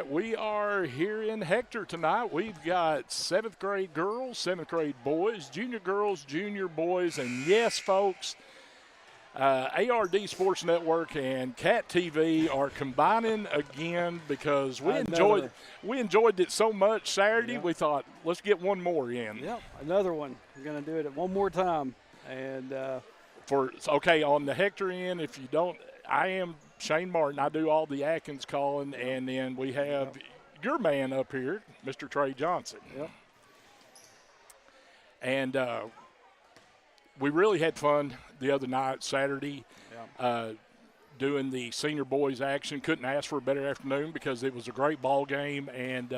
right, we are here in Hector tonight. We've got 7th grade girls, 7th grade boys, junior girls, junior boys, and yes, folks, ARD Sports Network and Cat TV are combining again because we enjoyed it so much Saturday. Yep. We thought, let's get one more in. Yep, another one. We're going to do it one more time. And on the Hector end, if you don't, I am Shane Martin. I do all the Atkins calling, and then we have your man up here, Mr. Trey Johnson. Yep. And we really had fun the other night, Saturday, doing the senior boys action. Couldn't ask for a better afternoon because it was a great ball game, and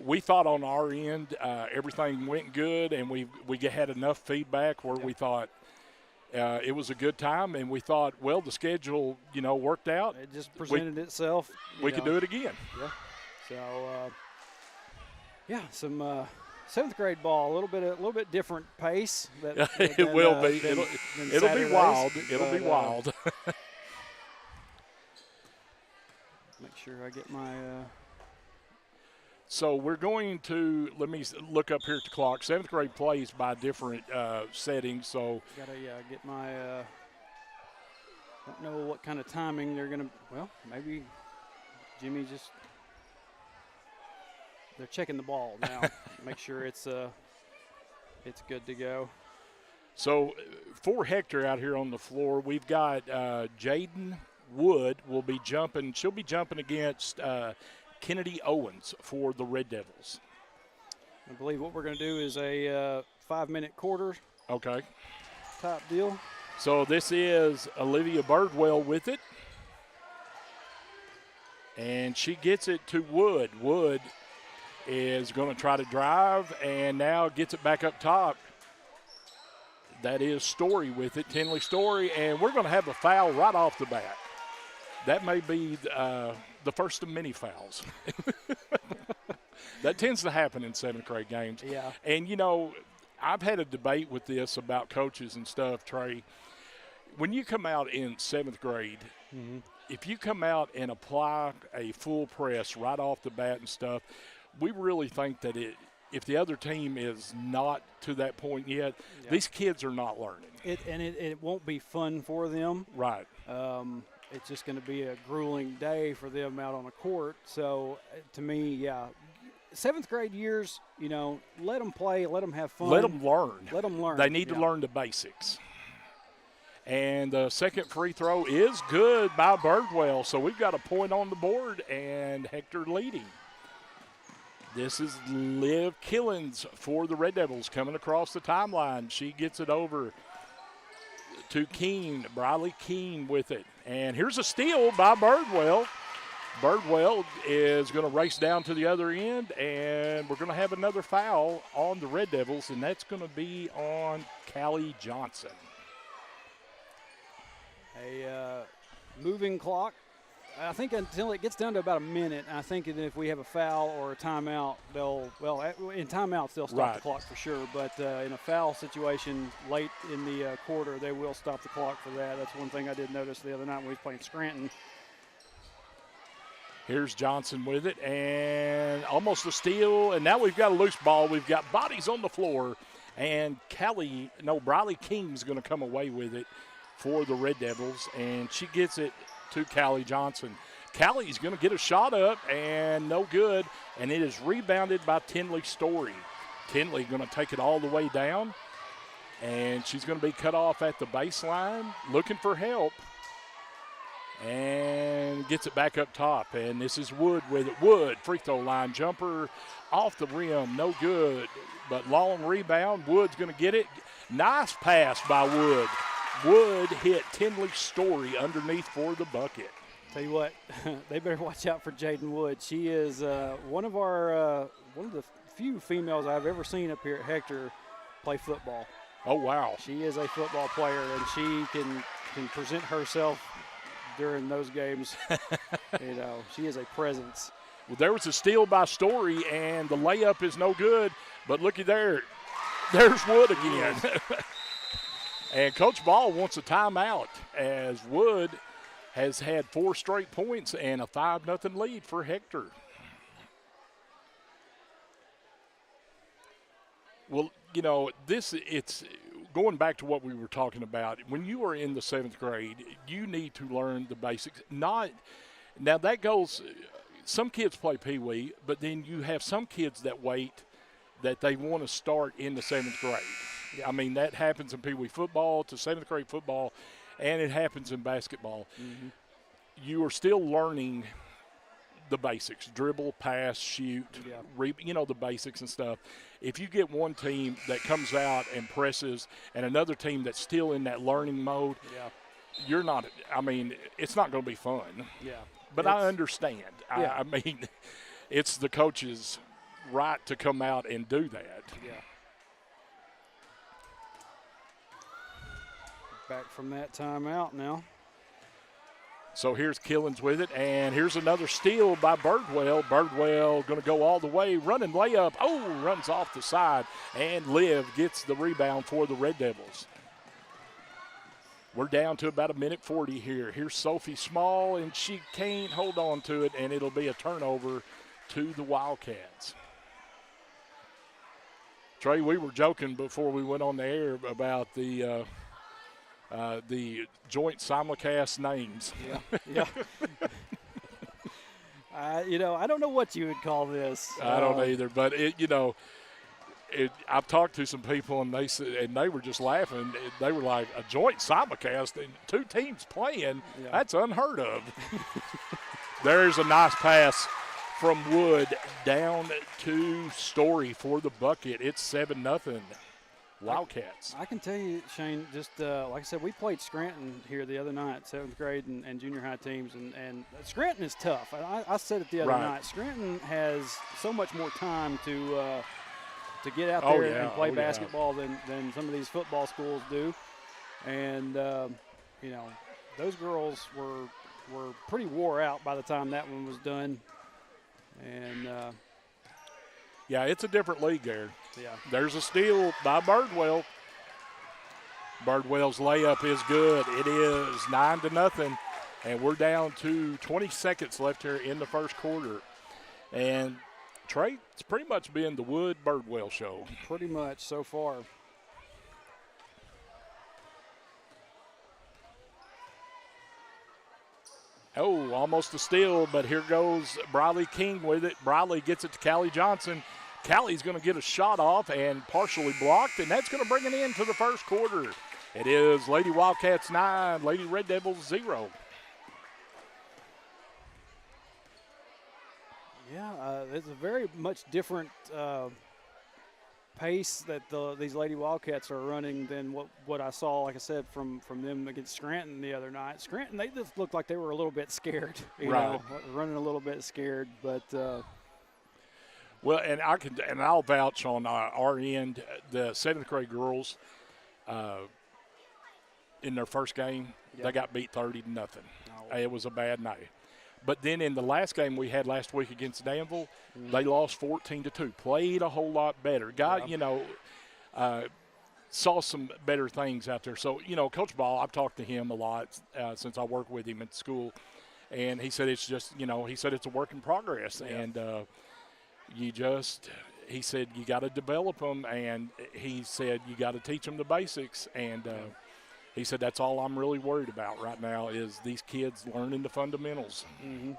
we thought on our end everything went good, and we had enough feedback where we thought it was a good time, and we thought, well, the schedule, worked out. It just presented itself. We could do it again. Yeah. So, some 7th grade ball, a little bit different pace. It will be. It'll be wild. It'll be wild. Make sure I get my. So we're going to, let me look up here at the clock. 7th grade plays by different settings. So gotta get my. Don't know what kind of timing they're gonna. Well, maybe Jimmy just. They're checking the ball now. Make sure it's good to go. So for Hector out here on the floor, we've got Jaden Wood will be jumping. She'll be jumping against Kennedy Owens for the Red Devils. I believe what we're going to do is a 5-minute quarter. Okay. Type deal. So this is Olivia Birdwell with it. And she gets it to Wood. Wood is going to try to drive and now gets it back up top. That is Story with it, Tinley Story, and we're going to have a foul right off the bat. That may be the first of many fouls. That tends to happen in 7th grade games. Yeah. And, I've had a debate with this about coaches and stuff, Trey. When you come out in 7th grade, if you come out and apply a full press right off the bat and stuff, we really think that if the other team is not to that point yet, these kids are not learning. It won't be fun for them. Right. It's just going to be a grueling day for them out on the court. So, to me, 7th grade years, let them play, let them have fun. Let them learn. Let them learn. They need to learn the basics. And the second free throw is good by Birdwell. So we've got a point on the board and Hector leading. This is Liv Killens for the Red Devils coming across the timeline. She gets it over to Keene, Briley Keene with it. And here's a steal by Birdwell. Birdwell is going to race down to the other end, and we're going to have another foul on the Red Devils, and that's going to be on Callie Johnson. A moving clock. I think until it gets down to about a minute, I think if we have a foul or a timeout, in timeouts they'll stop the clock for sure. But in a foul situation late in the quarter, they will stop the clock for that. That's one thing I did notice the other night when we was playing Scranton. Here's Johnson with it, and almost a steal. And now we've got a loose ball. We've got bodies on the floor, and Briley King's going to come away with it for the Red Devils, and she gets it to Callie Johnson. Callie's going to get a shot up, and no good, and it is rebounded by Tinley Story. Tinley going to take it all the way down, and she's going to be cut off at the baseline, looking for help, and gets it back up top. And this is Wood with it. Wood, free throw line jumper off the rim, no good, but long rebound. Wood's going to get it. Nice pass by Wood. Wood hit Tinley Story underneath for the bucket. Tell you what, they better watch out for Jaden Wood. She is one of the few females I've ever seen up here at Hector play football. Oh, wow. She is a football player, and she can present herself during those games. She is a presence. Well, there was a steal by Story, and the layup is no good. But looky there. There's Wood again. And Coach Ball wants a timeout as Wood has had 4 straight points and a 5-0 lead for Hector. Well, you know, it's going back to what we were talking about. When you are in the 7th grade, you need to learn the basics. Not now that goes. Some kids play Pee Wee, but then you have some kids that wait that they want to start in the 7th grade. I mean, that happens in Pee Wee football to 7th grade football, and it happens in basketball. Mm-hmm. You are still learning the basics: dribble, pass, shoot, you know, the basics and stuff. If you get one team that comes out and presses and another team that's still in that learning mode, you're not – I mean, it's not going to be fun. Yeah. But I understand. I mean, it's the coach's right to come out and do that. Yeah. Back from that timeout now. So here's Killens with it, and here's another steal by Birdwell. Birdwell going to go all the way, running layup. Oh, runs off the side, and Liv gets the rebound for the Red Devils. We're down to about 1:40 here. Here's Sophie Small, and she can't hold on to it, and it'll be a turnover to the Wildcats. Trey, we were joking before we went on the air about the joint simulcast names. Yeah. You know, I don't know what you would call this. I don't either, but I've talked to some people and they were just laughing. They were like, a joint simulcast and 2 teams playing. Yeah. That's unheard of. There's a nice pass from Wood down to Story for the bucket. It's 7-0. Wildcats. I can tell you, Shane, just like I said, we played Scranton here the other night, 7th grade and junior high teams, and Scranton is tough. I said it the other night. Scranton has so much more time to get out there and play basketball than some of these football schools do. And, you know, those girls were pretty wore out by the time that one was done. And, yeah, it's a different league there. Yeah. There's a steal by Birdwell. Birdwell's layup is good. It is 9-0, and we're down to 20 seconds left here in the first quarter. And, Trey, it's pretty much been the Wood-Birdwell show. Pretty much so far. Oh, almost a steal, but here goes Briley King with it. Briley gets it to Callie Johnson. Callie's going to get a shot off and partially blocked, and that's going to bring it into the first quarter. It is Lady Wildcats 9, Lady Red Devils 0. Yeah, it's a very much different pace that these Lady Wildcats are running than what I saw, like I said, from them against Scranton the other night. Scranton, they just looked like they were a little bit scared, you know, running a little bit scared, but well, and I'll vouch on our end. The 7th grade girls, in their first game, they got beat 30-0. Oh. It was a bad night. But then in the last game we had last week against Danville, they lost 14-2. Played a whole lot better. Saw some better things out there. So, you know, Coach Ball, I've talked to him a lot since I work with him at school, and he said it's just, you know, he said it's a work in progress, and he said you got to develop them, and he said you got to teach them the basics, and he said that's all I'm really worried about right now is these kids learning the fundamentals. Mm-hmm.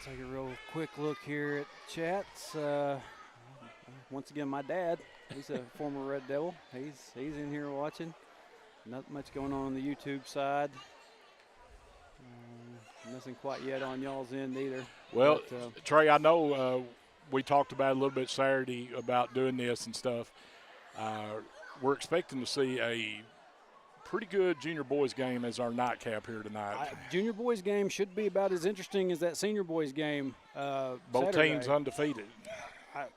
Take a real quick look here at chats. Once again, my dad, he's a former Red Devil. He's in here watching. Not much going on the YouTube side. Nothing quite yet on y'all's end either. Well, Trey, I know we talked about it a little bit Saturday about doing this and stuff. We're expecting to see a pretty good junior boys game as our nightcap here tonight. Junior boys game should be about as interesting as that senior boys game. Both Saturday. teams undefeated. I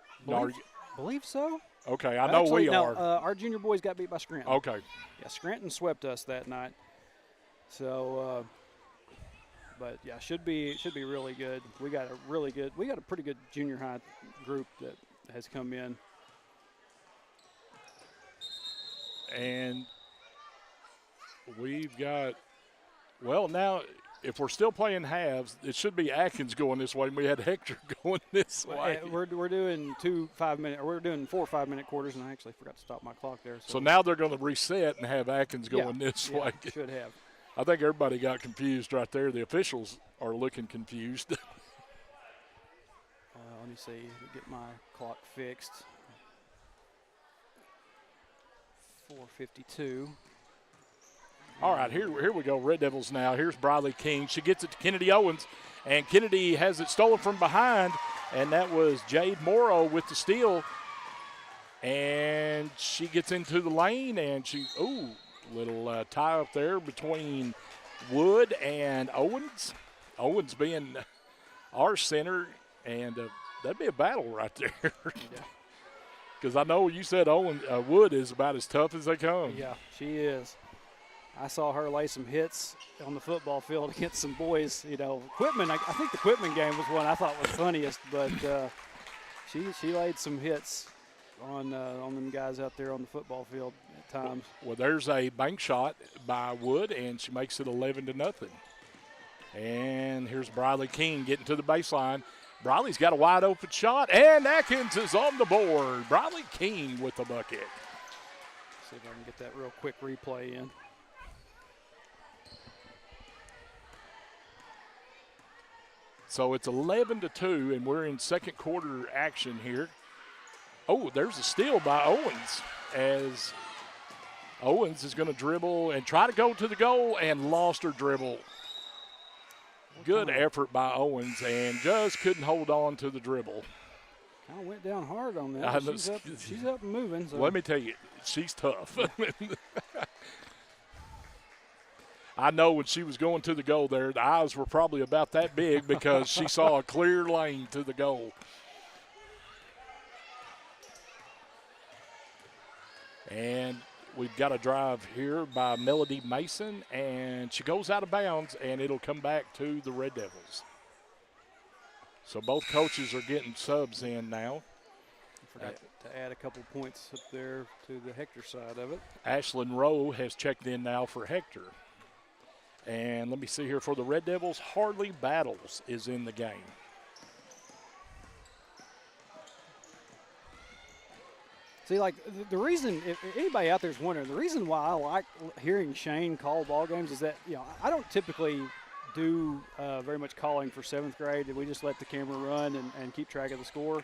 believe so. Okay, I know we are. Our junior boys got beat by Scranton. Okay. Yeah, Scranton swept us that night. So, but yeah, should be really good. We got a pretty good junior high group that has come in. And we've got, well, now if we're still playing halves, it should be Atkins going this way, and we had Hector going this way. We're doing 2 5-minute, or we're doing 4 5-minute quarters, and I actually forgot to stop my clock there. So now they're going to reset and have Atkins going this way. Should have. I think everybody got confused right there. The officials are looking confused. Let me see. Let me get my clock fixed. 4:52. All right, here we go. Red Devils now. Here's Briley King. She gets it to Kennedy Owens, and Kennedy has it stolen from behind, and that was Jade Morrow with the steal. And she gets into the lane, and little tie up there between Wood and Owens. Owens being our center, and that'd be a battle right there. Because I know you said Wood is about as tough as they come. Yeah, she is. I saw her lay some hits on the football field against some boys. Quitman. I think the Quitman game was one I thought was funniest, but she laid some hits on them guys out there on the football field at times. Well, there's a bank shot by Wood, and she makes it 11-0. And here's Briley King getting to the baseline. Briley's got a wide open shot, and Atkins is on the board. Briley King with the bucket. See if I can get that real quick replay in. So it's 11-2, and we're in second quarter action here. Oh, there's a steal by Owens, as Owens is going to dribble and try to go to the goal and lost her dribble. Good effort by Owens, and just couldn't hold on to the dribble. Kind of went down hard on that. She's up and moving. So. Let me tell you, she's tough. I know when she was going to the goal there, the eyes were probably about that big because she saw a clear lane to the goal. And we've got a drive here by Melody Mason, and she goes out of bounds, and it'll come back to the Red Devils. So both coaches are getting subs in now. I forgot to add a couple points up there to the Hector side of it. Ashlyn Rowe has checked in now for Hector. And let me see here for the Red Devils, Harley Battles is in the game. See, like, the reason, if anybody out there is wondering, the reason why I like hearing Shane call ball games is that, I don't typically do very much calling for 7th grade. We just let the camera run and keep track of the score.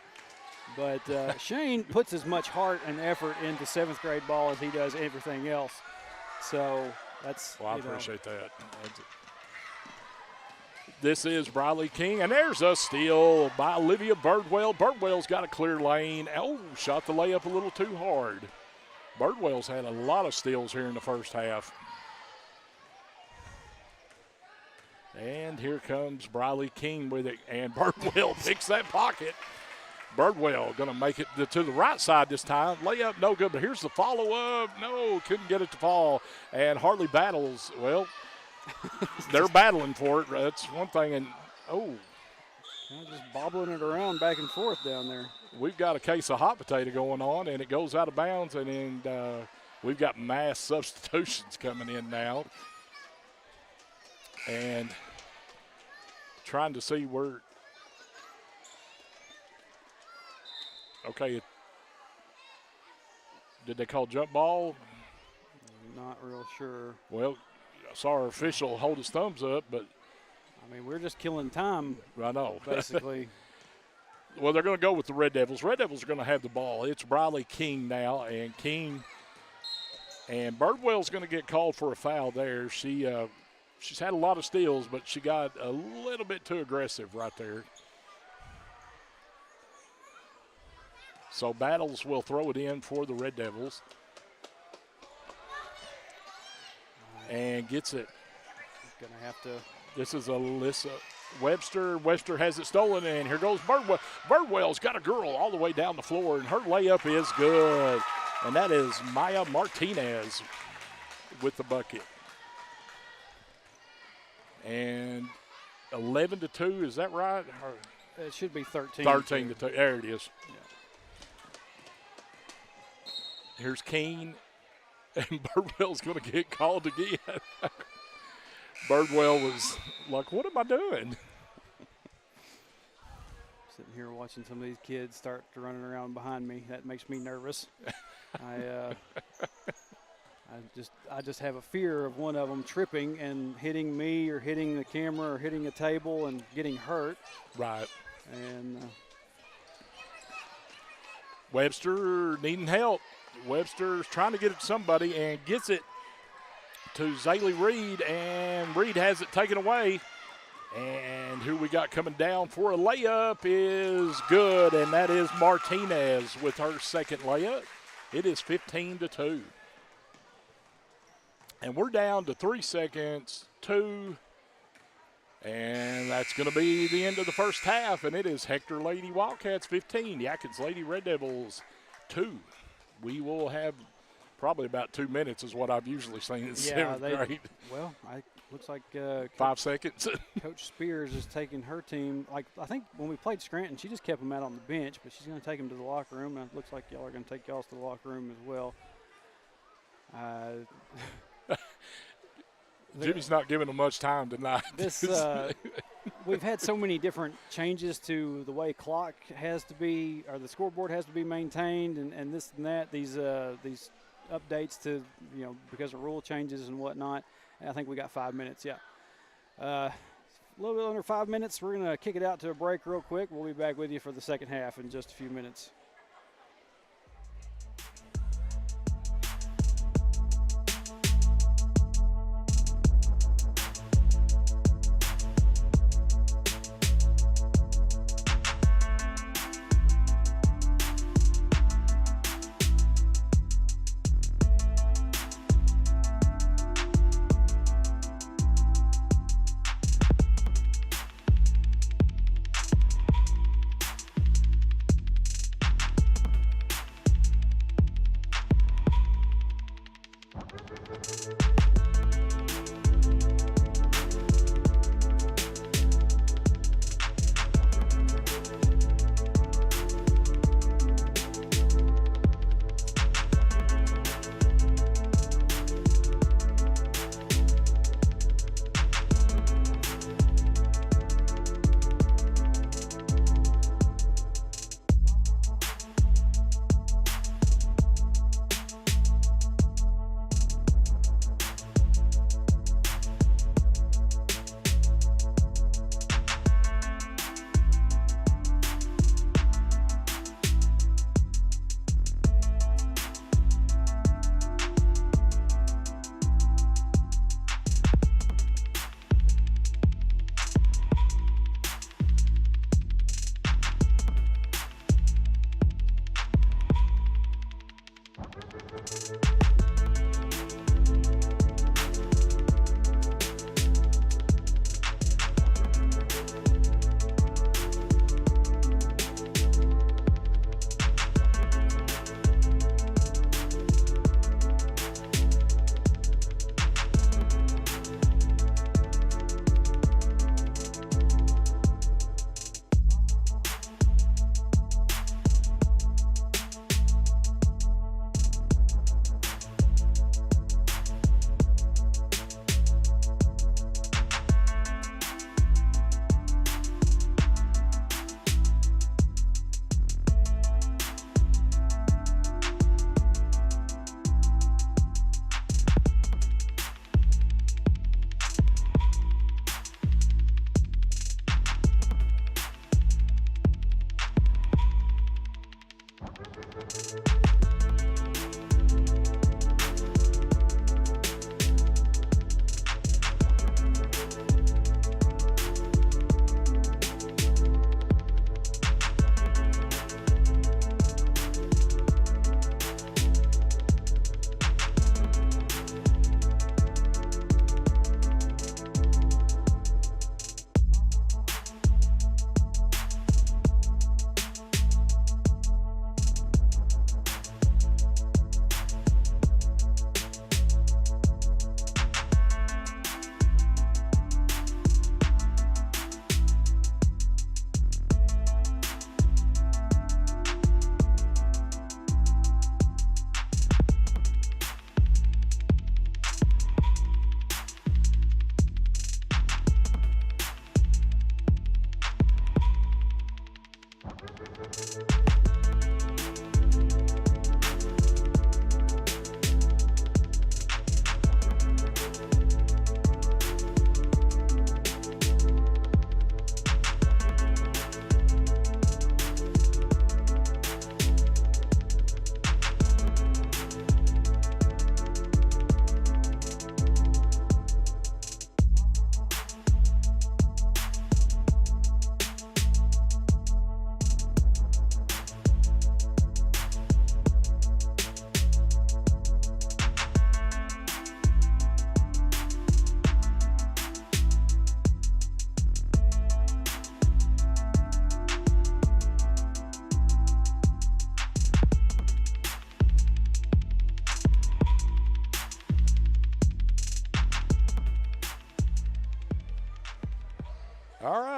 But Shane puts as much heart and effort into 7th grade ball as he does everything else. So that's, I appreciate that. This is Briley King, and there's a steal by Olivia Birdwell. Birdwell's got a clear lane. Oh, shot the layup a little too hard. Birdwell's had a lot of steals here in the first half. And here comes Briley King with it, and Birdwell picks that pocket. Birdwell going to make it to the right side this time. Layup, no good, but here's the follow-up. No, couldn't get it to fall. And Harley Battles, well, they're battling for it. That's one thing. And, kind of just bobbling it around back and forth down there. We've got a case of hot potato going on, and it goes out of bounds, and then we've got mass substitutions coming in now. And trying to see where – okay, did they call jump ball? Not real sure. Well, I saw our official hold his thumbs up, but I mean, we're just killing time. I know. Basically. Well, they're going to go with the Red Devils. Red Devils are going to have the ball. It's Briley King now, and King and Birdwell's going to get called for a foul there. She's had a lot of steals, but she got a little bit too aggressive right there. So Battles will throw it in for the Red Devils. And gets it. Gonna have to. This is Alyssa Webster. Webster has it stolen, and here goes Birdwell. Birdwell's got a girl all the way down the floor, and her layup is good. And that is Maya Martinez with the bucket. And 11-2, is that right? Or it should be 13. 13-2. There it is. Yeah. Here's Keene, and Birdwell's going to get called again. Birdwell was like, what am I doing? Sitting here watching some of these kids start to running around behind me. That makes me nervous. I just have a fear of one of them tripping and hitting me or hitting the camera or hitting a table and getting hurt. Right. And Webster needing help. Webster's trying to get it to somebody and gets it to Zaylee Reed, and Reed has it taken away. And who we got coming down for a layup is good, and that is Martinez with her second layup. It is 15-2. And we're down to 3 seconds, 2, and that's going to be the end of the first half, and it is Hector Lady Wildcats 15, the Atkins Lady Red Devils 2. We will have probably about 2 minutes is what I've usually seen in 7th grade. Well, looks like 5 seconds. Coach Spears is taking her team. Like, I think when we played Scranton, she just kept them out on the bench, but she's going to take them to the locker room, and it looks like y'all are going to take y'all to the locker room as well. Jimmy's not giving them much time tonight. We've had so many different changes to the way clock has to be, or the scoreboard has to be maintained, and this and that. These updates to, because of rule changes and whatnot. And I think we got 5 minutes. Yeah, a little bit under 5 minutes. We're gonna kick it out to a break real quick. We'll be back with you for the second half in just a few minutes.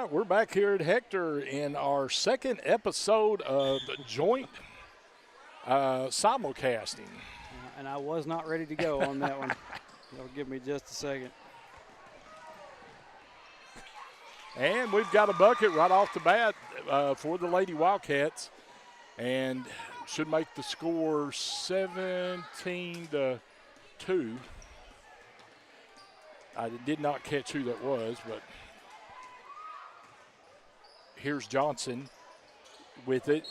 right, we're back here at Hector in our second episode of joint simulcasting. And I was not ready to go on that one. You'll give me just a second. And we've got a bucket right off the bat for the Lady Wildcats, and should make the score 17-2. I did not catch who that was, but here's Johnson with it,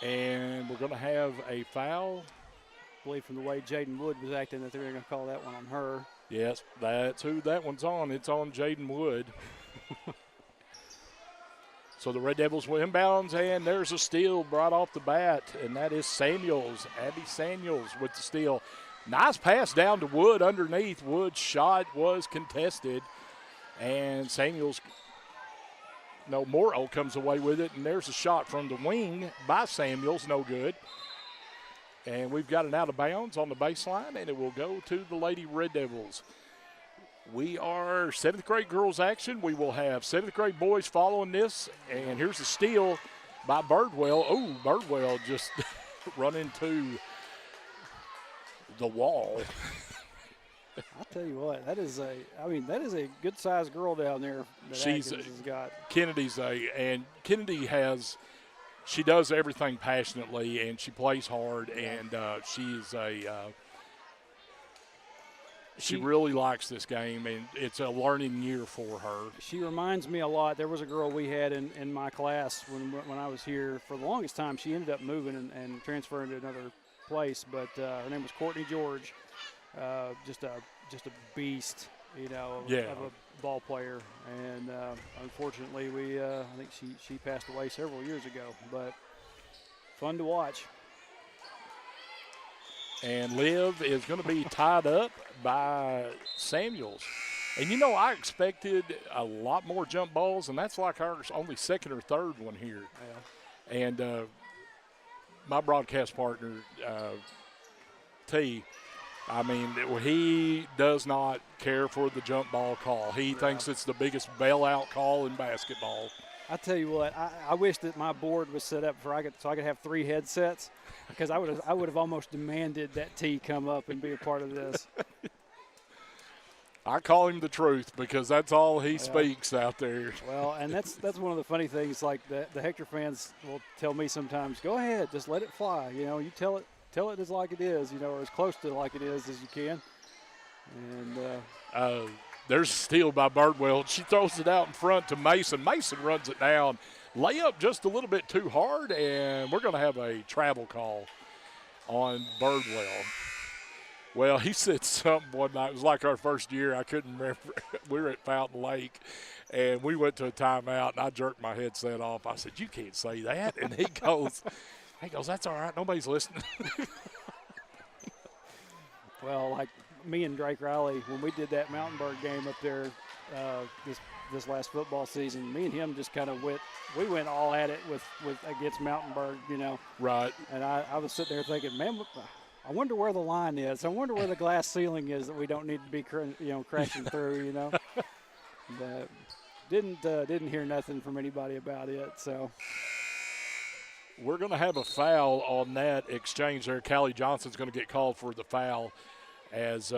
and we're going to have a foul. I believe from the way Jaden Wood was acting that they were going to call that one on her. Yes, that's who that one's on. It's on Jaden Wood. So the Red Devils will inbounds, and there's a steal right off the bat, and that is Samuels, Abby Samuels with the steal. Nice pass down to Wood underneath. Wood's shot was contested, and Samuels, no, Morrow comes away with it, and there's a shot from the wing by Samuels, no good. And we've got it out of bounds on the baseline, and it will go to the Lady Red Devils. We are 7th grade girls action. We will have 7th grade boys following this. And here's a steal by Birdwell. Oh, Birdwell just run into the wall. I'll tell you what, that is a good-sized girl down there that Atkins has got. Kennedy she does everything passionately, and she plays hard, and she really likes this game, and it's a learning year for her. She reminds me a lot. There was a girl we had in my class when I was here. For the longest time, she ended up moving and transferring to another place, but her name was Courtney George. Just a beast, of a ball player. And unfortunately, I think she passed away several years ago, but fun to watch. And Liv is going to be tied up by Samuels. And, I expected a lot more jump balls, and that's like our only second or third one here. Yeah. And my broadcast partner, T, he does not care for the jump ball call. He thinks it's the biggest bailout call in basketball. I tell you what, I wish that my board was set up so I could have 3 headsets, because I would have almost demanded that T come up and be a part of this. I call him the truth because that's all he speaks out there. Well, and that's one of the funny things. Like the Hector fans will tell me sometimes, "Go ahead, just let it fly. You tell it as like it is, or as close to like it is as you can." And there's a steal by Birdwell. She throws it out in front to Mason. Mason runs it down. Layup just a little bit too hard, and we're going to have a travel call on Birdwell. Well, he said something one night. It was like our first year. I couldn't remember. We were at Fountain Lake, and we went to a timeout, and I jerked my headset off. I said, "You can't say that." And he goes, "That's all right. Nobody's listening." Well, like me and Drake Riley, when we did that Mountainburg game up there this last football season, me and him just kind of went all at it with against Mountainburg, Right. And I was sitting there thinking, man, I wonder where the line is. I wonder where the glass ceiling is that we don't need to be crashing through, But didn't hear nothing from anybody about it. So we're going to have a foul on that exchange there. Callie Johnson's going to get called for the foul as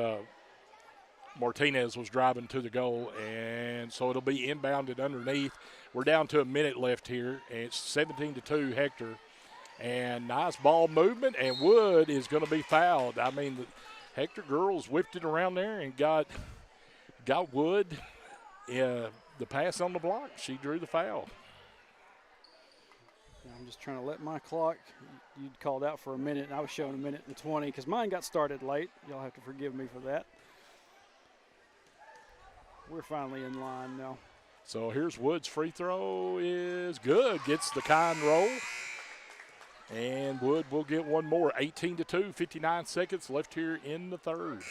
Martinez was driving to the goal, and so it'll be inbounded underneath. We're down to a minute left here, and it's 17-2 Hector. And nice ball movement, and Wood is going to be fouled. The Hector girls whipped it around there and got Wood the pass on the block. She drew the foul. I'm just trying to let my clock. You'd called out for a minute, and I was showing 1:20 because mine got started late. Y'all have to forgive me for that. We're finally in line now. So here's Wood's free throw is good. Gets the kind roll. And Wood will get one more. 18-2, 59 seconds left here in the third.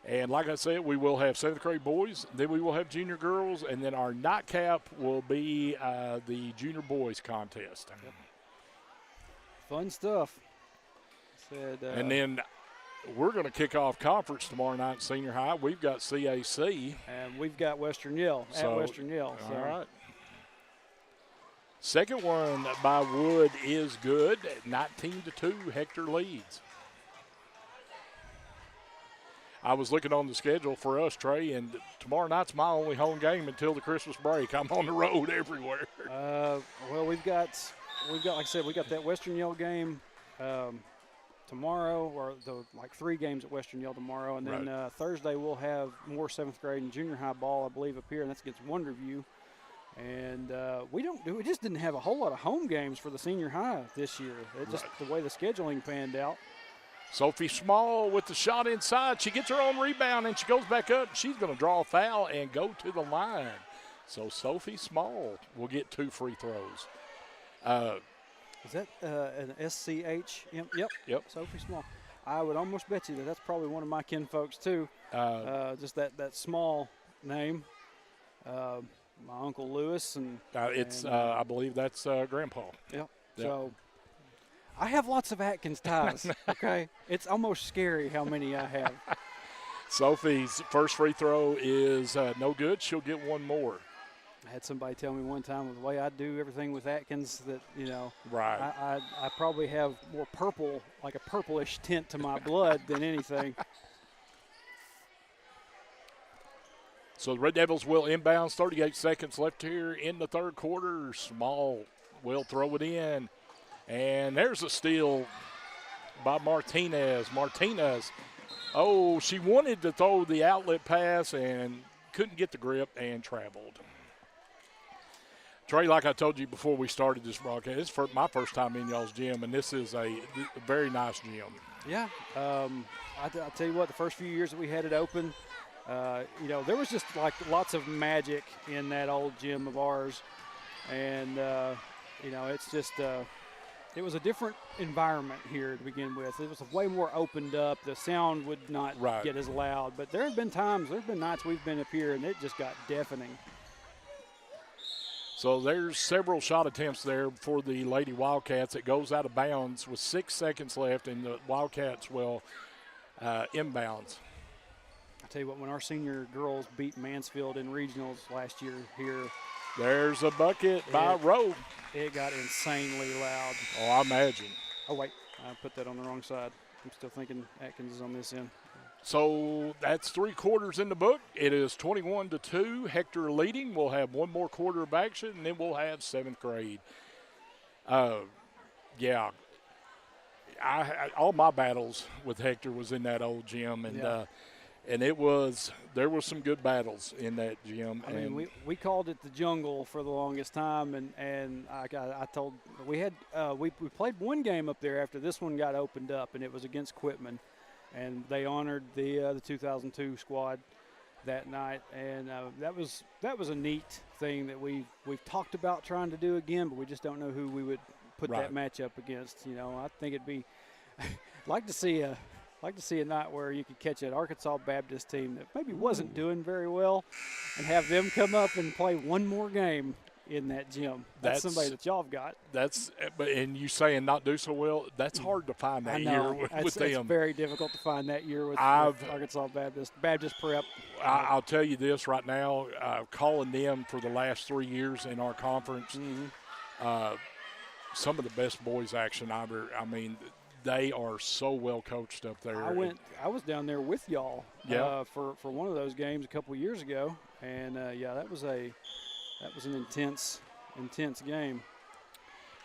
And like I said, we will have 7th grade boys, then we will have junior girls, and then our nightcap will be the junior boys contest. Yep. Fun stuff. And then we're going to kick off conference tomorrow night in senior high. We've got CAC. And we've got Western Yale at Western Yale. So. All right. Second one by Wood is good. 19-2, Hector leads. I was looking on the schedule for us, Trey, and tomorrow night's my only home game until the Christmas break. I'm on the road everywhere. Well, we've got, like I said, we got that Western Yale game tomorrow, or the 3 games at Western Yale tomorrow, and then Thursday we'll have more 7th grade and junior high ball, I believe, up here, and that's against Wonderview. And we just didn't have a whole lot of home games for the senior high this year. It just the way the scheduling panned out. Sophie Small with the shot inside. She gets her own rebound, and she goes back up. She's going to draw a foul and go to the line. So Sophie Small will get 2 free throws. Is that an SCH? Yep. Sophie Small. I would almost bet you that's probably one of my kinfolks too. Just that small name. My Uncle Lewis and I believe that's Grandpa. Yep. So I have lots of Atkins ties. Okay, it's almost scary how many I have. Sophie's first free throw is no good. She'll get 1 more. I had somebody tell me one time, the way I do everything with Atkins, that right. I probably have more purple, like a purplish tint to my blood than anything. So the Red Devils will inbound. 38 seconds left here in the third quarter. Small will throw it in. And there's a steal by Martinez. She wanted to throw the outlet pass and couldn't get the grip and traveled. Trey, like I told you before we started this broadcast, it's my first time in y'all's gym, and this is a very nice gym. Yeah. I'll tell you what, the first few years that we had it open, there was just lots of magic in that old gym of ours. And, it's just it was a different environment here to begin with. It was way more opened up. The sound would not get as loud. But there have been nights we've been up here, and it just got deafening. So there's several shot attempts there for the Lady Wildcats. It goes out of bounds with 6 seconds left, and the Wildcats will inbounds. I tell you what, when our senior girls beat Mansfield in regionals last year here, there's a bucket by Rowe. It got insanely loud. Oh, I imagine. Oh, wait, I put that on the wrong side. I'm still thinking Atkins is on this end. So that's 3 quarters in the book. It is 21-2. Hector leading. We'll have 1 more quarter of action, and then we'll have 7th grade. All my battles with Hector was in that old gym, and there were some good battles in that gym. I mean, we called it the jungle for the longest time, and I told we played 1 game up there after this one got opened up, and it was against Quitman. And they honored the 2002 squad that night, and that was a neat thing that we've talked about trying to do again, but we just don't know who we would put that matchup against. I think it'd be like to see a night where you could catch an Arkansas Baptist team that maybe wasn't doing very well, and have them come up and play 1 more game in that gym. That's somebody that y'all have got. And you saying not do so well, that's hard to find that year with them. It's very difficult to find that year with Arkansas Baptist Prep. I'll tell you this right now, calling them for the last 3 years in our conference, some of the best boys action ever. I mean, they are so well coached up there. I was down there with y'all for one of those games a couple of years ago, and that was an intense game.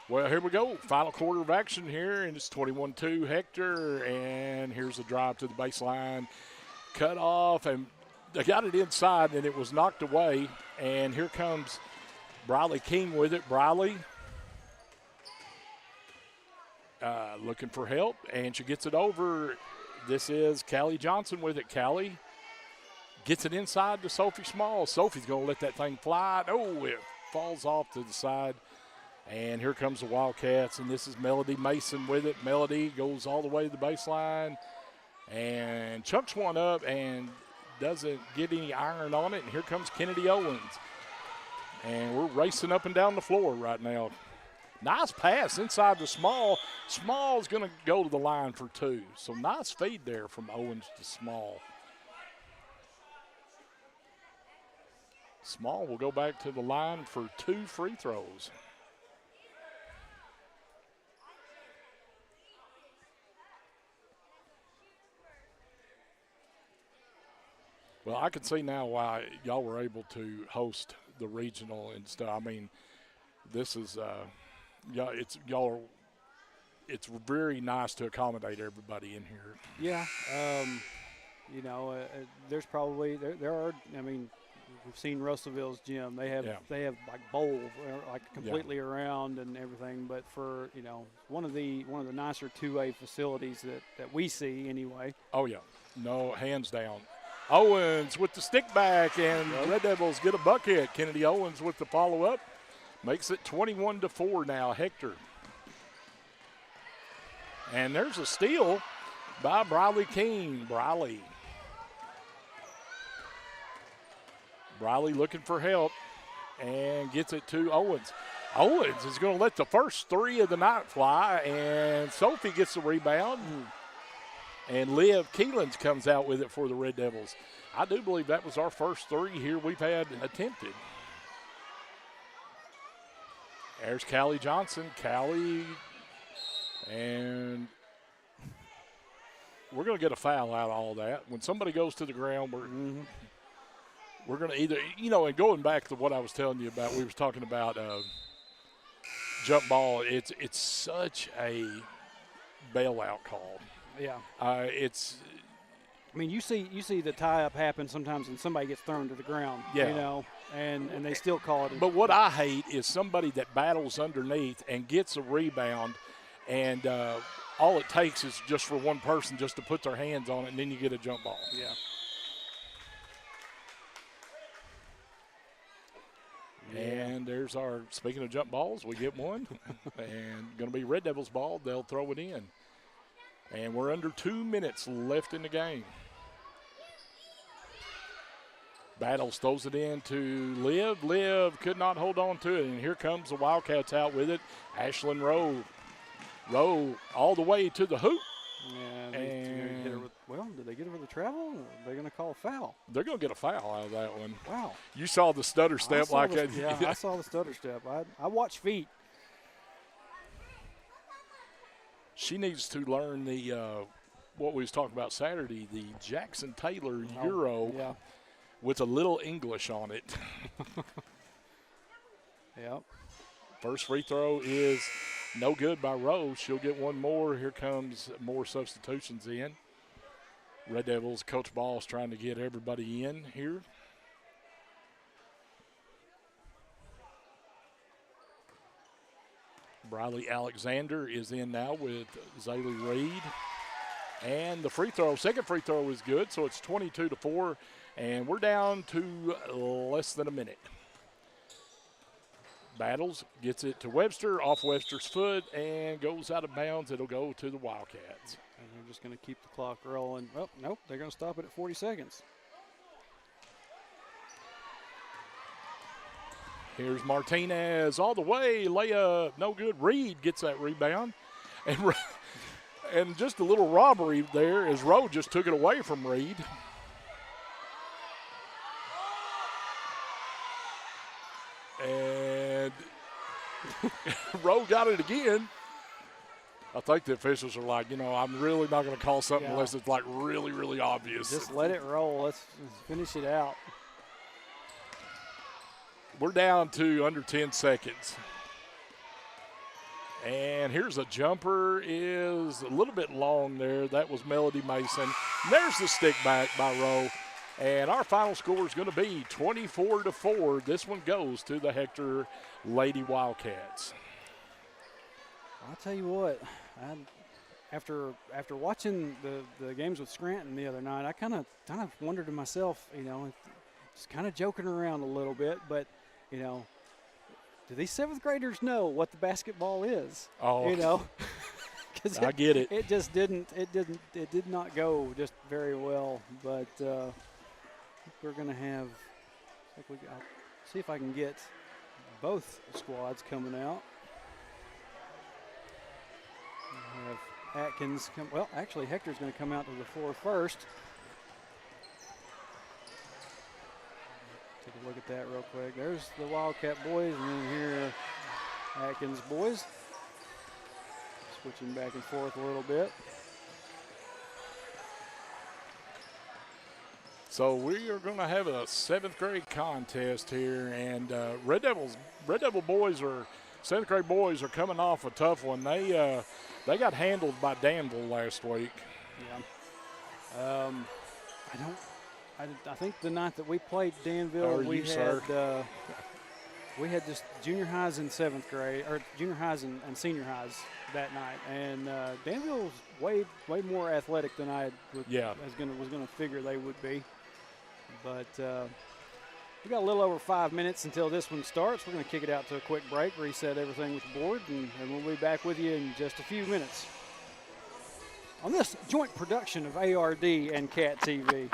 Well, here we go. Final quarter of action here, and it's 21-2 Hector, and here's a drive to the baseline. Cut off, and they got it inside, and it was knocked away. And here comes Briley King with it. Briley looking for help, and she gets it over. This is Callie Johnson with it. Callie gets it inside to Sophie Small. Sophie's going to let that thing fly. Oh, it falls off to the side. And here comes the Wildcats, and this is Melody Mason with it. Melody goes all the way to the baseline and chucks one up and doesn't get any iron on it. And here comes Kennedy Owens. And we're racing up and down the floor right now. Nice pass inside the Small. Small's going to go to the line for 2. So nice feed there from Owens to Small. Small will go back to the line for 2 free throws. Well, I can see now why y'all were able to host the regional and stuff. I mean, this is it's very nice to accommodate everybody in here. Yeah, there's probably there are. I mean, we've seen Russellville's gym. They have like bowls like completely around and everything. But for one of the nicer 2A facilities that we see anyway. Oh yeah, no, hands down. Owens with the stick back, and Red Devils get a bucket. Kennedy Owens with the follow-up. Makes it 21-4 now, Hector. And there's a steal by Briley King. Briley looking for help and gets it to Owens. Owens is going to let the first 3 of the night fly, and Sophie gets the rebound. And Liv Keelands comes out with it for the Red Devils. I do believe that was our first 3 here we've had attempted. There's Callie Johnson. Callie, and we're going to get a foul out of all that. When somebody goes to the ground, we're going to either, and going back to what I was telling you about, we was talking about jump ball. It's such a bailout call. Yeah. I mean, you see the tie-up happen sometimes and somebody gets thrown to the ground, and they still call it. But what I hate is somebody that battles underneath and gets a rebound, and all it takes is just for one person just to put their hands on it, and then you get a jump ball. Yeah. And there's speaking of jump balls, we get one, and going to be Red Devils ball. They'll throw it in. And we're under 2 minutes left in the game. Battles throws it in to Liv. Liv could not hold on to it, and here comes the Wildcats out with it. Ashlyn Rowe. Rowe all the way to the hoop. Yeah, did they get her with the travel? They're going to call a foul. They're going to get a foul out of that one. Wow. You saw the stutter step like that. Yeah, I saw the stutter step. I watch feet. She needs to learn the what we was talking about Saturday, the Jackson Taylor Euro with a little English on it. Yep. First free throw is no good by Rose. She'll get one more. Here comes more substitutions in. Red Devils, Coach Ball's trying to get everybody in here. Briley Alexander is in now with Zaylee Reed. And the second free throw is good, so it's 22-4, and we're down to less than a minute. Battles, gets it to Webster, off Webster's foot, and goes out of bounds. It'll go to the Wildcats. And they're just going to keep the clock rolling. Well, nope, they're going to stop it at 40 seconds. Here's Martinez all the way, layup, no good. Reed gets that rebound. And just a little robbery there as Rowe just took it away from Reed. And Rowe got it again. I think the officials are like, I'm really not going to call something unless it's like really, really obvious. Just let it roll. Let's finish it out. We're down to under 10 seconds. And here's a jumper, is a little bit long there. That was Melody Mason. There's the stick back by Rowe. And our final score is going to be 24-4. This one goes to the Hector Lady Wildcats. I'll tell you what, after watching the games with Scranton the other night, I kind of wondered to myself, just kind of joking around a little bit, but do these 7th graders know what the basketball is? Oh, because I get it. It did not go just very well. But we're going to have. I'll see if I can get both squads coming out. Atkins well, actually, Hector's going to come out to the floor first. Take a look at that real quick. There's the Wildcat boys, and then here Atkins boys. Switching back and forth a little bit. So we are going to have a 7th grade contest here, and Red Devil boys are 7th grade boys are coming off a tough one. They got handled by Danville last week. Yeah. I think the night that we played Danville, we had just junior highs and 7th grade, or junior highs and senior highs that night, and Danville was way more athletic than I was going to figure they would be. But we got a little over 5 minutes until this one starts. We're going to kick it out to a quick break, reset everything with the board, and we'll be back with you in just a few minutes on this joint production of ARD and Cat TV.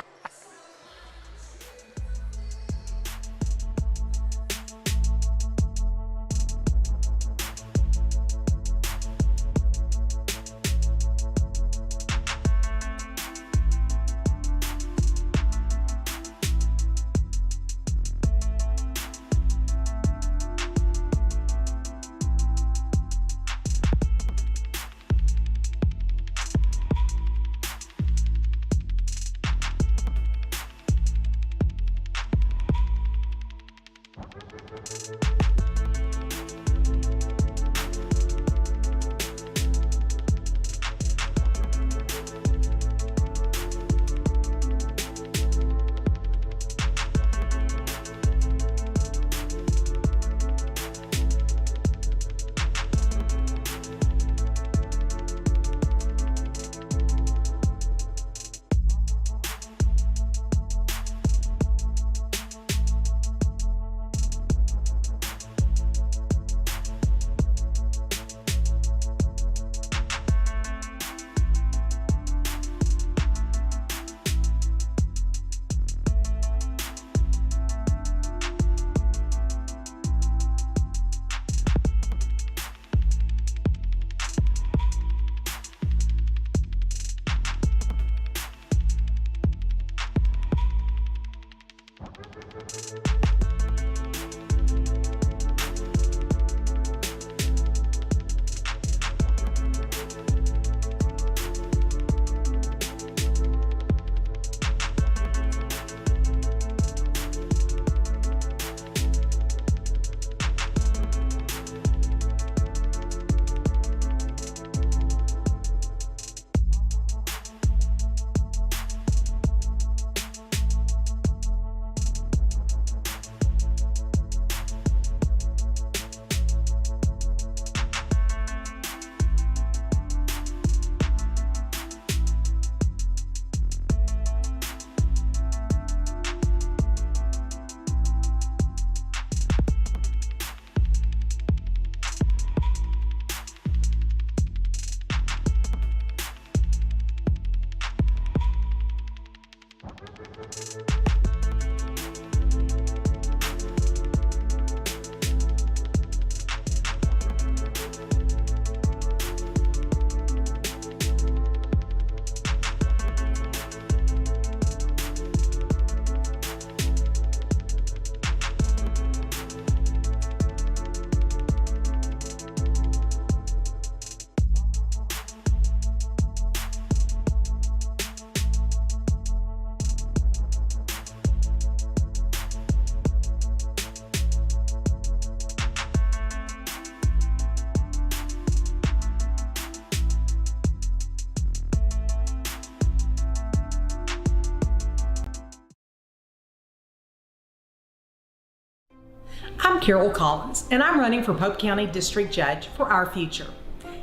I'm Carol Collins, and I'm running for Pope County District Judge for Our Future.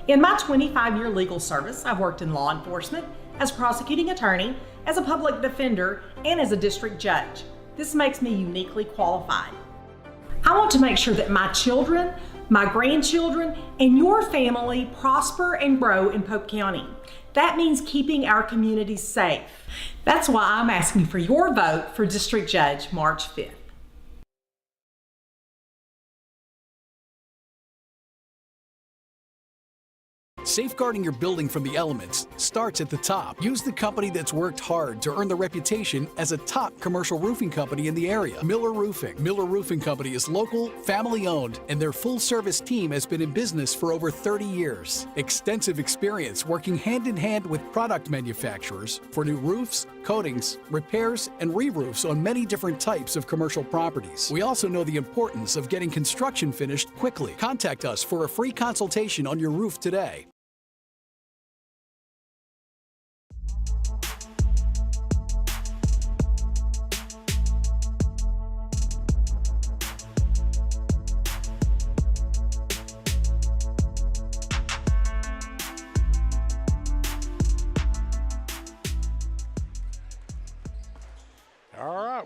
In my 25-year legal service, I've worked in law enforcement, as prosecuting attorney, as a public defender, and as a district judge. This makes me uniquely qualified. I want to make sure that my children, my grandchildren, and your family prosper and grow in Pope County. That means keeping our communities safe. That's why I'm asking for your vote for District Judge March 5th. Safeguarding your building from the elements starts at the top. Use the company that's worked hard to earn the reputation as a top commercial roofing company in the area, Miller Roofing. Miller Roofing Company is local, family-owned, and their full-service team has been in business for over 30 years. Extensive experience working hand-in-hand with product manufacturers for new roofs, coatings, repairs, and re-roofs on many different types of commercial properties. We also know the importance of getting construction finished quickly. Contact us for a free consultation on your roof today.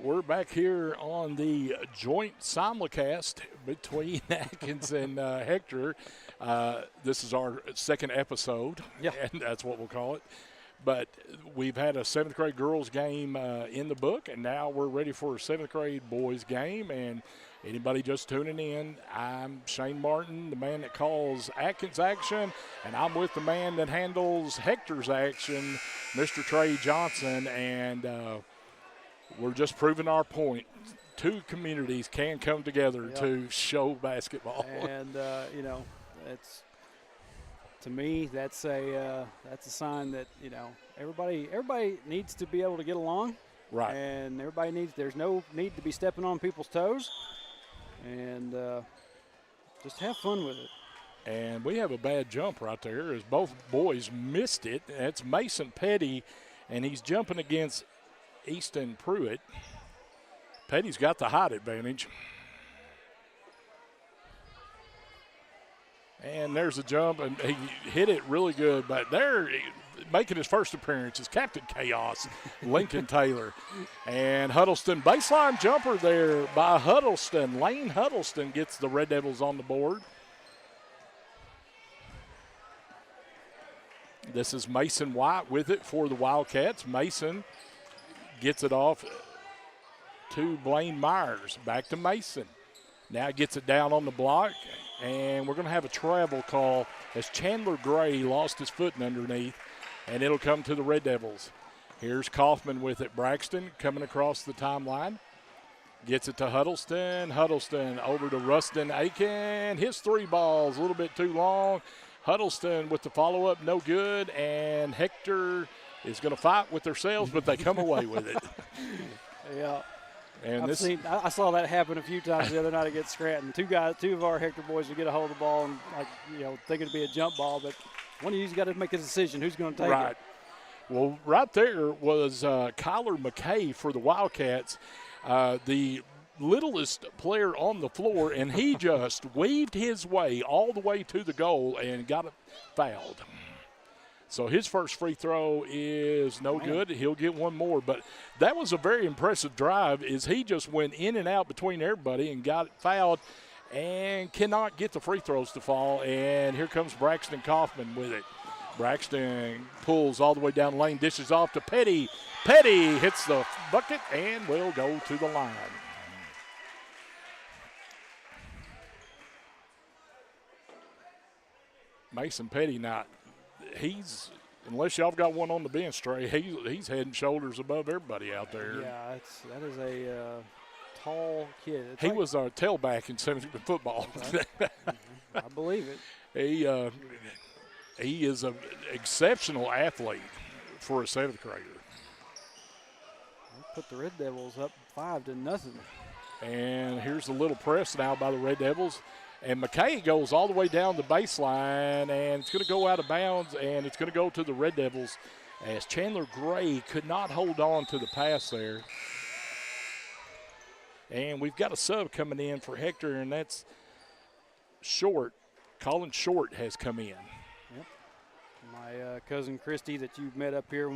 We're back here on the joint simulcast between Atkins and Hector. This is our second episode, and that's what we'll call it. But we've had a 7th grade girls game in the book, and now we're ready for a 7th grade boys game. And anybody just tuning in, I'm Shane Martin, the man that calls Atkins action, and I'm with the man that handles Hector's action, Mr. Trey Johnson, and we're just proving our point. Two communities can come together to show basketball. And, it's, to me, that's a sign that, everybody needs to be able to get along. Right. And there's no need to be stepping on people's toes. And just have fun with it. And we have a bad jump right there as both boys missed it. It's Mason Petty, and he's jumping against Easton Pruitt. Petty's got the height advantage. And there's a jump, and he hit it really good. But there, making his first appearance is Captain Chaos, Lincoln Taylor. And Huddleston, baseline jumper there by Huddleston. Lane Huddleston gets the Red Devils on the board. This is Mason White with it for the Wildcats. Mason gets it off to Blaine Myers. Back to Mason. Now gets it down on the block, and we're going to have a travel call as Chandler Gray lost his footing underneath, and it'll come to the Red Devils. Here's Kaufman with it. Braxton coming across the timeline. Gets it to Huddleston. Huddleston over to Rustin Aiken. His 3 balls a little bit too long. Huddleston with the follow-up, no good, and Hector is going to fight with themselves, but they come away with it. Yeah. And I saw that happen a few times the other night against Scranton. Two of our Hector boys would get a hold of the ball and, think it'd be a jump ball, but one of you's got to make a decision who's going to take it. Well, right there was Kyler McKay for the Wildcats, the littlest player on the floor, and he just weaved his way all the way to the goal and got it fouled. So his first free throw is no good. He'll get one more. But that was a very impressive drive as he just went in and out between everybody and got it fouled and cannot get the free throws to fall. And here comes Braxton Kaufman with it. Braxton pulls all the way down the lane, dishes off to Petty. Petty hits the bucket and will go to the line. Mason Petty not. He's, unless y'all got one on the bench, Trey, he's head and shoulders above everybody out there. Yeah, that is a tall kid. He was a tailback in 7th grade football. Okay. I believe it. He is an exceptional athlete for a 7th grader. Put the Red Devils up 5-0. And here's a little press now by the Red Devils. And McKay goes all the way down the baseline, and it's going to go out of bounds, and it's going to go to the Red Devils as Chandler Gray could not hold on to the pass there. And we've got a sub coming in for Hector, and that's Short. Colin Short has come in. Yep. My cousin Christy that you met up here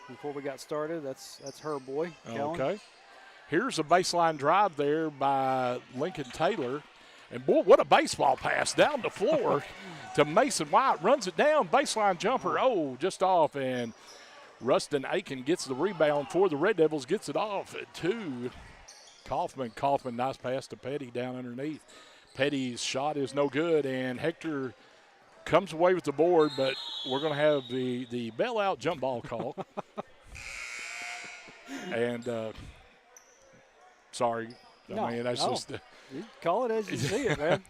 before we got started, that's her boy, Kellen. Okay. Here's a baseline drive there by Lincoln Taylor. And, boy, what a baseball pass down the floor to Mason White. Runs it down, baseline jumper, just off. And Rustin Aiken gets the rebound for the Red Devils, gets it off to Kaufman. Kaufman, nice pass to Petty down underneath. Petty's shot is no good, and Hector comes away with the board, but we're going to have the bailout jump ball call. And sorry, I mean, that's just you call it as you see it, man.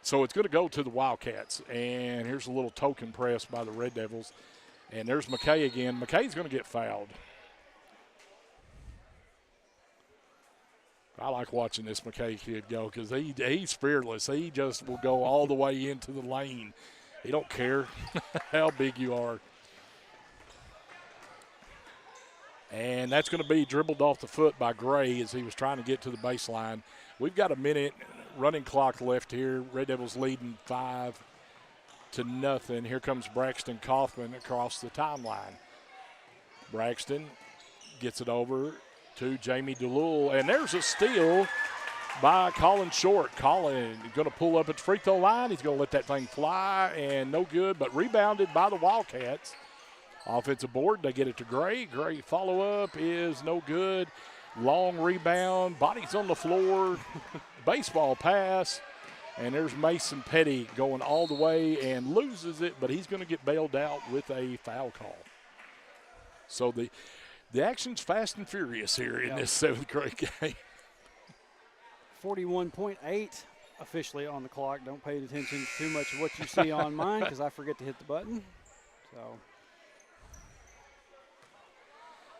So it's going to go to the Wildcats, and here's a little token press by the Red Devils. And there's McKay again. McKay's going to get fouled. I like watching this McKay kid go because he's fearless. He just will go all the way into the lane. He don't care how big you are. And that's going to be dribbled off the foot by Gray as he was trying to get to the baseline. We've got a minute running clock left here. Red Devils leading 5-0. Here comes Braxton Kaufman across the timeline. Braxton gets it over to Jamie DeLuel, and there's a steal by Colin Short. Colin going to pull up at the free throw line. He's going to let that thing fly, and no good, but rebounded by the Wildcats. Offensive board, they get it to Gray. Gray follow-up is no good. Long rebound, bodies on the floor, baseball pass, and there's Mason Petty going all the way and loses it, but he's going to get bailed out with a foul call. So the action's fast and furious here in this 7th grade game. 41.8 officially on the clock. Don't pay attention too much to what you see on mine because I forget to hit the button.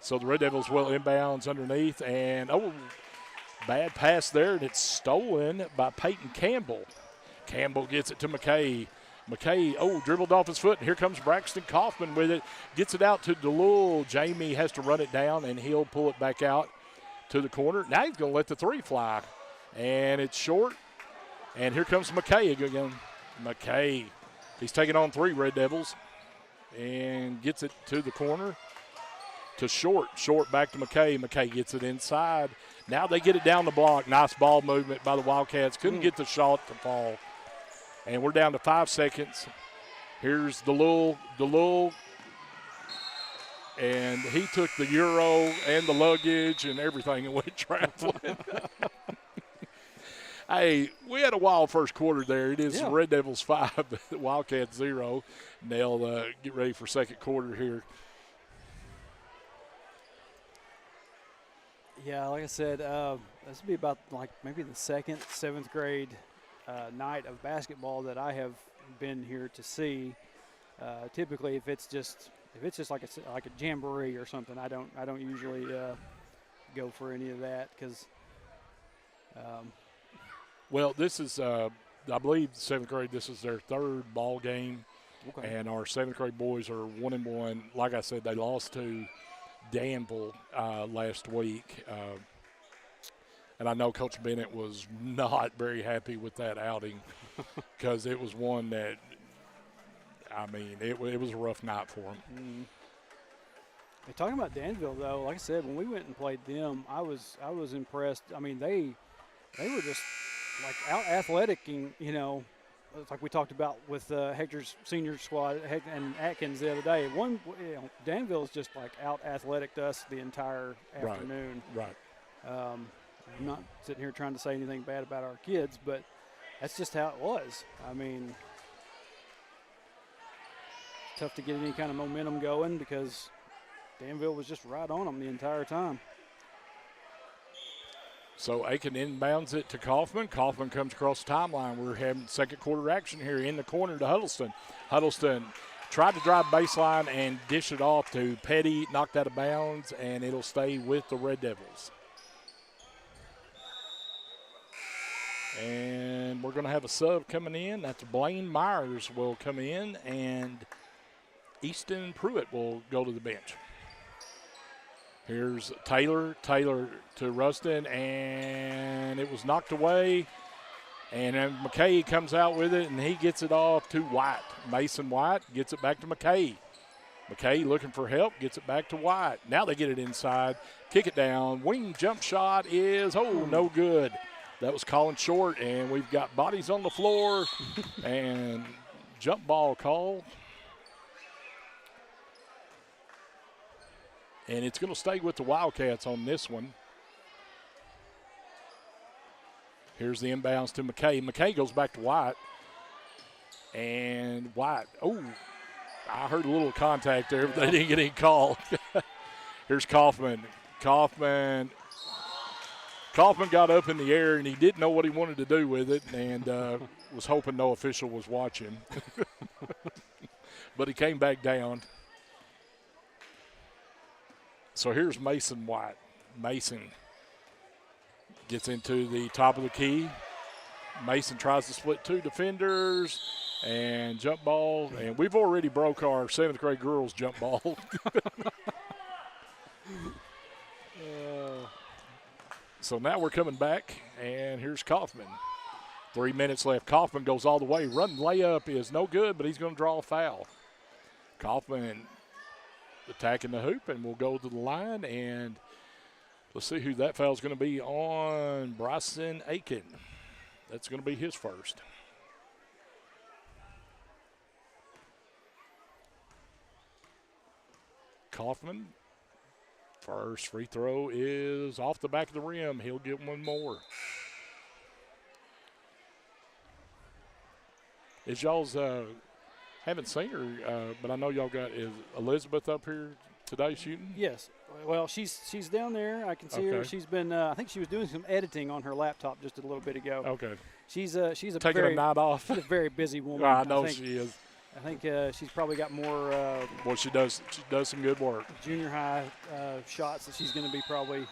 So the Red Devils will inbounds underneath, and bad pass there, and it's stolen by Peyton Campbell. Campbell gets it to McKay. McKay, dribbled off his foot, and here comes Braxton Kaufman with it. Gets it out to DeLuel. Jamie has to run it down, and he'll pull it back out to the corner. Now he's going to let the three fly, and it's short. And here comes McKay again. McKay, he's taking on 3 Red Devils, and gets it to the corner to Short. Short back to McKay. McKay gets it inside. Now they get it down the block. Nice ball movement by the Wildcats. Couldn't get the shot to fall. And we're down to 5 seconds. Here's DeLuel. And he took the Euro and the luggage and everything and went traveling. Hey, we had a wild first quarter there. It is Red Devils 5, Wildcats 0. And they'll get ready for second quarter here. Yeah, like I said, this will be about maybe the 2nd, 7th grade night of basketball that I have been here to see. Typically, if it's just like a jamboree or something, I don't usually go for any of that because. Well, this is I believe 7th grade. This is their 3rd ball game, and our 7th grade boys are 1-1. Like I said, they lost to Danville last week. And I know Coach Bennett was not very happy with that outing because it was one that, it was a rough night for him. Hey, talking about Danville, though, like I said, when we went and played them, I was impressed. I mean, they were just out athleticing, like we talked about with Hector's senior squad and Atkins the other day. Danville's just out athletic us the entire afternoon. Right. I'm not sitting here trying to say anything bad about our kids, but that's just how it was. Tough to get any kind of momentum going because Danville was just right on them the entire time. So Aiken inbounds it to Kaufman. Kaufman comes across the timeline. We're having second quarter action here in the corner to Huddleston. Huddleston tried to drive baseline and dish it off to Petty, knocked out of bounds, and it'll stay with the Red Devils. And we're going to have a sub coming in. That's Blaine Myers will come in, and Easton Pruitt will go to the bench. Here's Taylor to Rustin, and it was knocked away. And then McKay comes out with it, and he gets it off to White. Mason White gets it back to McKay. McKay looking for help, gets it back to White. Now they get it inside, kick it down. Wing jump shot is, no good. That was Colin Short, and we've got bodies on the floor and jump ball call. And it's going to stay with the Wildcats on this one. Here's the inbounds to McKay. McKay goes back to White. And White, I heard a little contact there, but they didn't get any call. Here's Kaufman. Kaufman got up in the air, and he didn't know what he wanted to do with it, and was hoping no official was watching. But he came back down. So here's Mason White. Mason gets into the top of the key. Mason tries to split two defenders and jump ball. And we've already broke our 7th grade girls jump ball. So now we're coming back, and here's Kaufman. 3 minutes left. Kaufman goes all the way. Run layup is no good, but he's going to draw a foul. Kaufman attacking the hoop, and we'll go to the line, and let's see who that foul is going to be on. Bryson Aiken. That's going to be his first. Kaufman, first free throw is off the back of the rim. He'll get one more. Is y'all's haven't seen her, but I know y'all got is Elizabeth up here today shooting? Yes. Well, she's down there. I can see her. She's been. I think she was doing some editing on her laptop just a little bit ago. Okay. She's a taking a night off. She's a very busy woman. I know she is. I think she's probably got more. Well, she does some good work. Junior high shots that she's going to be probably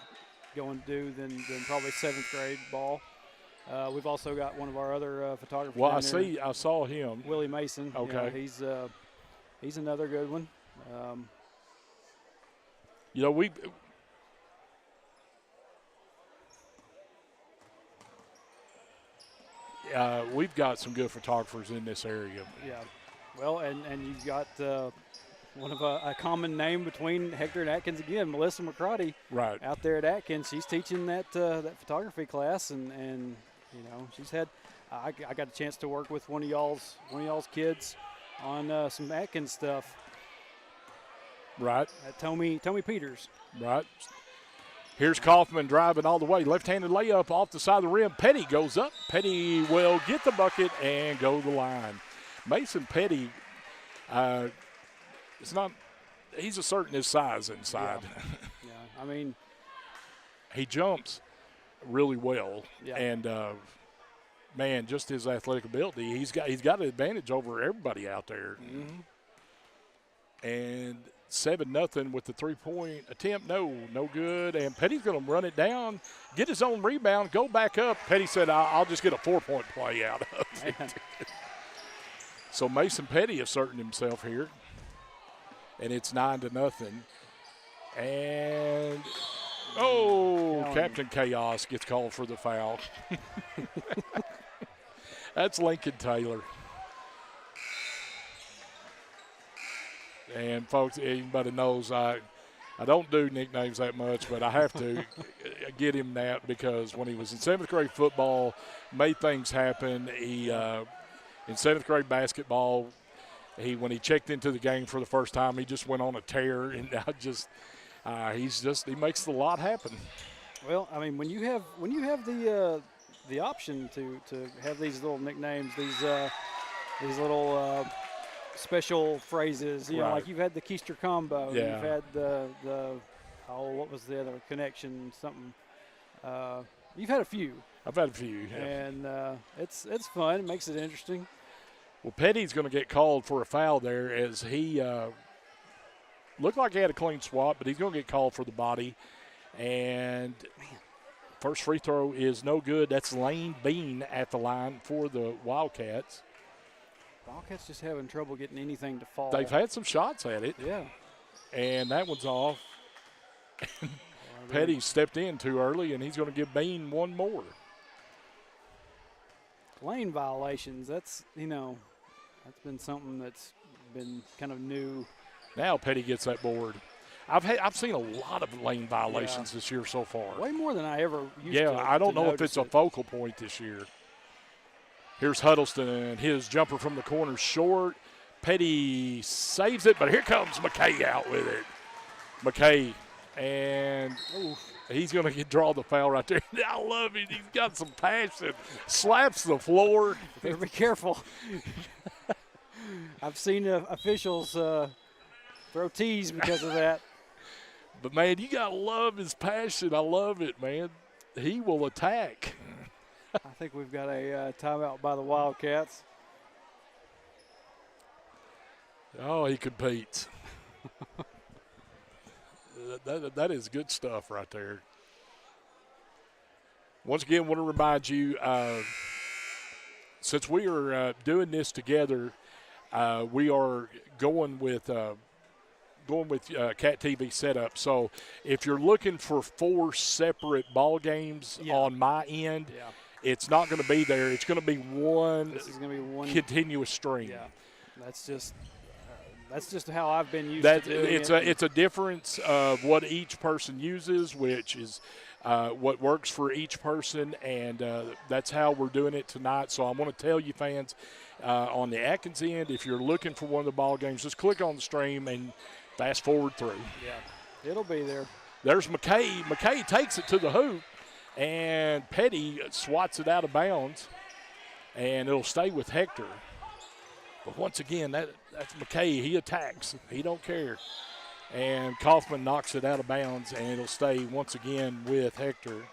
going to do than probably 7th grade ball. We've also got one of our other photographers. Well, I saw him. Willie Mason. Okay. He's another good one. We've got some good photographers in this area. Yeah. Well, and you've got one of a common name between Hector and Atkins again, Melissa McCrotty. Right. Out there at Atkins, she's teaching that photography class, and she's had. I got a chance to work with one of y'all's kids on some Atkins stuff. Right. Tommy Peters. Right. Here's Kaufman driving all the way. Left-handed layup off the side of the rim. Petty goes up. Petty will get the bucket and go to the line. Mason Petty, he's asserting his size inside. Yeah. I mean, he jumps really well. Yeah. And, man, just his athletic ability, he's got an advantage over everybody out there. Mm-hmm. And 7-0 with the three-point attempt. No good. And Petty's going to run it down, get his own rebound, go back up. Petty said, I'll just get a 4-point play out of it. So Mason Petty asserting himself here. And it's 9-0. And, Captain Chaos gets called for the foul. That's Lincoln Taylor. And, folks, anybody knows I don't do nicknames that much, but I have to get him that because when he was in 7th grade football, made things happen. He in 7th grade basketball, when he checked into the game for the first time, he just went on a tear, and he makes a lot happen. Well, I mean, when you have the option to have these little nicknames, these little special phrases, you know, like you've had the Keister combo, you've had the what was the other connection, something. You've had a few. I've had a few, yeah. And it's fun. It makes it interesting. Well, Petty's going to get called for a foul there as he looked like he had a clean swat, but he's going to get called for the body. And first free throw is no good. That's Lane Bean at the line for the Wildcats. Wildcats just having trouble getting anything to fall. They've had some shots at it. Yeah. And that one's off. Petty stepped in too early, and he's going to give Bean one more. Lane violations, that's been something that's been kind of new. Now Petty gets that board. I've seen a lot of lane violations this year so far. Way more than I ever used to. Yeah, I don't know if it's a focal point this year. Here's Huddleston, his jumper from the corner short. Petty saves it, but here comes McKay out with it. McKay And he's going to draw the foul right there. I love it. He's got some passion. Slaps the floor. Better be careful. I've seen officials throw tees because of that. But, man, you got to love his passion. I love it, man. He will attack. I think we've got a timeout by the Wildcats. Oh, he competes. That is good stuff right there. Once again, I want to remind you, since we are doing this together, we are going with Cat TV setup. So if you're looking for 4 separate ball games on my end, it's not going to be there. It's going to be one. This is going to be one continuous stream. Yeah, that's just how I've been used to doing it. It's a difference of what each person uses, which is what works for each person, and that's how we're doing it tonight. So I want to tell you, fans, on the Atkins end, if you're looking for one of the ball games, just click on the stream and fast forward through. Yeah, it'll be there. There's McKay. McKay takes it to the hoop, and Petty swats it out of bounds, and it'll stay with Hector. But once again, that's McKay. He attacks. He don't care. And Kaufman knocks it out of bounds, and it'll stay once again with Hector.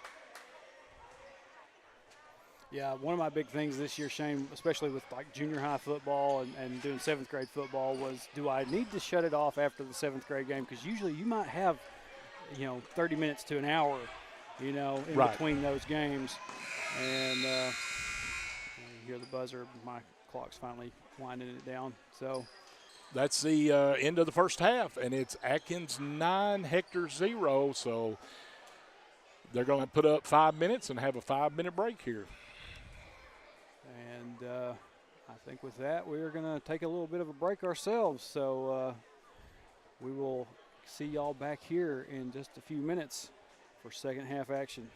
Yeah, one of my big things this year, Shane, especially with like junior high football and doing 7th grade football, was do I need to shut it off after the 7th grade game? Because usually you might have, 30 minutes to an hour, in between those games. And you hear the buzzer. My clock's finally winding it down. So that's the end of the first half, and it's Atkins 9, Hector 0. So they're going to put up 5 minutes and have a 5-minute break here. And I think with that, we're going to take a little bit of a break ourselves. So we will see y'all back here in just a few minutes for second half action.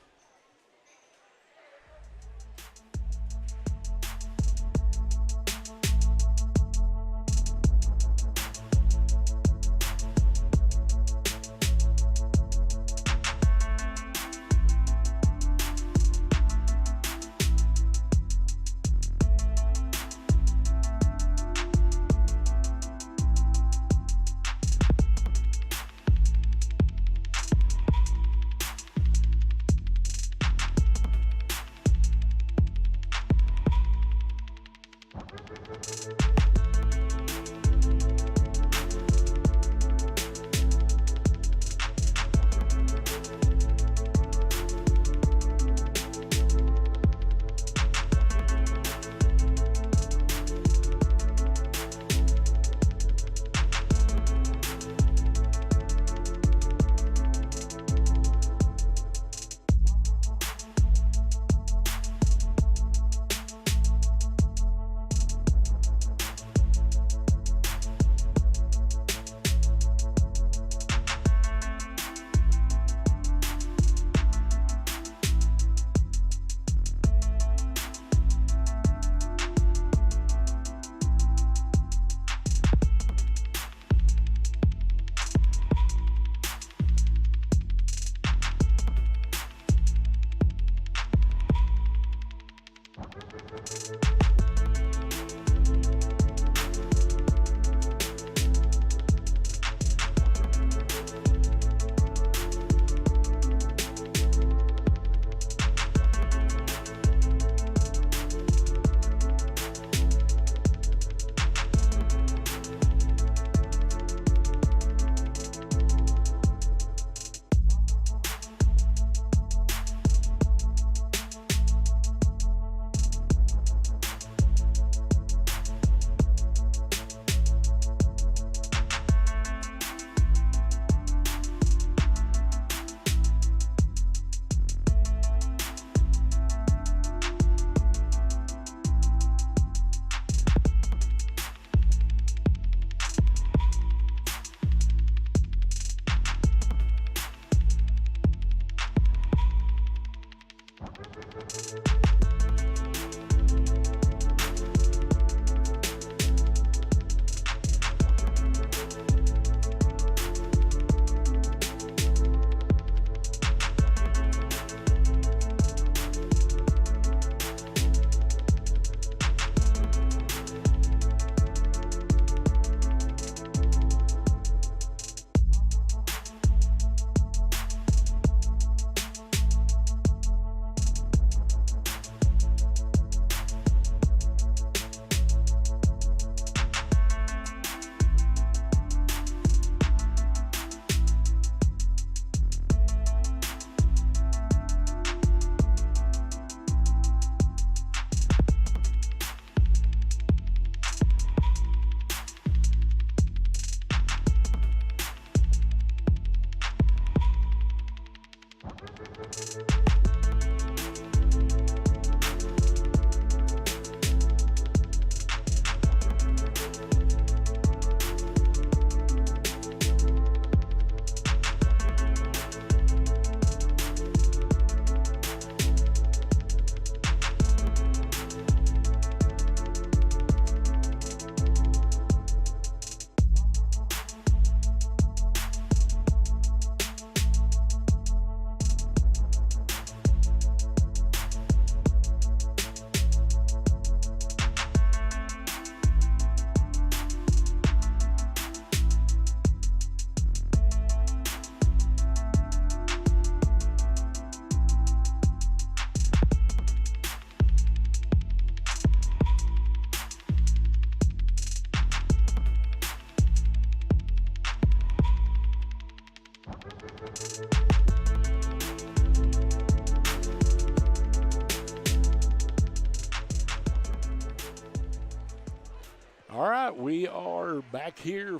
All right, we are back here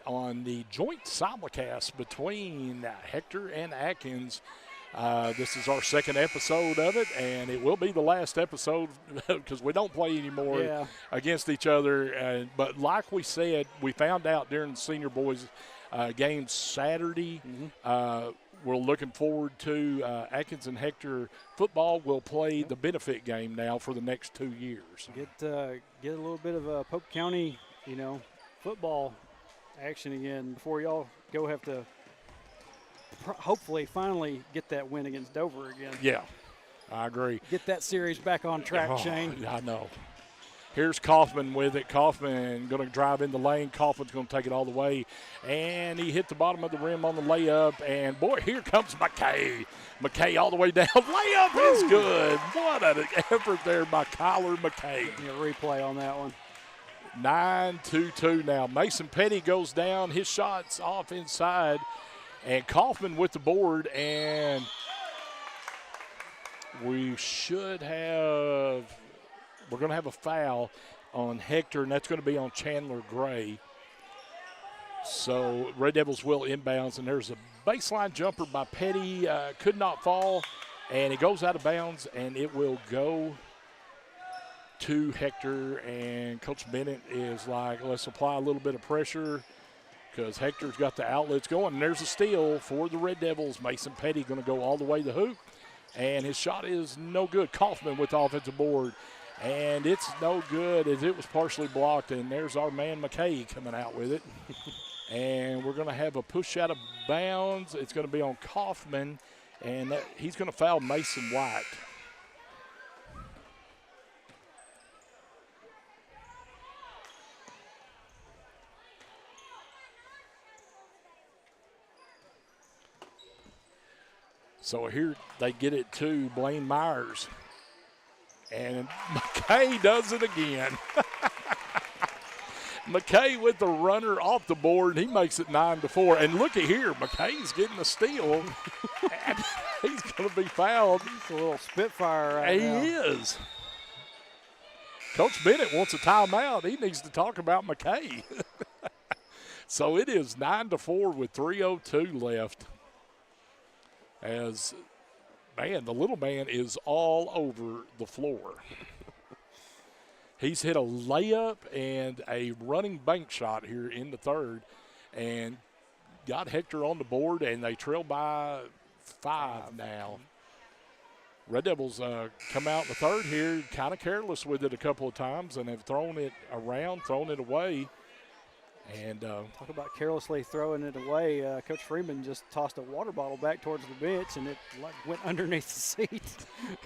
on the joint simulcast between Hector and Atkins. This is our second episode of it, and it will be the last episode because we don't play anymore against each other. But like we said, we found out during the senior boys game Saturday. We're looking forward to Atkins and Hector football will play the benefit game now for the next 2 years. Get a little bit of Pope County, football action again before y'all go have to hopefully finally get that win against Dover again. Yeah, I agree. Get that series back on track, Shane. I know. Here's Kaufman with it. Kaufman going to drive in the lane. Kaufman's going to take it all the way. And he hit the bottom of the rim on the layup. And, boy, here comes McKay. McKay all the way down. Layup is good. What an effort there by Kyler McKay. Replay on that one. 9-2-2 now. Mason Petty goes down. His shot's off inside. And Kaufman with the board. And we should have – we're going to have a foul on Hector, and that's going to be on Chandler Gray. So Red Devils will inbounds, and there's a baseline jumper by Petty. Could not fall, and it goes out of bounds, and it will go to Hector. And Coach Bennett is like, let's apply a little bit of pressure because Hector's got the outlets going. And there's a steal for the Red Devils. Mason Petty going to go all the way to the hoop, and his shot is no good. Kaufman with the offensive board. And it's no good as it was partially blocked, and there's our man McKay coming out with it. And we're going to have a push out of bounds. It's going to be on Kaufman, and he's going to foul Mason White. So here they get it to Blaine Myers. And McKay does it again. McKay with the runner off the board, and he makes it 9-4. And look at here, McKay's getting a steal, and he's going to be fouled. He's a little spitfire right now. He is. Coach Bennett wants a timeout. He needs to talk about McKay. So it is 9-4 with 3:02 left. As man, the little man is all over the floor. He's hit a layup and a running bank shot here in the third and got Hector on the board, and they trail by 5 now. Red Devils come out in the third here, kind of careless with it a couple of times, and have thrown it around, thrown it away. And talk about carelessly throwing it away. Coach Freeman just tossed a water bottle back towards the bench, and it went underneath the seat.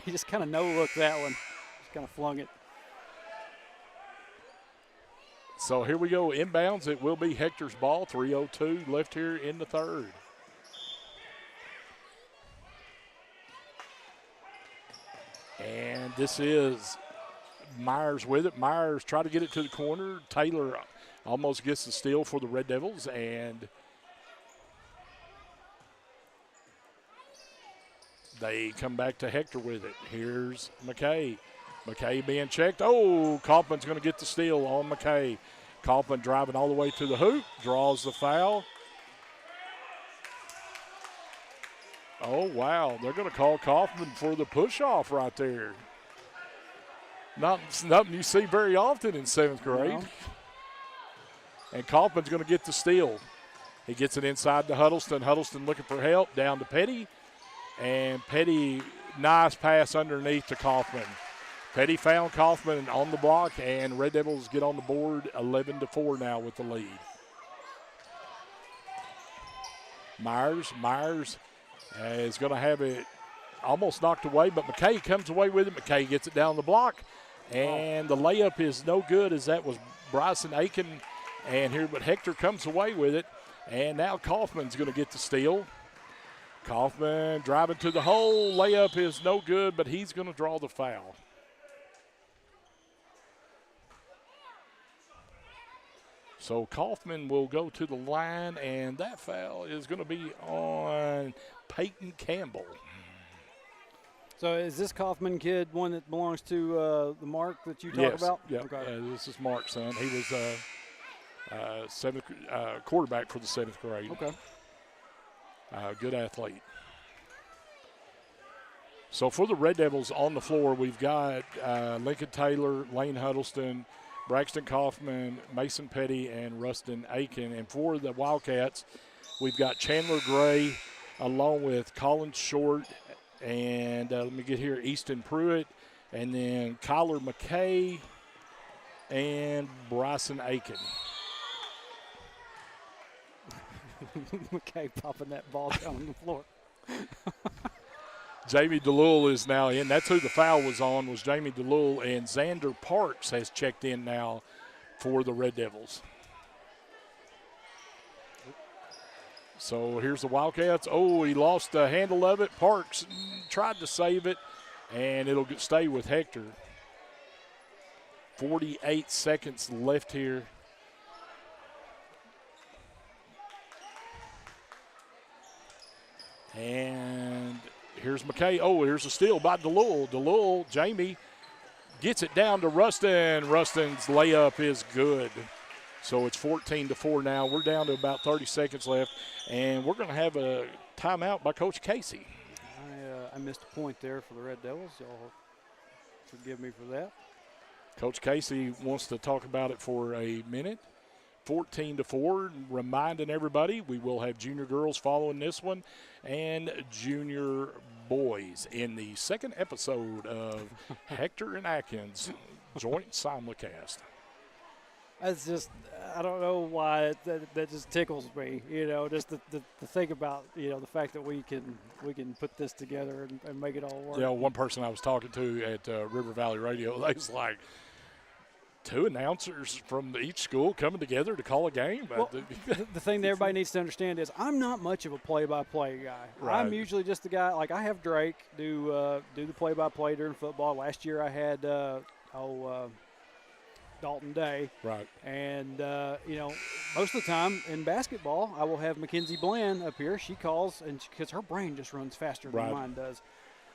He just kind of no-looked that one. Just kind of flung it. So here we go, inbounds. It will be Hector's ball. 3:02 left here in the third. And this is Myers with it. Myers tried to get it to the corner. Taylor almost gets the steal for the Red Devils, and they come back to Hector with it. Here's McKay. McKay being checked. Oh, Kaufman's going to get the steal on McKay. Kaufman driving all the way to the hoop, draws the foul. Oh, wow. They're going to call Kaufman for the push-off right there. Not something you see very often in 7th grade. No. And Kaufman's going to get the steal. He gets it inside to Huddleston. Huddleston looking for help, down to Petty. And Petty, nice pass underneath to Kaufman. Petty found Kaufman on the block, and Red Devils get on the board 11-4 now with the lead. Myers is going to have it almost knocked away, but McKay comes away with it. McKay gets it down the block, and the layup is no good as that was Bryson Aiken. And here, but Hector comes away with it, and now Kaufman's going to get the steal. Kaufman driving to the hole. Layup is no good, but he's going to draw the foul. So Kaufman will go to the line, and that foul is going to be on Peyton Campbell. So is this Kaufman kid one that belongs to the Mark that you talk about? Yeah. Okay. This is Mark's son. He was quarterback for the 7th grade. Okay. Good athlete. So for the Red Devils on the floor, we've got Lincoln Taylor, Lane Huddleston, Braxton Kaufman, Mason Petty, and Rustin Aiken. And for the Wildcats, we've got Chandler Gray along with Colin Short and let me get here, Easton Pruitt, and then Kyler McKay and Bryson Aiken. McKay popping that ball down on the floor. Jamie DeLuel is now in. That's who the foul was on, was Jamie DeLuel, and Xander Parks has checked in now for the Red Devils. So here's the Wildcats. Oh, he lost the handle of it. Parks tried to save it, and it'll stay with Hector. 48 seconds left here. And here's McKay. Oh, here's a steal by DeLuel. DeLuel, Jamie, gets it down to Rustin. Rustin's layup is good. So it's 14-4 now. We're down to about 30 seconds left, and we're going to have a timeout by Coach Casey. I missed a point there for the Red Devils. Y'all forgive me for that. Coach Casey wants to talk about it for a minute. 14-4, reminding everybody we will have junior girls following this one and junior boys in the second episode of Hector and Atkins joint simulcast. That's just, I don't know why that just tickles me, just to think about, the fact that we can put this together and make it all work. Yeah, one person I was talking to at River Valley Radio, they was like, 2 announcers from each school coming together to call a game. Well, the thing that everybody needs to understand is I'm not much of a play-by-play guy. Right. I'm usually just the guy, like I have Drake do the play-by-play during football. Last year I had Dalton Day. Right. And, most of the time in basketball, I will have Mackenzie Bland up here. She calls, and because her brain just runs faster than mine does.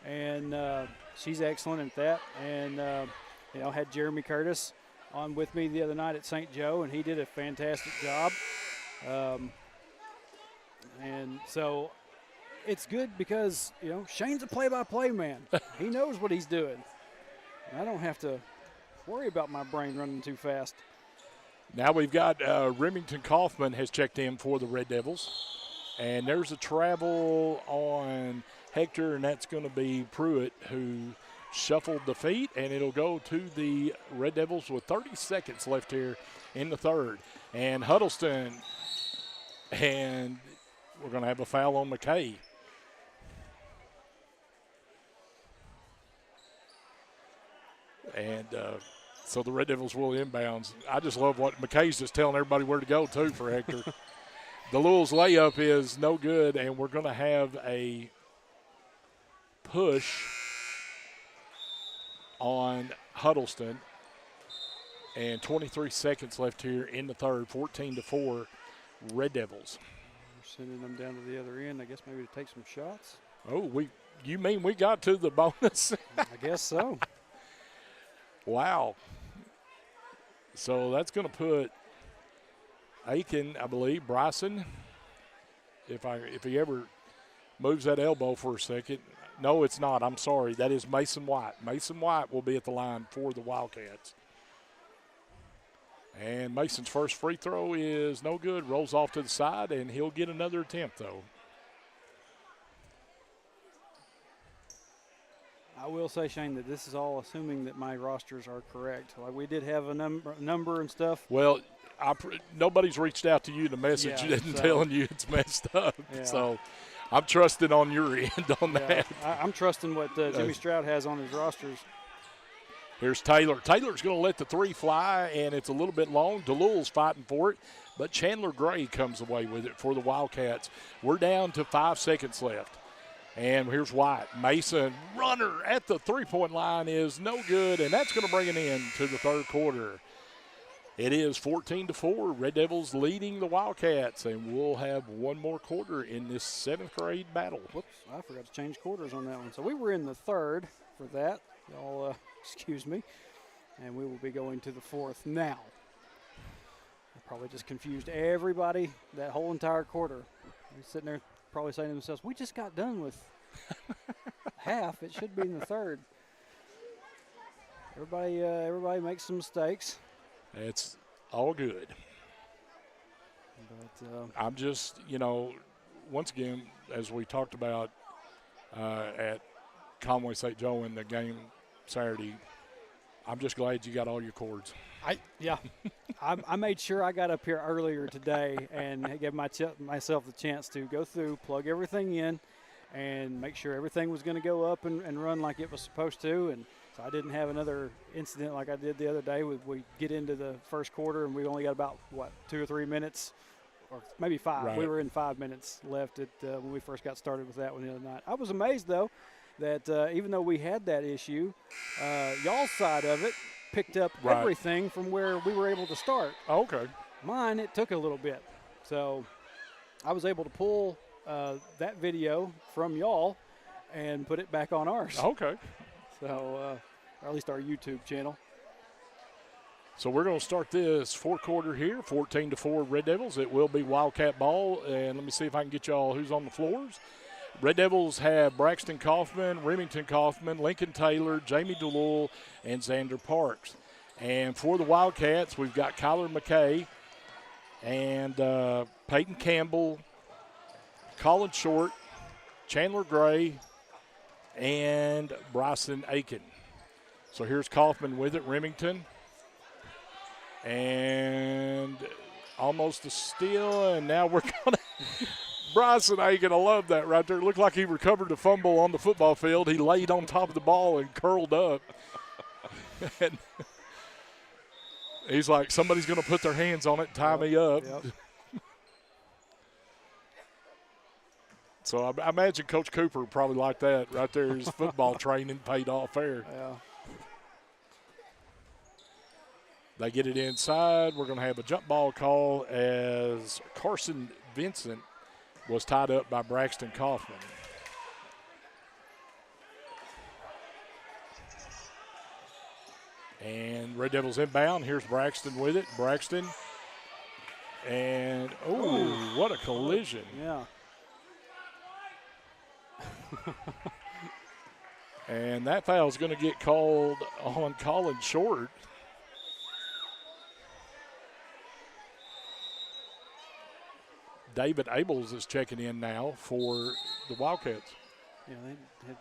And she's excellent at that. And, I had Jeremy Curtis on with me the other night at St. Joe, and he did a fantastic job. And so it's good because, Shane's a play-by-play man. He knows what he's doing. I don't have to worry about my brain running too fast. Now we've got Remington Kaufman has checked in for the Red Devils. And there's a travel on Hector, and that's going to be Pruitt, who shuffled the feet, and it'll go to the Red Devils with 30 seconds left here in the third. And Huddleston, and we're going to have a foul on McKay. And so the Red Devils will inbounds. I just love what McKay's just telling everybody where to go, too, for Hector. DeLuel's layup is no good, and we're going to have a push on Huddleston, and 23 seconds left here in the third. 14-4, Red Devils. We're sending them down to the other end, I guess maybe to take some shots. Oh, you mean we got to the bonus? I guess so. Wow. So that's going to put Aiken, I believe, Bryson, if he ever moves that elbow for a second. No, it's not. I'm sorry. That is Mason White. Mason White will be at the line for the Wildcats. And Mason's first free throw is no good. Rolls off to the side, and he'll get another attempt, though. I will say, Shane, that this is all assuming that my rosters are correct. Like we did have a number and stuff. Well, nobody's reached out to you to message you and telling you it's messed up. Yeah. So I'm trusting on your end on that. I'm trusting what Jimmy Stroud has on his rosters. Here's Taylor. Taylor's going to let the three fly, and it's a little bit long. DeLuel's fighting for it, but Chandler Gray comes away with it for the Wildcats. We're down to 5 seconds left. And here's White. Mason, runner at the three-point line is no good, and that's going to bring it in to the third quarter. It is 14-4. Red Devils leading the Wildcats, and we'll have one more quarter in this 7th grade battle. Whoops, I forgot to change quarters on that one. So we were in the 3rd for that. Y'all excuse me. And we will be going to the 4th now. I probably just confused everybody that whole entire quarter. They're sitting there probably saying to themselves, we just got done with half. It should be in the 3rd. Everybody makes some mistakes. It's all good. But I'm just, once again, as we talked about at Conway St. Joe in the game Saturday, I'm just glad you got all your cords. I made sure I got up here earlier today and gave myself the chance to go through, plug everything in, and make sure everything was going to go up and run like it was supposed to. And so I didn't have another incident like I did the other day. We get into the first quarter and we only got about, 2 or 3 minutes, or maybe 5. Right. We were in 5 minutes left when we first got started with that one the other night. I was amazed, though, that even though we had that issue, y'all's side of it picked up everything from where we were able to start. Okay. Mine, it took a little bit. So I was able to pull that video from y'all and put it back on ours. Okay. So, or at least our YouTube channel. So we're going to start this 4th quarter here, 14-4 Red Devils. It will be Wildcat ball, and let me see if I can get y'all who's on the floors. Red Devils have Braxton Kaufman, Remington Kaufman, Lincoln Taylor, Jamie DeLull, and Xander Parks. And for the Wildcats, we've got Kyler McKay and Peyton Campbell, Colin Short, Chandler Gray, and Bryson Aiken. So here's Kaufman with it, Remington. And almost a steal, and now we're going to – Bryson Aiken, I love that right there. It looked like he recovered a fumble on the football field. He laid on top of the ball and curled up. And he's like, somebody's going to put their hands on it and tie me up. Yep. So I imagine Coach Cooper probably like that right there. His football training paid off there. Yeah. They get it inside. We're going to have a jump ball call as Carson Vincent was tied up by Braxton Kaufman. And Red Devils inbound. Here's Braxton with it. Braxton. And, what a collision. Yeah. And that foul is going to get called on Colin Short. David Abels is checking in now for the Wildcats. Yeah, they had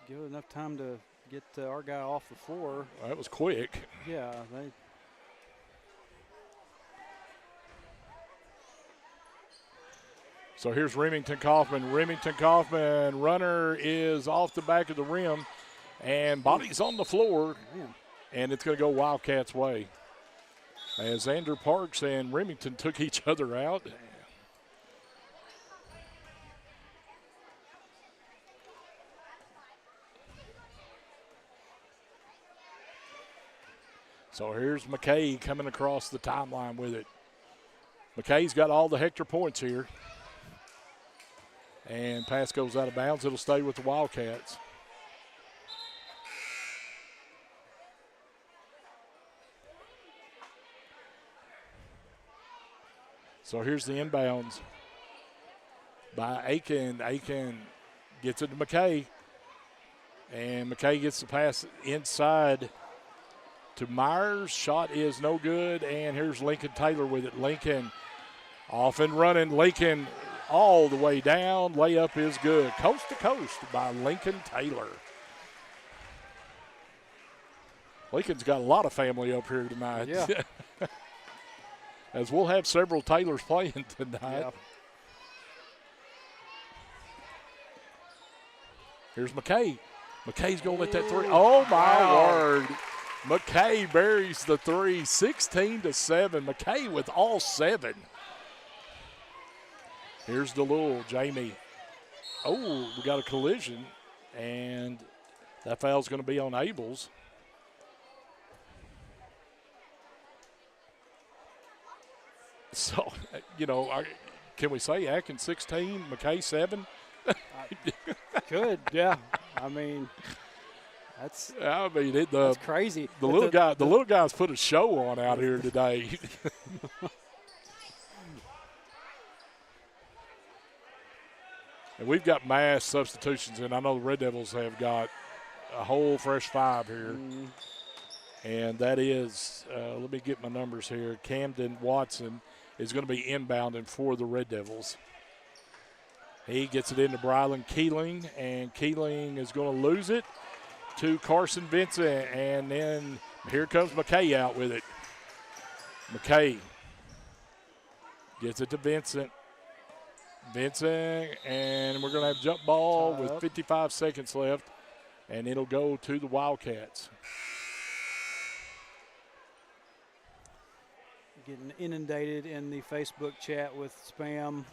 given enough time to get our guy off the floor. That was quick. Yeah, they. So here's Remington Kaufman. Remington Kaufman, runner is off the back of the rim, and body's on the floor, and it's going to go Wildcats' way. As Xander Parks and Remington took each other out. So here's McKay coming across the timeline with it. McKay's got all the Hector points here. And pass goes out of bounds. It'll stay with the Wildcats. So here's the inbounds by Aiken. Aiken gets it to McKay. And McKay gets the pass inside to Myers. Shot is no good. And here's Lincoln Taylor with it. Lincoln off and running. Lincoln all the way down. Layup is good. Coast to coast by Lincoln Taylor. Lincoln's got a lot of family up here tonight. Yeah. As we'll have several Taylors playing tonight. Yeah. Here's McKay. McKay's going to let that three. Oh, my word. McKay buries the three, 16-7. McKay with all 7. Here's DeLull, Jamie. Oh, we got a collision, and that foul's going to be on Abels. So, can we say Atkins 16, McKay 7? Could, yeah. I mean, that's crazy. The little little guys put a show on out here today. And we've got mass substitutions, and I know the Red Devils have got a whole fresh 5 here. And that is, let me get my numbers here. Camden Watson is going to be inbounding for the Red Devils. He gets it into Brylan Keeling, and Keeling is going to lose it to Carson Vincent. And then here comes McKay out with it. McKay gets it to Vincent. And we're going to have jump ball with 55 seconds left, and it'll go to the Wildcats. Getting inundated in the Facebook chat with spam,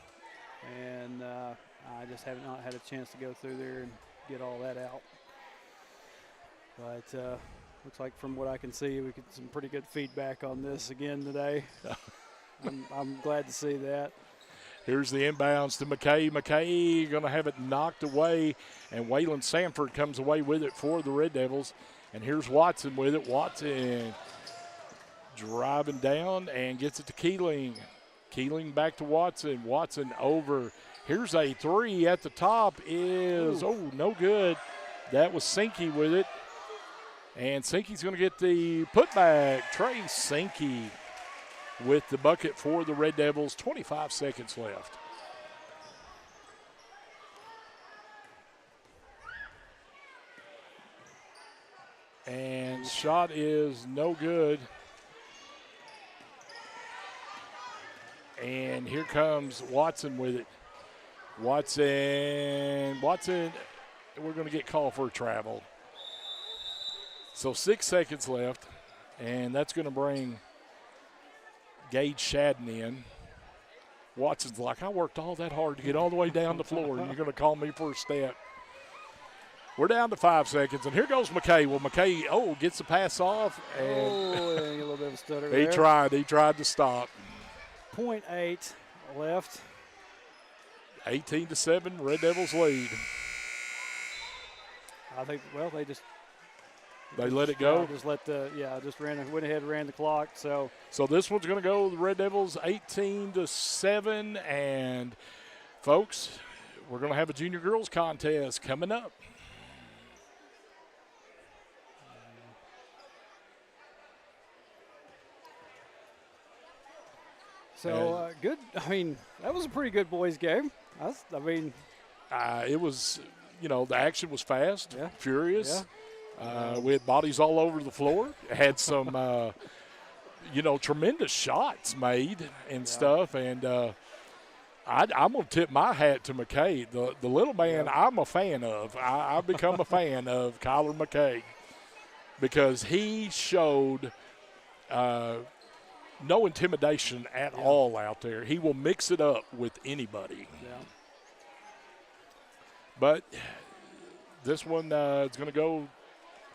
and I just have not had a chance to go through there and get all that out. But looks like from what I can see, we get some pretty good feedback on this again today. I'm glad to see that. Here's the inbounds to McKay. McKay going to have it knocked away, and Waylon Sanford comes away with it for the Red Devils. And here's Watson with it. Watson driving down and gets it to Keeling. Keeling back to Watson. Watson over. Here's a 3 at the top is, no good. That was Sinky with it. And Sinky's going to get the putback. Trey Sinky with the bucket for the Red Devils. 25 seconds left. And shot is no good. And here comes Watson with it. Watson, we're going to get called for a travel. So 6 seconds left, and that's going to bring Gage Shadden in. Watson's like, I worked all that hard to get all the way down the floor, and you're going to call me for a step. We're down to 5 seconds, and here goes McKay. Well, McKay, gets the pass off. And a little bit of a stutter he there. He tried to stop. 0.8 left. 18-7, Red Devils lead. I think, they let it go. Just went ahead and ran the clock. So this one's going to go the Red Devils 18-7, and folks, we're going to have a junior girls contest coming up. So good. I mean, that was a pretty good boys game. It was, the action was fast, furious. Yeah. We had bodies all over the floor. Had some, tremendous shots made and stuff. And I'm going to tip my hat to McKay. The little man I'm a fan of. I've become a fan of Kyler McKay because he showed no intimidation at all out there. He will mix it up with anybody. Yeah. But this one is going to go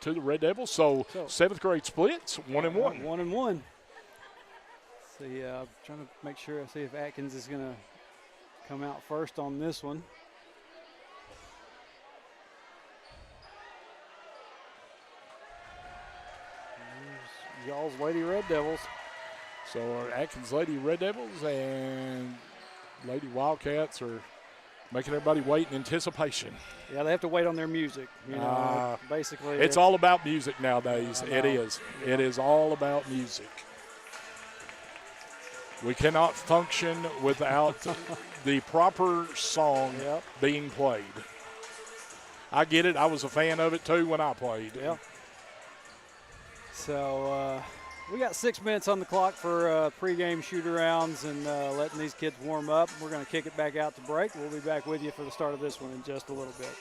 to the Red Devils. So 7th grade splits, 1-1. 1-1. See, I'm trying to make sure I see if Atkins is going to come out first on this one. There's y'all's Lady Red Devils. So our Atkins Lady Red Devils and Lady Wildcats are making everybody wait in anticipation. Yeah, they have to wait on their music. Basically. It's all about music nowadays. It is. Yeah. It is all about music. We cannot function without the proper song being played. I get it. I was a fan of it, too, when I played. Yeah. So we got 6 minutes on the clock for pregame shoot-arounds and letting these kids warm up. We're going to kick it back out to break. We'll be back with you for the start of this one in just a little bit.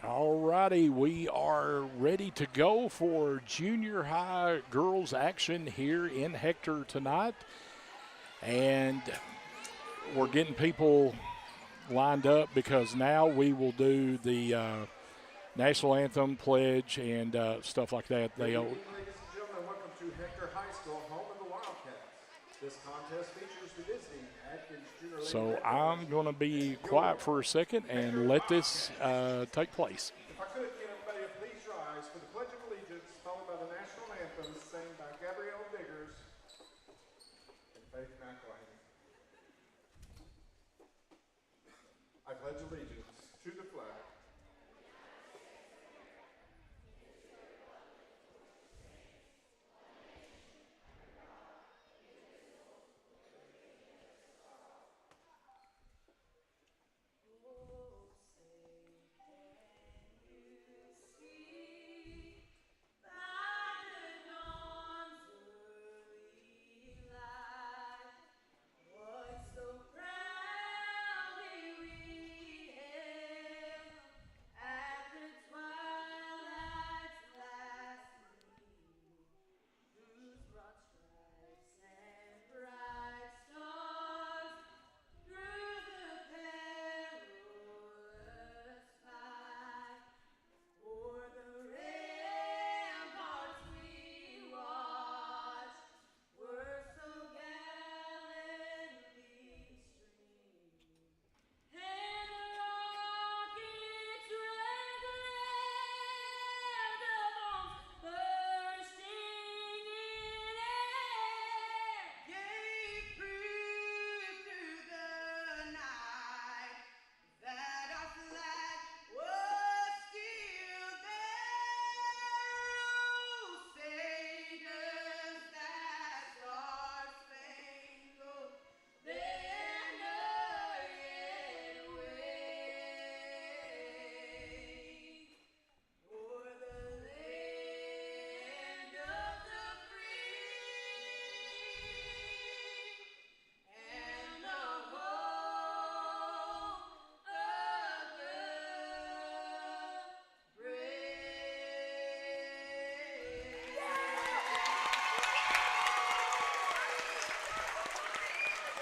All righty, we are are ready to go for junior high girls action here in Hector tonight. And we're getting people lined up because now we will do the national anthem, pledge, and stuff like that. Good evening, ladies and gentlemen. Welcome to Hector High School, home of the Wildcats. This contest features the visiting Atkins Junior Lady So Red I'm going to be quiet for a second and let this take place. If I could get everybody to please rise for the Pledge of Allegiance, followed by the national anthem, sang by Gabrielle Biggers and Faith McElhaney. I pledge allegiance to the flag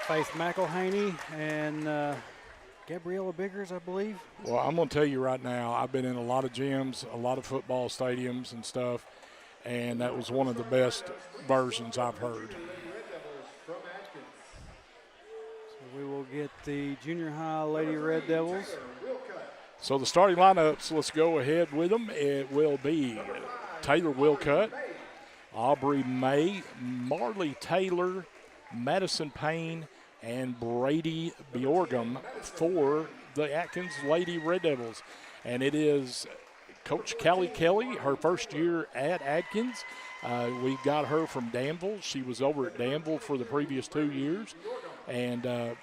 Faith McElhaney and Gabriella Biggers, I believe. Well, I'm going to tell you right now, I've been in a lot of gyms, a lot of football stadiums and stuff, and that was one of the best versions I've heard. So we will get the junior high Lady Red Devils. So the starting lineups, let's go ahead with them. It will be Taylor Wildcat, Aubrey May, Marley Taylor, Madison Payne, and Brady Bjorgum for the Atkins Lady Red Devils. And it is Coach Callie Kelly, her first year at Atkins. We got her from Danville. She was over at Danville for the previous 2 years. And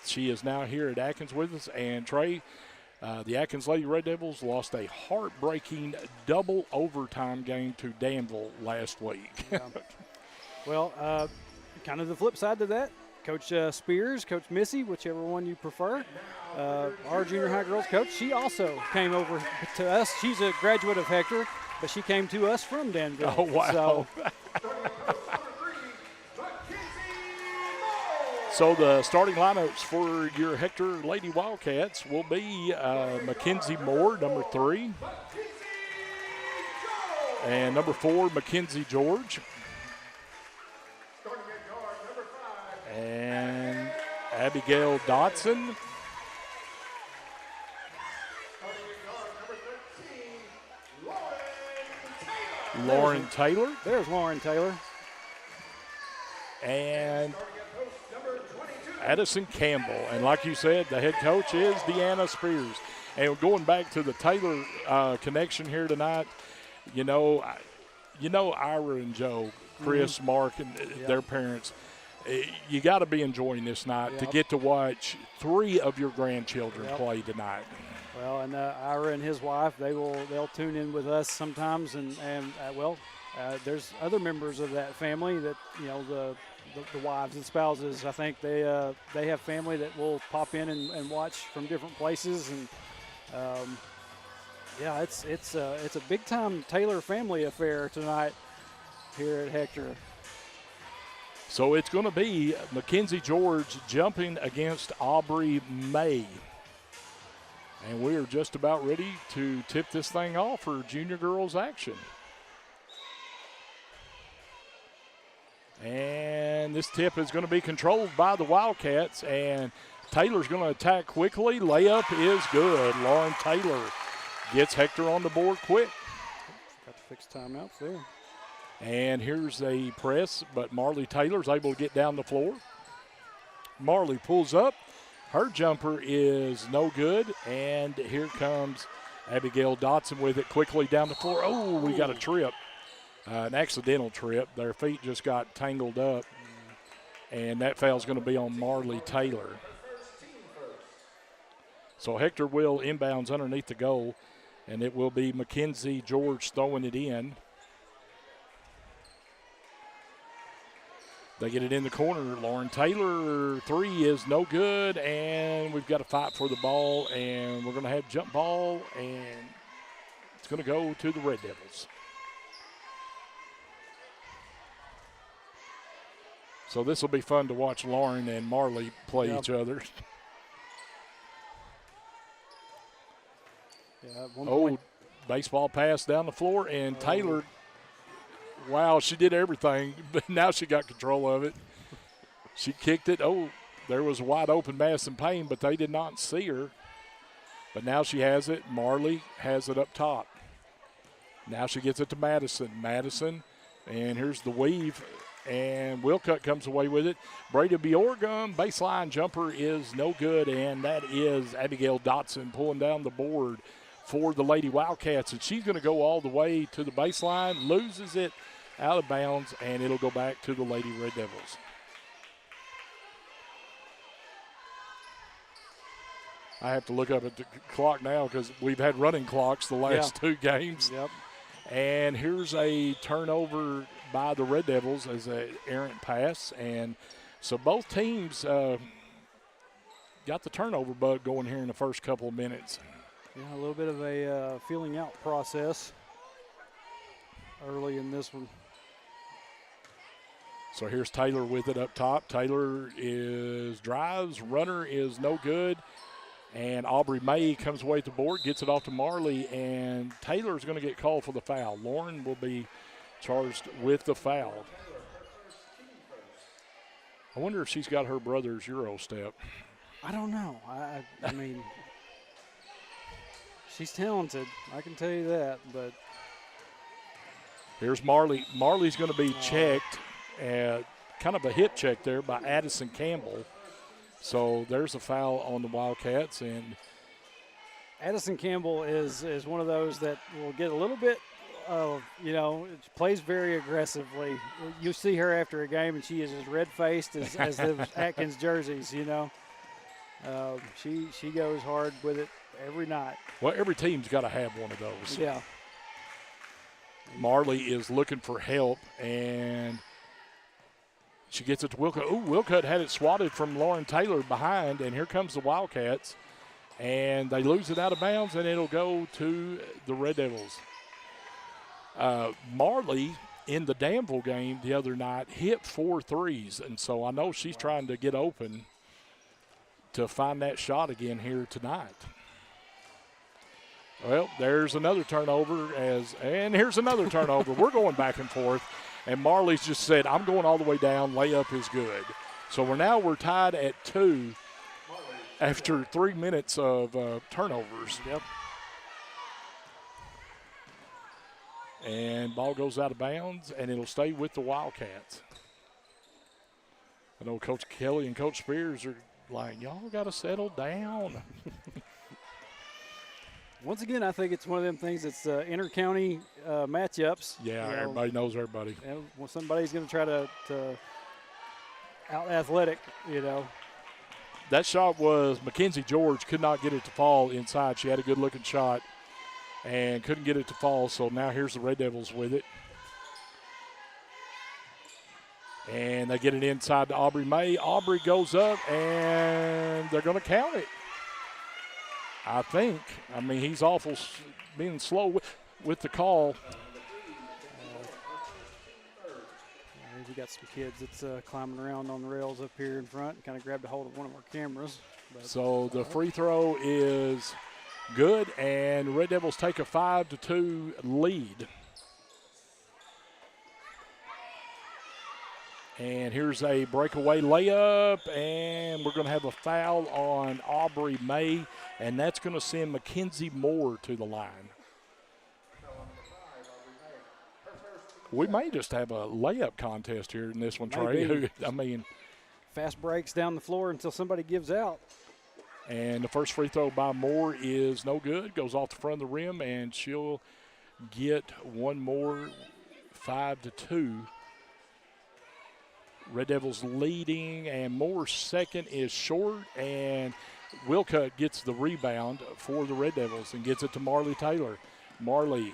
she is now here at Atkins with us. And Trey, the Atkins Lady Red Devils lost a heartbreaking double overtime game to Danville last week. Yeah. Well, kind of the flip side to that, Coach Spears, Coach Missy, whichever one you prefer, our junior high girls coach, she also came over to us. She's a graduate of Hector, but she came to us from Danville. Oh, wow. So, So the starting lineups for your Hector Lady Wildcats will be Mackenzie Moore, number 3, and number 4, Mackenzie George, and Abigail Dotson, Lauren Taylor. There's Lauren Taylor. And Addison Campbell. And like you said, the head coach is Deanna Spears. And going back to the Taylor connection here tonight, you know Ira and Joe, Chris, Mark, and their parents. You got to be enjoying this night to get to watch 3 of your grandchildren play tonight. Well, and Ira and his wife, they'll tune in with us sometimes, and there's other members of that family that the wives and spouses. I think they have family that will pop in and watch from different places, and Yeah, it's a big time Taylor family affair tonight here at Hector. So it's going to be Mackenzie George jumping against Aubrey May. And we are just about ready to tip this thing off for junior girls action. And this tip is going to be controlled by the Wildcats, and Taylor's going to attack quickly. Layup is good. Lauren Taylor gets Hector on the board quick. Got to fix timeouts there. And here's a press, but Marley Taylor's able to get down the floor. Marley pulls up. Her jumper is no good, and here comes Abigail Dotson with it quickly down the floor. Oh, we got a trip, an accidental trip. Their feet just got tangled up, and that foul's going to be on Marley Taylor. So Hector will inbounds underneath the goal, and it will be Mackenzie George throwing it in. They get it in the corner. Lauren Taylor, three is no good, and we've got to fight for the ball, and we're going to have jump ball, and it's going to go to the Red Devils. So this will be fun to watch Lauren and Marley play each other. Yeah, at one point. Baseball pass down the floor, and Taylor, wow, she did everything, but now she got control of it. She kicked it. Oh, there was a wide open Madison Payne, but they did not see her. But now she has it. Marley has it up top. Now she gets it to Madison. Madison, and here's the weave, and Wildcat comes away with it. Brady Bjorgum, baseline jumper is no good, and that is Abigail Dotson pulling down the board for the Lady Wildcats, and she's going to go all the way to the baseline, loses it out of bounds, and it'll go back to the Lady Red Devils. I have to look up at the clock now because we've had running clocks the last two games. Yep. And here's a turnover by the Red Devils as an errant pass, and so both teams got the turnover bug going here in the first couple of minutes. Yeah, a little bit of a feeling out process early in this one. So here's Taylor with it up top. Taylor drives, runner is no good. And Aubrey May comes away at the board, gets it off to Marley, and Taylor's going to get called for the foul. Lauren will be charged with the foul. I wonder if she's got her brother's Euro step. I don't know. I mean, she's talented, I can tell you that, but. Here's Marley. Marley's going to be checked, kind of a hip check there by Addison Campbell. So there's a foul on the Wildcats. And Addison Campbell is one of those that will get a little bit of, plays very aggressively. You see her after a game, and she is as red-faced as the Atkins jerseys, She goes hard with it every night. Well, every team's got to have one of those. Yeah. Marley is looking for help, and she gets it to Wildcat. Ooh, Wildcat had it swatted from Lauren Taylor behind, and here comes the Wildcats. And they lose it out of bounds, and it'll go to the Red Devils. Marley, in the Danville game the other night, hit 4 threes, and so I know she's trying to get open to find that shot again here tonight. Well, there's another turnover, and here's another turnover. We're going back and forth. And Marley's just said, I'm going all the way down. Layup is good. So we're tied at 2 after 3 minutes of turnovers. Yep. And ball goes out of bounds, and it'll stay with the Wildcats. I know Coach Kelly and Coach Spears are like, y'all got to settle down. Once again, I think it's one of them things that's inter-county matchups. Yeah, everybody knows everybody. And somebody's going to try to out-athletic, That shot was Mackenzie George could not get it to fall inside. She had a good-looking shot and couldn't get it to fall, so now here's the Red Devils with it. And they get it inside to Aubrey May. Aubrey goes up, and they're going to count it. I think. I mean, he's awful being slow with the call. We got some kids that's climbing around on the rails up here in front. Kind of grabbed a hold of one of our cameras. So the free throw is good, and Red Devils take a 5-2 lead. And here's a breakaway layup, and we're going to have a foul on Aubrey May, and that's going to send Mackenzie Moore to the line. We may just have a layup contest here in this one, Trey. I mean, fast breaks down the floor until somebody gives out. And the first free throw by Moore is no good. Goes off the front of the rim, and she'll get one more. 5-2. Red Devils leading, and Moore's second is short, and Wildcat gets the rebound for the Red Devils and gets it to Marley Taylor. Marley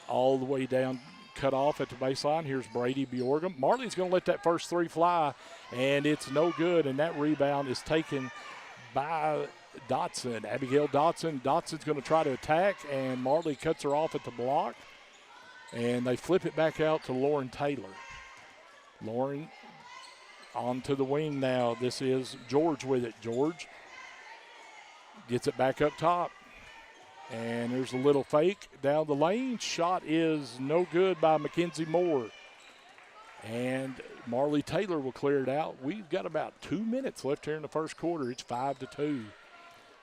all the way down, cut off at the baseline. Here's Brady Bjorgum. Marley's going to let that first three fly, and it's no good, and that rebound is taken by Dotson, Abigail Dotson. Dotson's going to try to attack, and Marley cuts her off at the block, and they flip it back out to Lauren Taylor. Lauren onto the wing now. This is George with it. George gets it back up top. And there's a little fake down the lane. Shot is no good by Mackenzie Moore. And Marley Taylor will clear it out. We've got about 2 minutes left here in the first quarter. It's 5-2.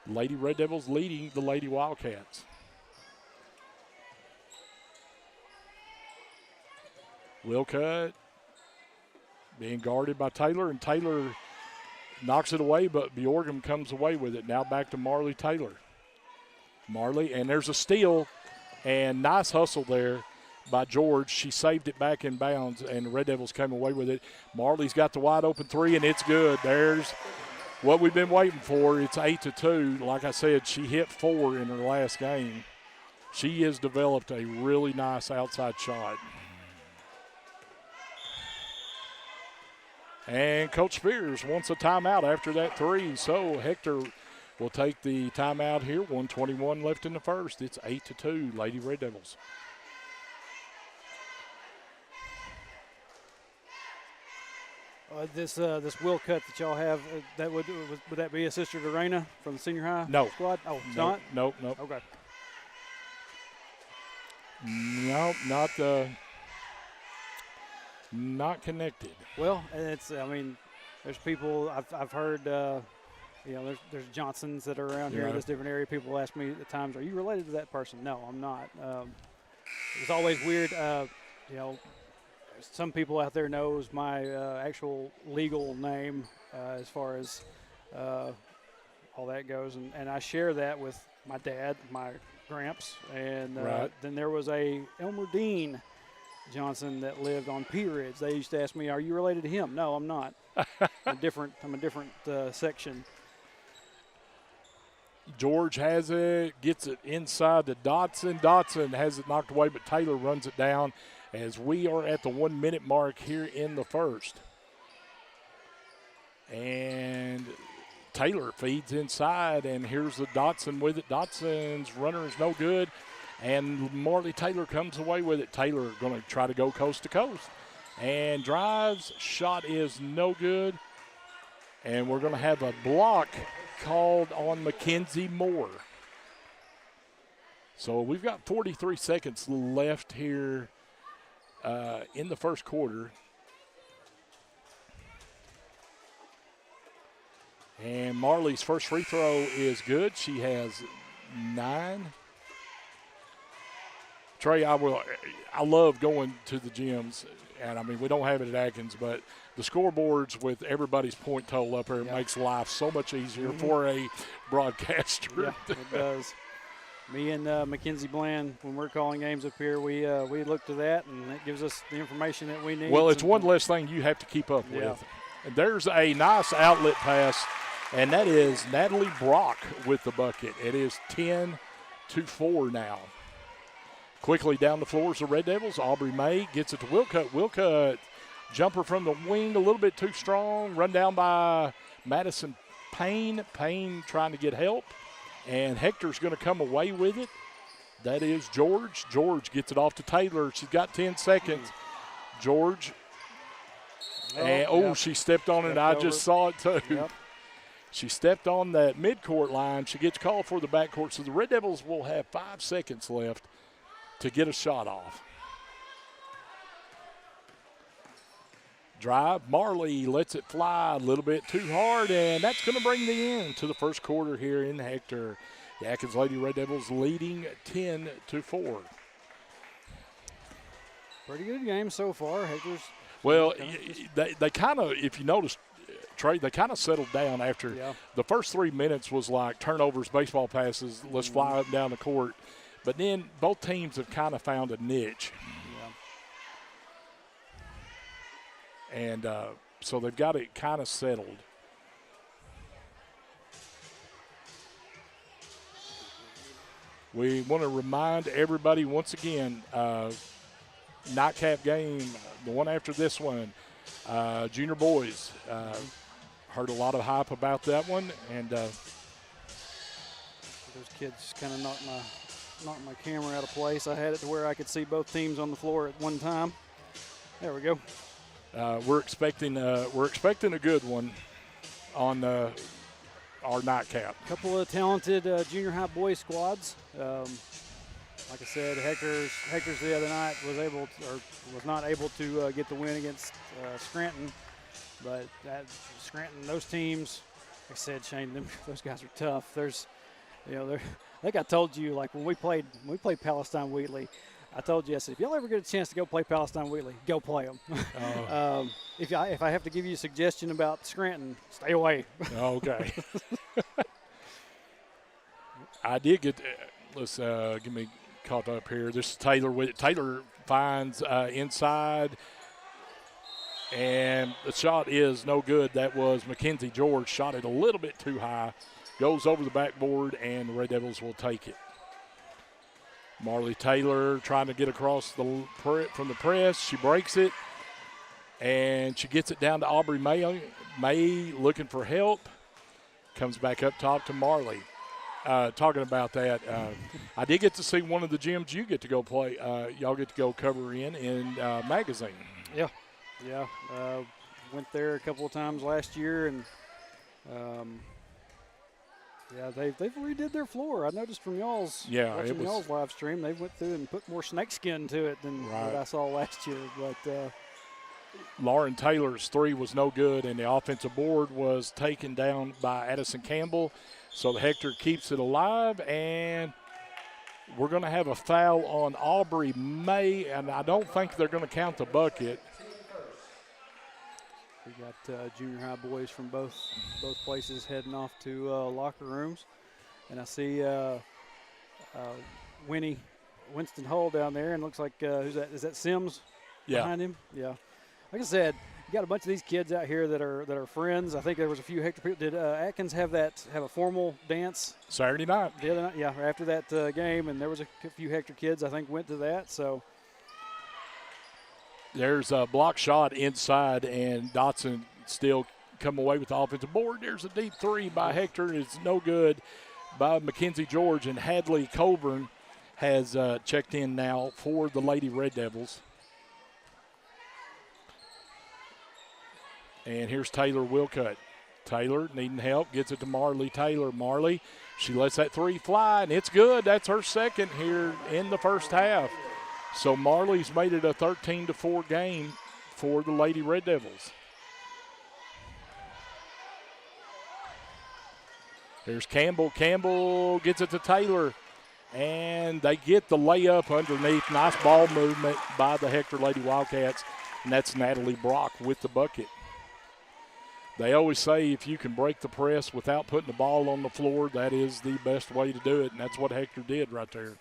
Lady Red Devils leading the Lady Wildcats. Wildcat being guarded by Taylor, and Taylor knocks it away, but Bjorgum comes away with it. Now back to Marley Taylor. Marley, and there's a steal, and nice hustle there by George. She saved it back in bounds, and the Red Devils came away with it. Marley's got the wide open three, and it's good. There's what we've been waiting for. It's 8-2. Like I said, she hit 4 in her last game. She has developed a really nice outside shot. And Coach Spears wants a timeout after that three, so Hector will take the timeout here. 1:21 left in the first. It's 8-2, Lady Red Devils. This Wildcat that y'all have, that would that be a sister to Raina from the senior high squad? Oh, it's not? Nope. Okay. Nope, not connected. Well, it's, I mean, there's people I've heard, there's Johnsons that are around here in this different area. People ask me at times, are you related to that person? No, I'm not. It's always weird, some people out there knows my actual legal name as far as all that goes, and I share that with my dad, my gramps, and then there was a Elmer Dean Johnson that lived on Pea Ridge. They used to ask me, are you related to him? No, I'm not. I'm a different section. George has it, gets it inside to Dotson. Dotson has it knocked away, but Taylor runs it down as we are at the 1 minute mark here in the first. And Taylor feeds inside, and here's the Dotson with it. Dotson's runner is no good, and Marley Taylor comes away with it. Taylor going to try to go coast to coast and drives. Shot is no good, and we're going to have a block called on Mackenzie Moore. So we've got 43 seconds left here in the first quarter. And Marley's first free throw is good. She has 9. Trey, I love going to the gyms, and I mean, we don't have it at Atkins, but the scoreboards with everybody's point total up there makes life so much easier for a broadcaster. Yeah, it does. Me and Mackenzie Bland, when we're calling games up here, we look to that, and it gives us the information that we need. Well, it's one less thing you have to keep up with. And there's a nice outlet pass, and that is Natalie Brock with the bucket. It is 10-4 now. Quickly down the floors, the Red Devils. Aubrey May gets it to Wildcat. Wildcat jumper from the wing, a little bit too strong. Run down by Madison Payne. Payne trying to get help. and Hector's going to come away with it. That is George. George gets it off to Taylor. She's got 10 seconds. George. And, she stepped on it. I just saw it too. Yep. She stepped on that midcourt line. She gets called for the backcourt. So the Red Devils will have 5 seconds left to get a shot off. Drive. Marley lets it fly a little bit too hard, and that's going to bring the end to the first quarter here in Hector. The Atkins Lady Red Devils leading 10-4. Pretty good game so far. Hector's. Well, they kind of, if you notice, Trey, they kind of settled down after the first 3 minutes was like turnovers, baseball passes, let's fly up and down the court. But then both teams have kind of found a niche. Yeah. And so they've got it kind of settled. We want to remind everybody once again, nightcap game, the one after this one, junior boys. Heard a lot of hype about that one, and those kids kind of knocked my camera out of place. I had it to where I could see both teams on the floor at one time. There we go. We're expecting a good one on our nightcap. A couple of talented junior high boys squads. Like I said, Hector's the other night was not able to get the win against Scranton, but Scranton, those teams, like I said, Shane, those guys are tough. There's, I think I told you, like when we played Palestine Wheatley, I told you, I said, if y'all ever get a chance to go play Palestine Wheatley, go play them. If I have to give you a suggestion about Scranton, stay away. Okay. I did get. Let's give me caught up here. This is Taylor. Taylor finds inside, and the shot is no good. That was Mackenzie George. Shot it a little bit too high. Goes over the backboard, and the Red Devils will take it. Marley Taylor trying to get across from the press. She breaks it, and she gets it down to Aubrey May. May looking for help. Comes back up top to Marley. Talking about that, I did get to see one of the gyms you get to go play. Y'all get to go cover in magazine. Yeah. Went there a couple of times last year, and they've redid their floor. I noticed from y'all's y'all's live stream, they went through and put more snakeskin to it than what I saw last year. But Lauren Taylor's three was no good, and the offensive board was taken down by Addison Campbell. So Hector keeps it alive, and we're going to have a foul on Aubrey May, and I don't think they're going to count the bucket. We got junior high boys from both places heading off to locker rooms, and I see Winston Hull down there, and looks like who's that? Is that Sims behind him? Yeah. Like I said, you got a bunch of these kids out here that are friends. I think there was a few Hector people. Did Atkins have a formal dance Saturday night? The other night, yeah, after that game, and there was a few Hector kids I think went to that. So there's a block shot inside, and Dotson still come away with the offensive board. There's a deep three by Hector. It's no good by Mackenzie George, and Hadley Coburn has checked in now for the Lady Red Devils. And here's Taylor Wildcat. Taylor needing help, gets it to Marley Taylor. Marley, she lets that three fly, and it's good. That's her second here in the first half. So Marley's made it a 13-4 game for the Lady Red Devils. There's Campbell. Campbell gets it to Taylor, and they get the layup underneath. Nice ball movement by the Hector Lady Wildcats, and that's Natalie Brock with the bucket. They always say if you can break the press without putting the ball on the floor, that is the best way to do it, and that's what Hector did right there.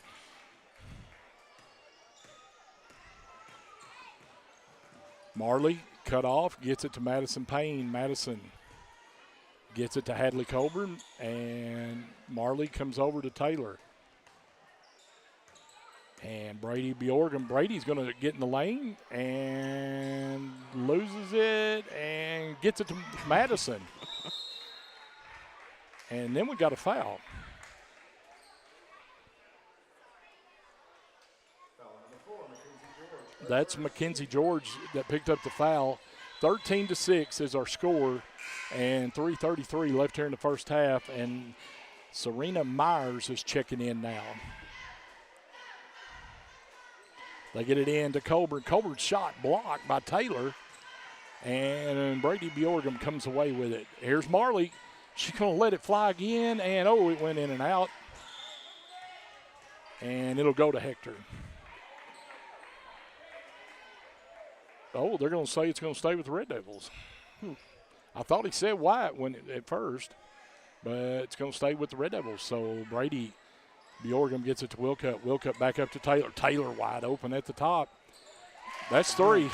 Marley cut off, gets it to Madison Payne. Madison gets it to Hadley Coburn, and Marley comes over to Taylor. And Brady Bjorgen. Brady's going to get in the lane and loses it and gets it to Madison. And then we got a foul. That's Mackenzie George that picked up the foul. 13-6 is our score, and 3:33 left here in the first half, and Serena Myers is checking in now. They get it in to Colburn. Colburn's shot blocked by Taylor, and Brady Bjorgum comes away with it. Here's Marley. She's going to let it fly again, and it went in and out. And it'll go to Hector. They're going to say it's going to stay with the Red Devils. I thought he said white at first, but it's going to stay with the Red Devils. So Brady Bjorgum gets it to Wildcat. Wildcat back up to Taylor. Taylor wide open at the top. That's 3.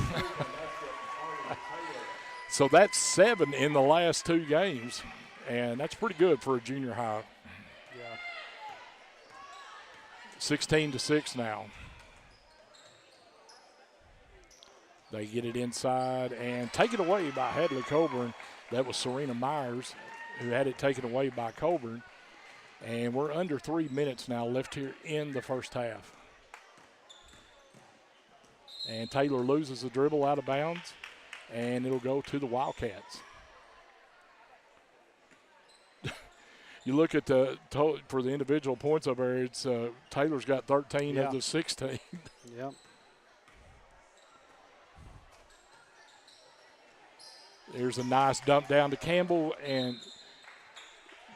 So that's 7 in the last 2 games, and that's pretty good for a junior high. Yeah. 16-6 now. They get it inside and take it away by Hadley Colburn. That was Serena Myers who had it taken away by Colburn. And we're under 3 minutes now left here in the first half. And Taylor loses the dribble out of bounds, and it'll go to the Wildcats. You look at for the individual points over there, it's Taylor's got 13 of the 16. Yep. There's a nice dump down to Campbell, and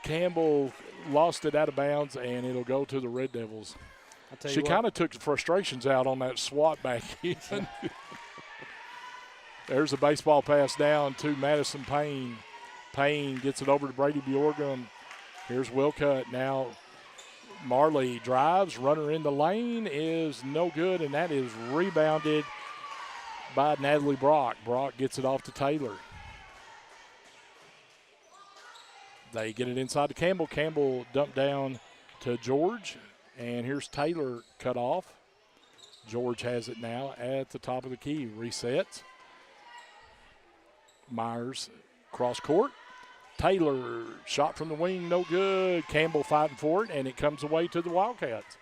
Campbell lost it out of bounds, and it'll go to the Red Devils. She kind of took the frustrations out on that swat back in. There's a baseball pass down to Madison Payne. Payne gets it over to Brady Bjorgum. Here's Wildcat. Now Marley drives. Runner in the lane is no good, and that is rebounded by Natalie Brock. Brock gets it off to Taylor. They get it inside to Campbell. Campbell dumped down to George, and here's Taylor cut off. George has it now at the top of the key. Resets. Myers cross court. Taylor shot from the wing, no good. Campbell fighting for it, and it comes away to the Wildcats.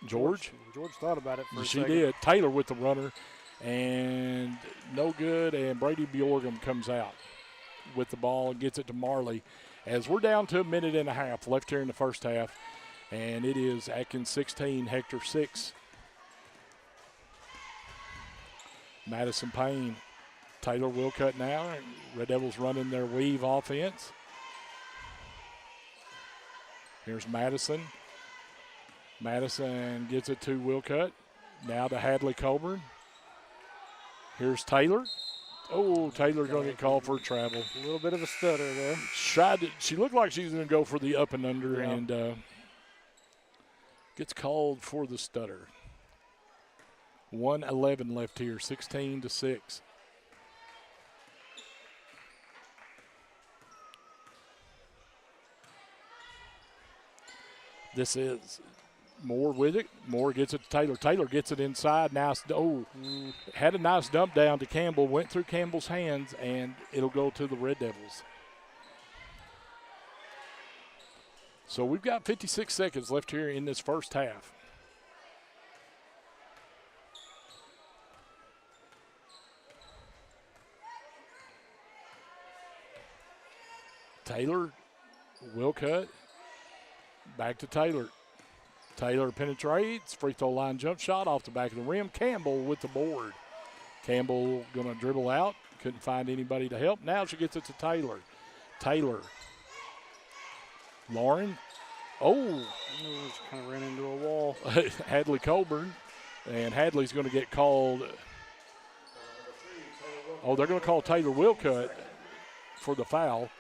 George thought about it for a she second. did. Taylor with the runner, and no good, and Brady Bjorgum comes out with the ball and gets it to Marley as we're down to 1.5 minutes left here in the first half, and it is Atkins 16, Hector 6. Madison Payne, Taylor Wildcat now. Red Devils running their weave offense. Here's Madison. Madison gets it to Wildcat. Now to Hadley Colburn. Here's Taylor. Taylor's going to get called for travel. A little bit of a stutter there. She looked like she was going to go for the up and under, and gets called for the stutter. 1:11 left here, 16-6. This is Moore with it. Moore gets it to Taylor. Taylor gets it inside. Now, had a nice dump down to Campbell. Went through Campbell's hands, and it'll go to the Red Devils. So we've got 56 seconds left here in this first half. Taylor, Wildcat, back to Taylor. Taylor penetrates, free throw line jump shot off the back of the rim. Campbell with the board. Campbell going to dribble out. Couldn't find anybody to help. Now she gets it to Taylor. Taylor. Lauren. Just kind of ran into a wall. Hadley Colburn. And Hadley's going to get called. They're going to call Taylor Wildcat for the foul.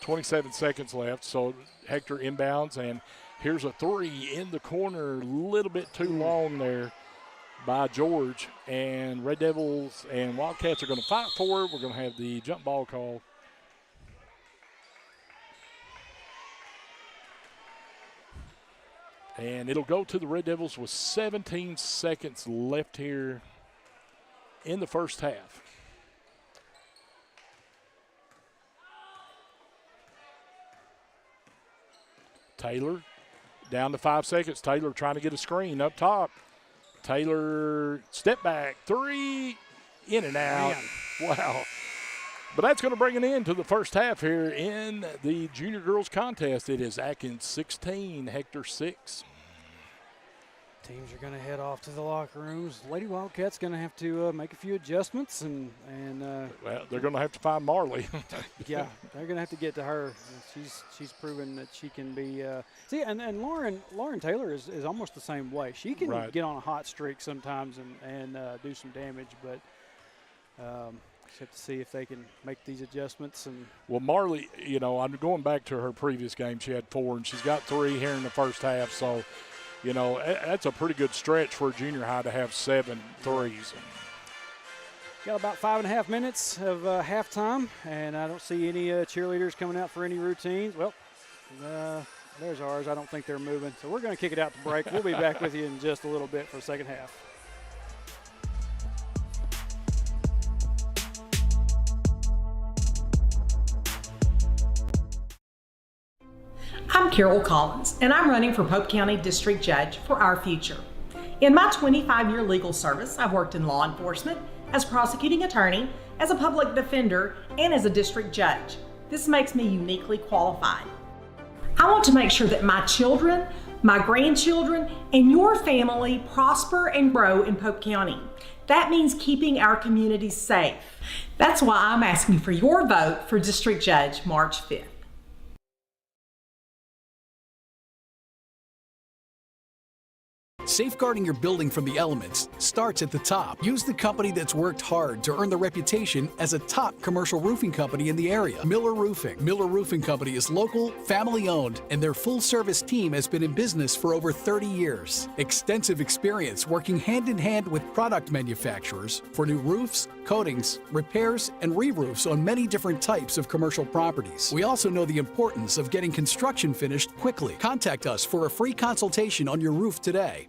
27 seconds left, so Hector inbounds, and here's a three in the corner, a little bit too long there by George, and Red Devils and Wildcats are going to fight for it. We're going to have the jump ball call. And it'll go to the Red Devils with 17 seconds left here in the first half. Taylor Down to 5 seconds. Taylor trying to get a screen up top. Taylor, step back, 3, in and out. Man. Wow. But that's going to bring an end to the first half here in the junior girls contest. It is Atkins 16, Hector 6. Teams are going to head off to the locker rooms. Lady Wildcat's going to have to make a few adjustments, and well, they're going to have to find Marley. yeah, they're going to have to get to her. She's proven that she can be. See, and Lauren Taylor is almost the same way. She can get on a hot streak sometimes and do some damage, but just have to see if they can make these adjustments. And well, Marley, you know, I'm going back to her previous game. She had 4, and she's got 3 here in the first half. So, you know, that's a pretty good stretch for a junior high to have 7 threes. Got about 5.5 minutes of halftime, and I don't see any cheerleaders coming out for any routines. Well, there's ours. I don't think they're moving. So we're going to kick it out to break. We'll be back with you in just a little bit for the second half. I'm Carol Collins, and I'm running for Pope County District Judge for our future. In my 25-year legal service, I've worked in law enforcement, as prosecuting attorney, as a public defender, and as a district judge. This makes me uniquely qualified. I want to make sure that my children, my grandchildren, and your family prosper and grow in Pope County. That means keeping our communities safe. That's why I'm asking for your vote for District Judge March 5th. Safeguarding your building from the elements starts at the top. Use the company that's worked hard to earn the reputation as a top commercial roofing company in the area, Miller Roofing. Miller Roofing Company is local, family-owned, and their full-service team has been in business for over 30 years. Extensive experience working hand-in-hand with product manufacturers for new roofs, coatings, repairs, and re-roofs on many different types of commercial properties. We also know the importance of getting construction finished quickly. Contact us for a free consultation on your roof today.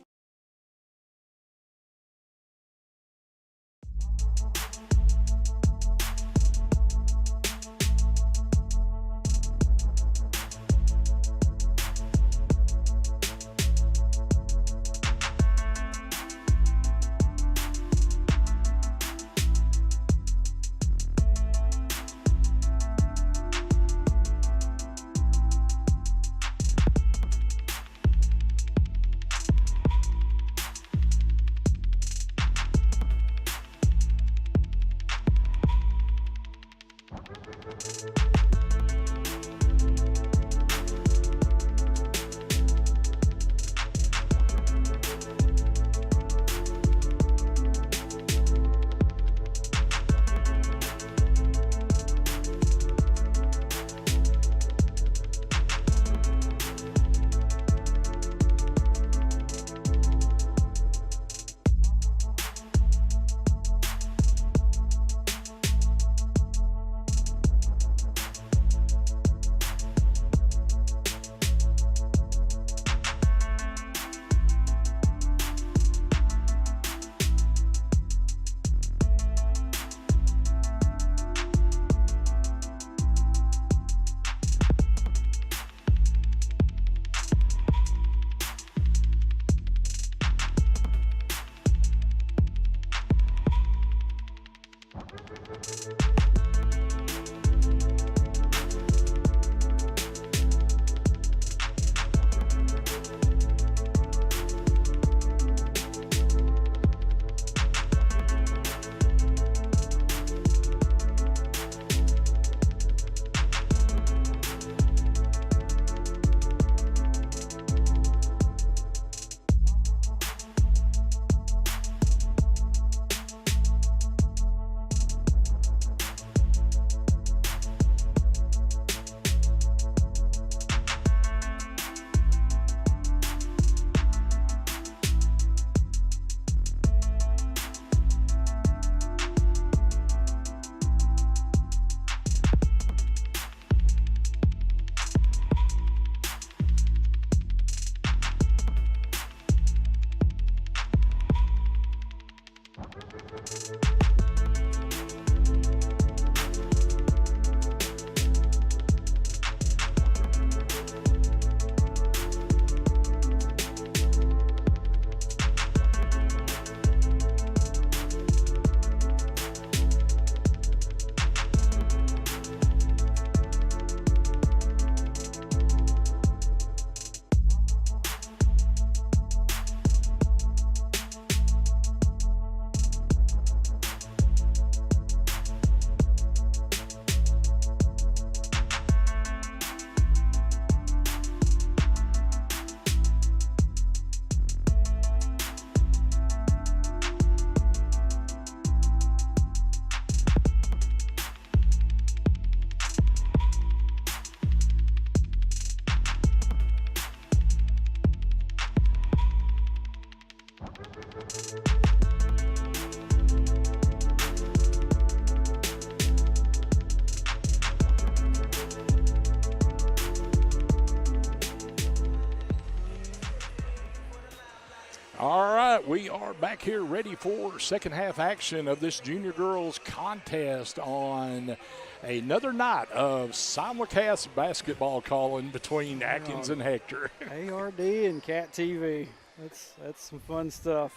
right, we are back here ready for second half action of this junior girls contest on another night of simulcast basketball calling between Atkins and Hector. ARD and Cat TV. That's some fun stuff.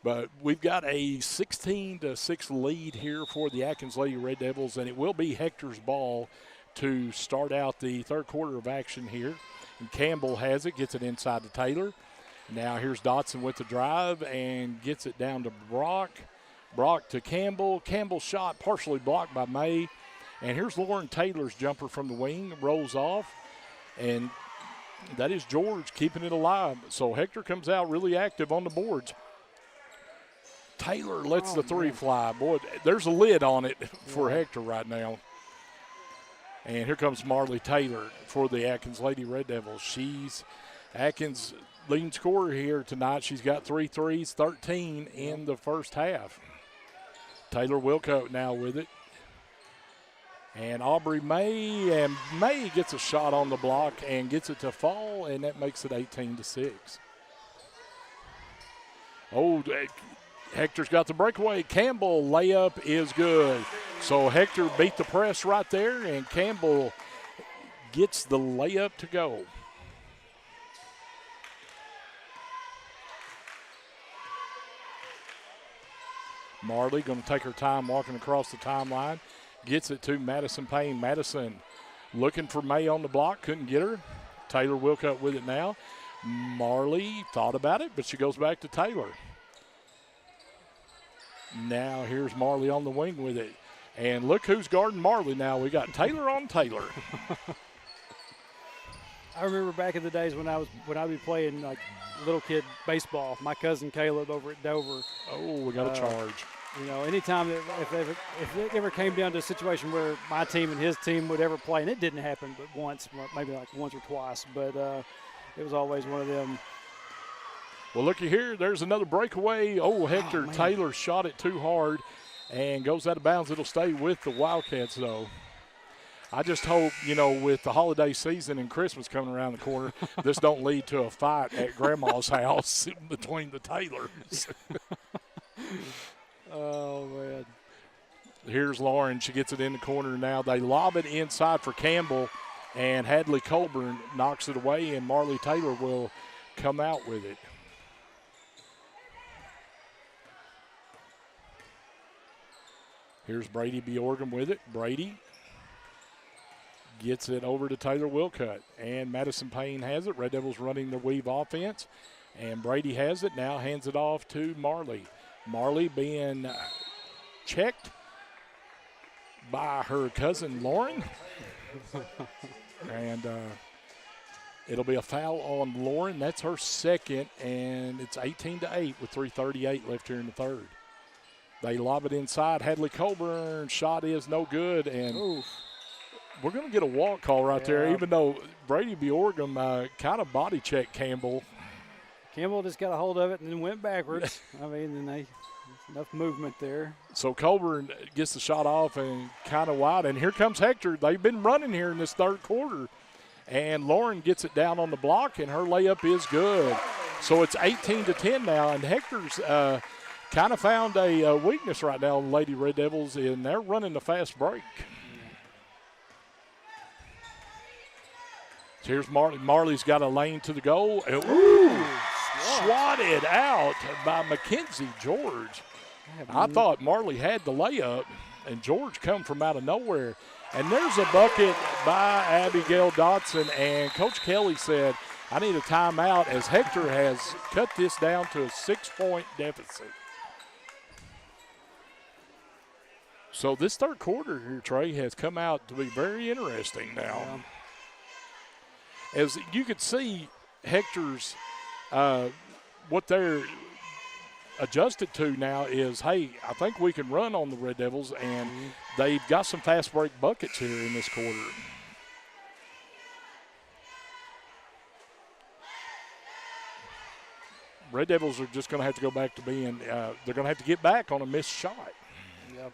But we've got a 16-6 lead here for the Atkins Lady Red Devils, and it will be Hector's ball to start out the third quarter of action here. And Campbell has it, gets it inside to Taylor. Now here's Dotson with the drive and gets it down to Brock. Brock to Campbell. Campbell's shot partially blocked by May. And here's Lauren Taylor's jumper from the wing, rolls off. And that is George keeping it alive. So Hector comes out really active on the boards. Taylor lets the three fly. Boy, there's a lid on it for Hector right now. And here comes Marley Taylor for the Atkins Lady Red Devils. She's Atkins' leading scorer here tonight. She's got 3 threes, 13 in the first half. Taylor Wildcat now with it. And Aubrey May, and May gets a shot on the block and gets it to fall, and that makes it 18-6. Oh, Hector's got the breakaway. Campbell layup is good. So Hector beat the press right there, and Campbell gets the layup to go. Marley going to take her time walking across the timeline. Gets it to Madison Payne. Madison looking for May on the block. Couldn't get her. Taylor Wildcat with it now. Marley thought about it, but she goes back to Taylor. Now here's Marley on the wing with it. And look who's guarding Marley now. We got Taylor on Taylor. I remember back in the days when I'd be playing like little kid baseball. My cousin Caleb over at Dover. Oh, we got a charge. You know, anytime that if it ever came down to a situation where my team and his team would ever play, and it didn't happen but once, maybe like once or twice, but it was always one of them. Well, looky here. There's another breakaway. Oh, Hector Taylor shot it too hard and goes out of bounds. It'll stay with the Wildcats, though. I just hope, you know, with the holiday season and Christmas coming around the corner, this don't lead to a fight at Grandma's house between the Taylors. Oh, man. Here's Lauren. She gets it in the corner now. They lob it inside for Campbell, and Hadley Colburn knocks it away, and Marley Taylor will come out with it. Here's Brady Bjorgum with it. Brady gets it over to Taylor Wildcat, and Madison Payne has it. Red Devils running the weave offense, and Brady has it. Now hands it off to Marley. Marley being checked by her cousin Lauren. And it'll be a foul on Lauren. That's her second, and it's 18-8 with 3:38 left here in the third. They lob it inside. Hadley Colburn shot is no good, and we're going to get a walk call right there, even though Brady Bjorgum kind of body checked Campbell. Campbell just got a hold of it and then went backwards. I mean, enough movement there. So Colburn gets the shot off and kind of wide, and here comes Hector. They've been running here in this third quarter, and Lauren gets it down on the block, and her layup is good. So it's 18-10 now, and Hector's kind of found a weakness right now on the Lady Red Devils, and they're running the fast break. So here's Marley. Marley's got a lane to the goal. Swatted out by Mackenzie George. I thought Marley had the layup, and George come from out of nowhere. And there's a bucket by Abigail Dotson, and Coach Kelly said, I need a timeout as Hector has cut this down to a 6-point deficit. So this third quarter here, Trey, has come out to be very interesting now. Yeah. As you could see, Hector's what they're adjusted to now is, hey, I think we can run on the Red Devils, and they've got some fast break buckets here in this quarter. Red Devils are just going to have to go back to being, they're going to have to get back on a missed shot. Yep.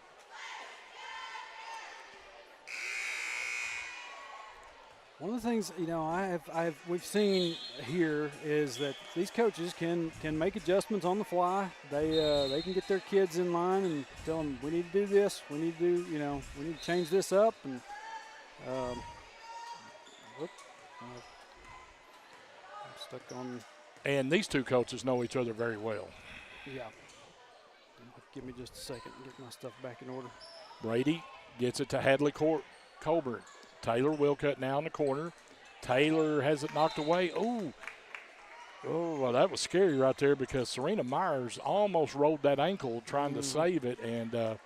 One of the things, we've seen here is that these coaches can make adjustments on the fly. They can get their kids in line and tell them, we need to do this, we need to do, we need to change this up. And I'm stuck on. And these two coaches know each other very well. Yeah. Give me just a second to get my stuff back in order. Brady gets it to Hadley Colburn. Taylor Wildcat now in the corner. Taylor has it knocked away. Oh, well, that was scary right there because Serena Myers almost rolled that ankle trying to save it, and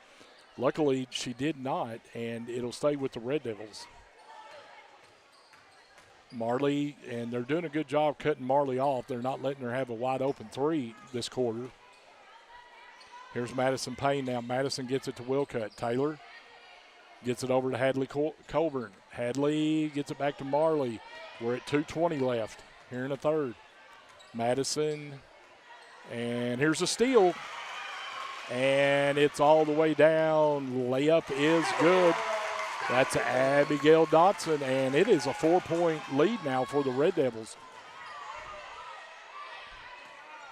luckily she did not, and it'll stay with the Red Devils. Marley, and they're doing a good job cutting Marley off. They're not letting her have a wide open three this quarter. Here's Madison Payne now. Madison gets it to Wildcat. Taylor gets it over to Hadley Colburn. Hadley gets it back to Marley. We're at 2:20 left here in the third. Madison, and here's a steal. And it's all the way down. Layup is good. That's Abigail Dotson, and it is a 4-point lead now for the Red Devils.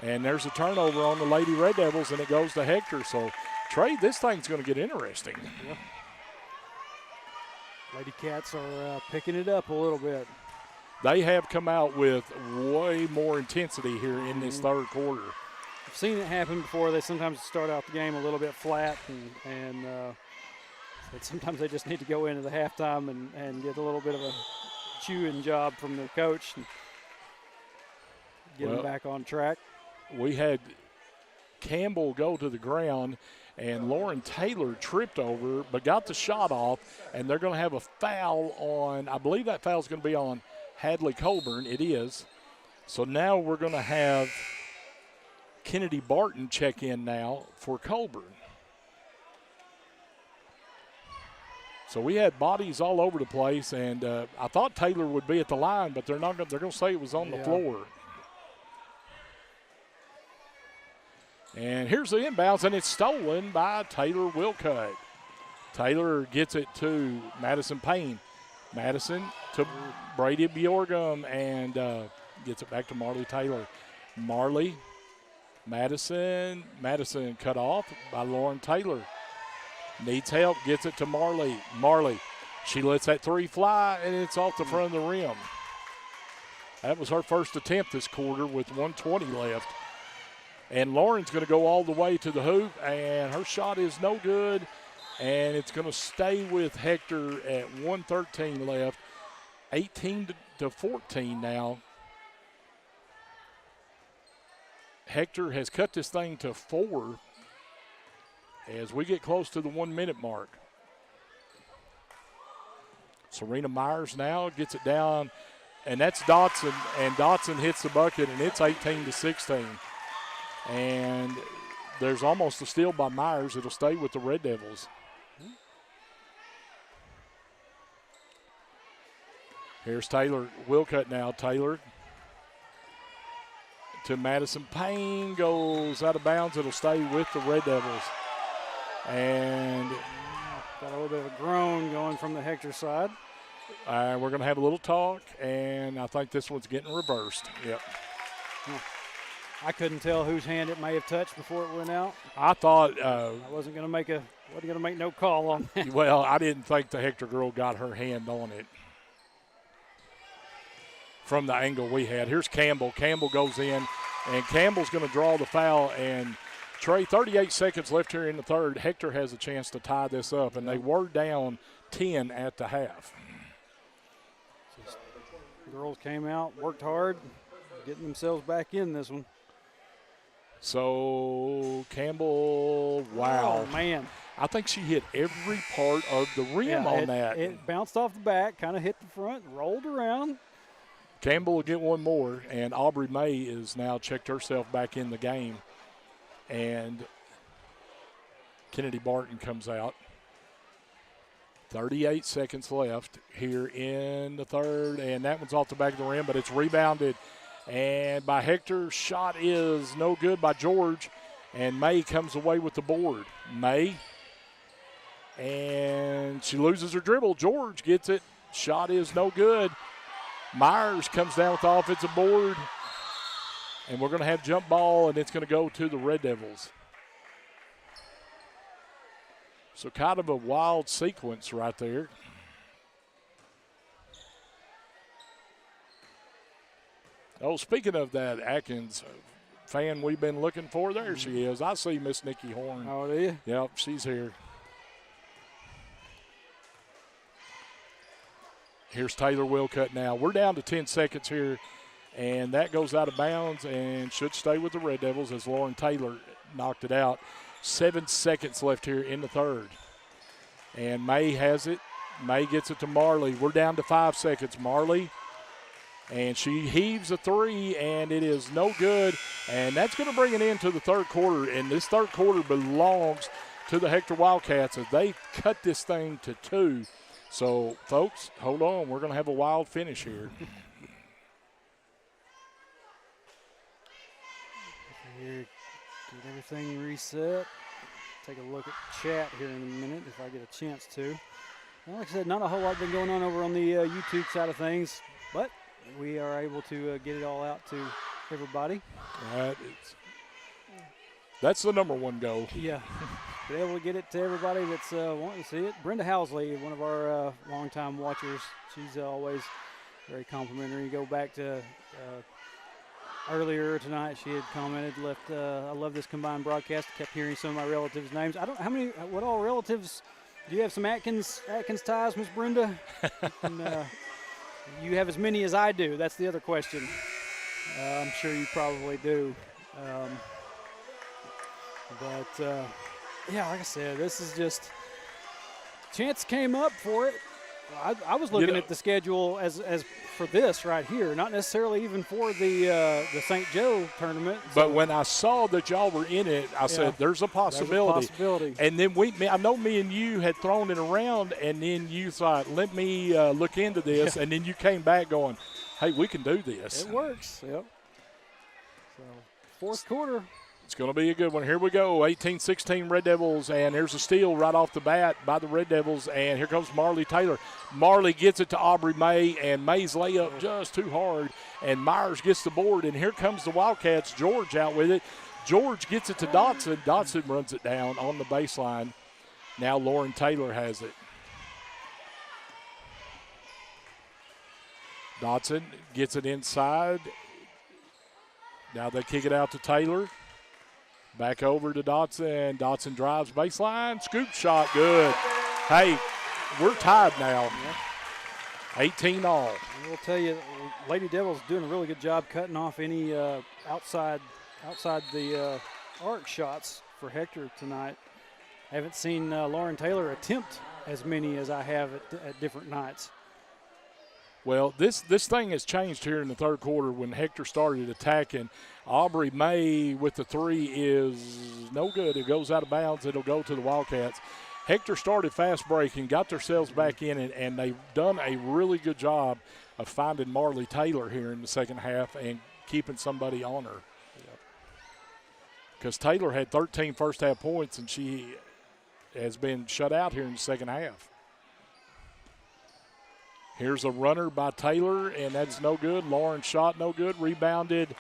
And there's a turnover on the Lady Red Devils, and it goes to Hector. So, Trey, this thing's going to get interesting. Yeah. Lady Cats are picking it up a little bit. They have come out with way more intensity here in this third quarter. I've seen it happen before. They sometimes start out the game a little bit flat, and sometimes they just need to go into the halftime and get a little bit of a chewing job from their coach and get them back on track. We had Campbell go to the ground, and Lauren Taylor tripped over but got the shot off, and they're going to have a foul on, I believe that foul is going to be on Hadley Colburn. It is. So now we're going to have Kennedy Barton check in now for Colburn. So we had bodies all over the place, and I thought Taylor would be at the line, but they're not. They're going to say it was on the floor. And here's the inbounds, and it's stolen by Taylor Wildcat. Taylor gets it to Madison Payne. Madison to Brady Bjorgum, and gets it back to Marley Taylor. Marley, Madison cut off by Lauren Taylor. Needs help, gets it to Marley. Marley, she lets that three fly, and it's off the front of the rim. That was her first attempt this quarter with 1:20 left. And Lauren's going to go all the way to the hoop, and her shot is no good, and it's going to stay with Hector at 1:13 left, 18-14 now. Hector has cut this thing to 4 as we get close to the 1 minute mark. Serena Myers now gets it down, and that's Dotson, and Dotson hits the bucket, and it's 18-16. And there's almost a steal by Myers. It'll stay with the Red Devils. Here's Taylor Wildcat now. Taylor to Madison Payne, goes out of bounds. It'll stay with the Red Devils. And got a little bit of a groan going from the Hector side. We're going to have a little talk, and I think this one's getting reversed. Yep. I couldn't tell whose hand it may have touched before it went out. I thought I wasn't going to make no call on that. Well, I didn't think the Hector girl got her hand on it from the angle we had. Here's Campbell. Campbell goes in, and Campbell's going to draw the foul. And Trey, 38 seconds left here in the third. Hector has a chance to tie this up, and they were down 10 at the half. Girls came out, worked hard, getting themselves back in this one. So Campbell, wow. Oh, man. I think she hit every part of the rim on that. It bounced off the back, kind of hit the front, rolled around. Campbell will get one more, and Aubrey May is now checked herself back in the game. And Kennedy Barton comes out. 38 seconds left here in the third, and that one's off the back of the rim, but it's rebounded. And by Hector, shot is no good by George, and May comes away with the board. May, and she loses her dribble. George gets it. Shot is no good. Myers comes down with the offensive board, and we're going to have jump ball, and it's going to go to the Red Devils. So kind of a wild sequence right there. Oh, speaking of that Atkins fan we've been looking for, there she is. I see Miss Nikki Horn. Oh, do you? Yep, she's here. Here's Taylor Wildcat now. We're down to 10 seconds here, and that goes out of bounds and should stay with the Red Devils as Lauren Taylor knocked it out. 7 seconds left here in the third. And May has it. May gets it to Marley. We're down to 5 seconds. Marley, and she heaves a three, and it is no good. And that's going to bring it into the third quarter, and this third quarter belongs to the Hector Wildcats as they cut this thing to 2. So, folks, hold on. We're going to have a wild finish here. Here, get everything reset. Take a look at chat here in a minute if I get a chance to. Well, like I said, not a whole lot been going on over on the YouTube side of things, but we are able to get it all out to everybody. That's the number one goal. Yeah, be able to get it to everybody that's wanting to see it. Brenda Housley, one of our longtime watchers, she's always very complimentary. You go back to earlier tonight, she had commented, I love this combined broadcast. Kept hearing some of my relatives' names. I don't what all relatives, do you have some Atkins ties, Miss Brenda? And, you have as many as I do. That's the other question. I'm sure you probably do. Yeah, like I said, this is just chance came up for it. I was looking at the schedule as for this right here, not necessarily even for the St. Joe tournament. But when I saw that y'all were in it, I said, "There's a possibility." And then I know me and you had thrown it around, and then you thought, "Let me look into this," and then you came back going, "Hey, we can do this." It works. Yep. So fourth quarter. It's going to be a good one. Here we go, 18-16 Red Devils, and there's a steal right off the bat by the Red Devils, and here comes Marley Taylor. Marley gets it to Aubrey May, and May's layup just too hard, and Myers gets the board, and here comes the Wildcats. George out with it. George gets it to Dotson. Dotson runs it down on the baseline. Now Lauren Taylor has it. Dotson gets it inside. Now they kick it out to Taylor. Back over to Dotson. Dotson drives baseline. Scoop shot, good. Hey, we're tied now. 18 all. I will tell you, Lady Devils doing a really good job cutting off any outside the arc shots for Hector tonight. I haven't seen Lauren Taylor attempt as many as I have at different nights. Well, this thing has changed here in the third quarter when Hector started attacking. Aubrey May with the three is no good. It goes out of bounds. It'll go to the Wildcats. Hector started fast breaking, got themselves back in it, and they've done a really good job of finding Marley Taylor here in the second half and keeping somebody on her. Because Taylor had 13 first-half points, and she has been shut out here in the second half. Here's a runner by Taylor, and that's no good. Lauren's shot no good. Rebounded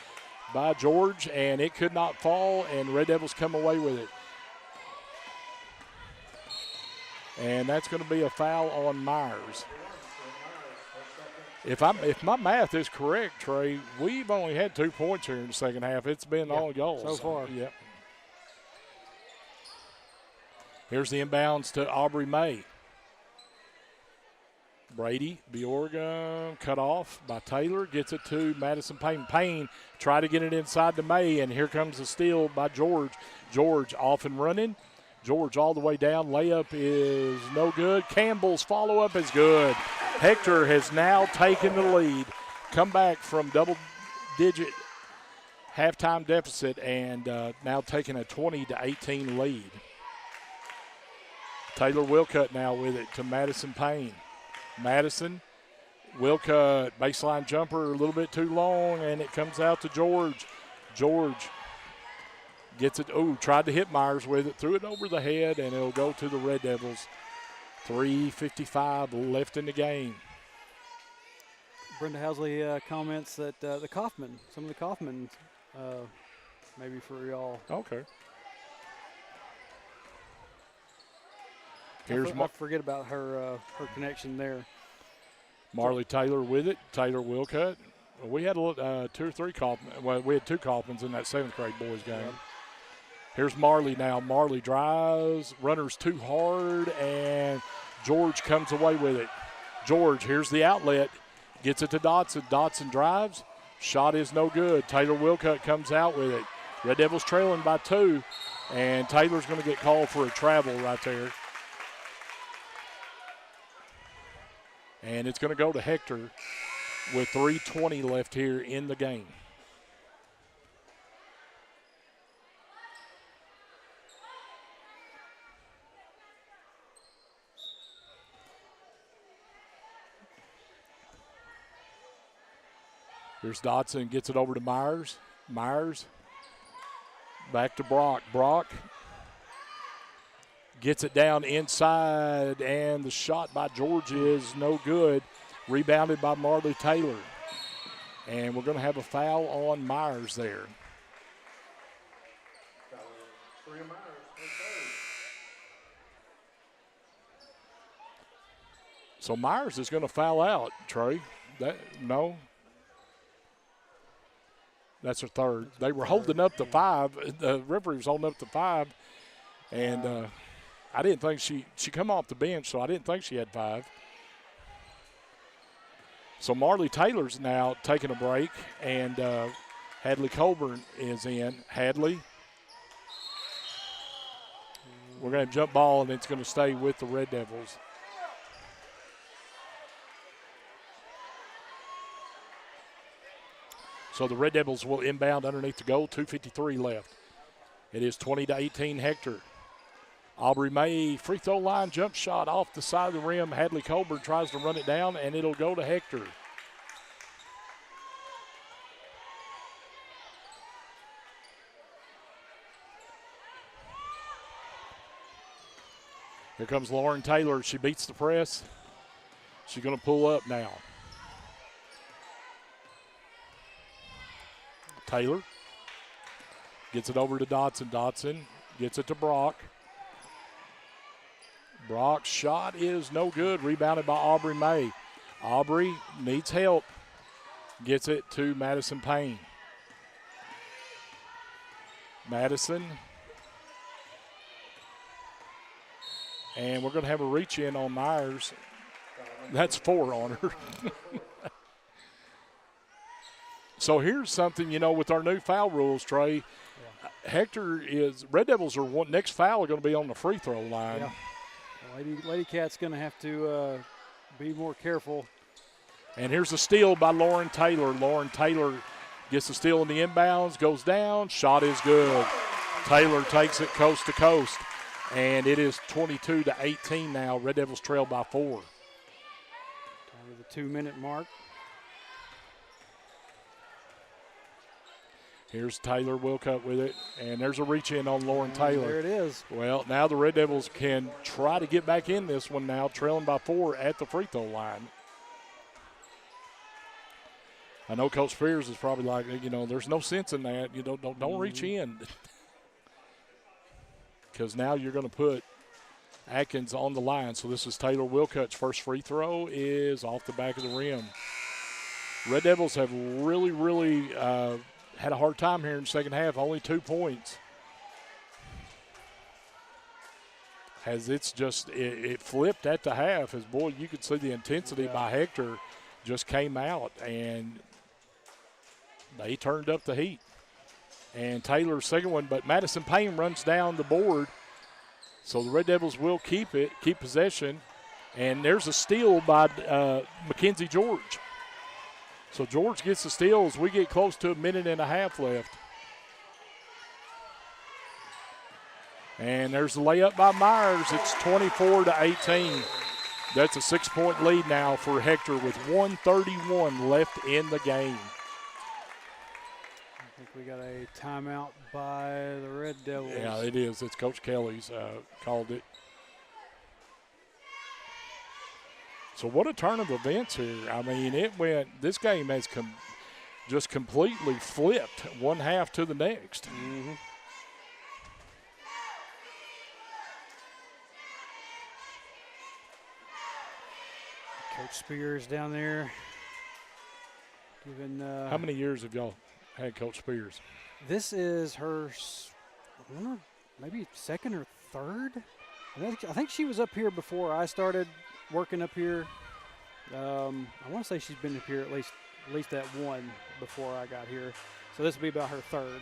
by George, and it could not fall, and Red Devils come away with it. And that's going to be a foul on Myers. If my math is correct, Trey, we've only had 2 points here in the second half. It's been all goals. So far. Yep. Here's the inbounds to Aubrey May. Brady, Bjorga, cut off by Taylor, gets it to Madison Payne. Payne try to get it inside to May, and here comes the steal by George. George off and running. George all the way down. Layup is no good. Campbell's follow-up is good. Hector has now taken the lead, come back from double-digit halftime deficit, and now taking a 20-18 lead. Taylor Wildcat now with it to Madison Payne. Madison, Wildcat, baseline jumper, a little bit too long, and it comes out to George. George gets it. Oh, tried to hit Myers with it, threw it over the head, and it'll go to the Red Devils. 3:55 left in the game. Brenda Housley comments that some of the Kaufman, maybe for y'all. Okay. I forget about her connection there. Marley Taylor with it. Taylor Wildcat. We had 2 or 3 Kaufman. Well, we had 2 Kaufmans in that 7th grade boys game. Yeah. Here's Marley now. Marley drives. Runner's too hard, and George comes away with it. George, here's the outlet. Gets it to Dotson. Dotson drives. Shot is no good. Taylor Wildcat comes out with it. Red Devils trailing by 2, and Taylor's going to get called for a travel right there. And it's going to go to Hector with 3:20 left here in the game. Here's Dotson, gets it over to Myers. Myers back to Brock. Brock gets it down inside, and the shot by George is no good. Rebounded by Marley Taylor. And we're going to have a foul on Myers there. So Myers is going to foul out, Trey. No. That's her 3rd. They were holding up to 5. The referee was holding up to 5. And I didn't think she come off the bench, so I didn't think she had 5. So Marley Taylor's now taking a break, and Hadley Colburn is in. Hadley. We're going to jump ball, and it's going to stay with the Red Devils. So the Red Devils will inbound underneath the goal, 2:53 left. It is 20-18 Hector. Aubrey May, free throw line, jump shot off the side of the rim. Hadley Colburn tries to run it down, and it'll go to Hector. Here comes Lauren Taylor. She beats the press. She's going to pull up now. Taylor gets it over to Dotson. Dotson gets it to Brock. Brock's shot is no good. Rebounded by Aubrey May. Aubrey needs help. Gets it to Madison Payne. Madison. And we're going to have a reach in on Myers. That's 4 on her. So here's something, with our new foul rules, Trey. Yeah. Red Devils are next foul are going to be on the free throw line. Yeah. Lady Cat's going to have to be more careful. And here's a steal by Lauren Taylor. Lauren Taylor gets the steal in the inbounds, goes down, shot is good. Taylor takes it coast to coast, and it is 22-18 now. Red Devils trail by 4. Down to the 2-minute mark. Here's Taylor Wildcat with it, and there's a reach in on Lauren Taylor. There it is. Well, now the Red Devils can try to get back in this one now, trailing by 4 at the free throw line. I know Coach Spears is probably like, there's no sense in that. Don't reach in. Because now you're going to put Atkins on the line. So this is Taylor Wildcat's first free throw is off the back of the rim. Red Devils have really had a hard time here in the second half, only 2 points. As it flipped at the half, as boy, you could see the intensity by Hector just came out, and they turned up the heat. And Taylor's second one, but Madison Payne runs down the board, so the Red Devils will keep possession. And there's a steal by Mackenzie George. So George gets the steal as we get close to a minute and a half left. And there's the layup by Myers. It's 24-18. That's a 6-point lead now for Hector with 1:31 left in the game. I think we got a timeout by the Red Devils. Yeah, it is. It's Coach Kelly's called it. So what a turn of events here. I mean, this game has just completely flipped one half to the next. Mm-hmm. Coach Spears down there. Giving, how many years have y'all had Coach Spears? This is her, maybe second or third. I think she was up here before I started working up here. I want to say she's been up here at least that one before I got here. So this will be about her third.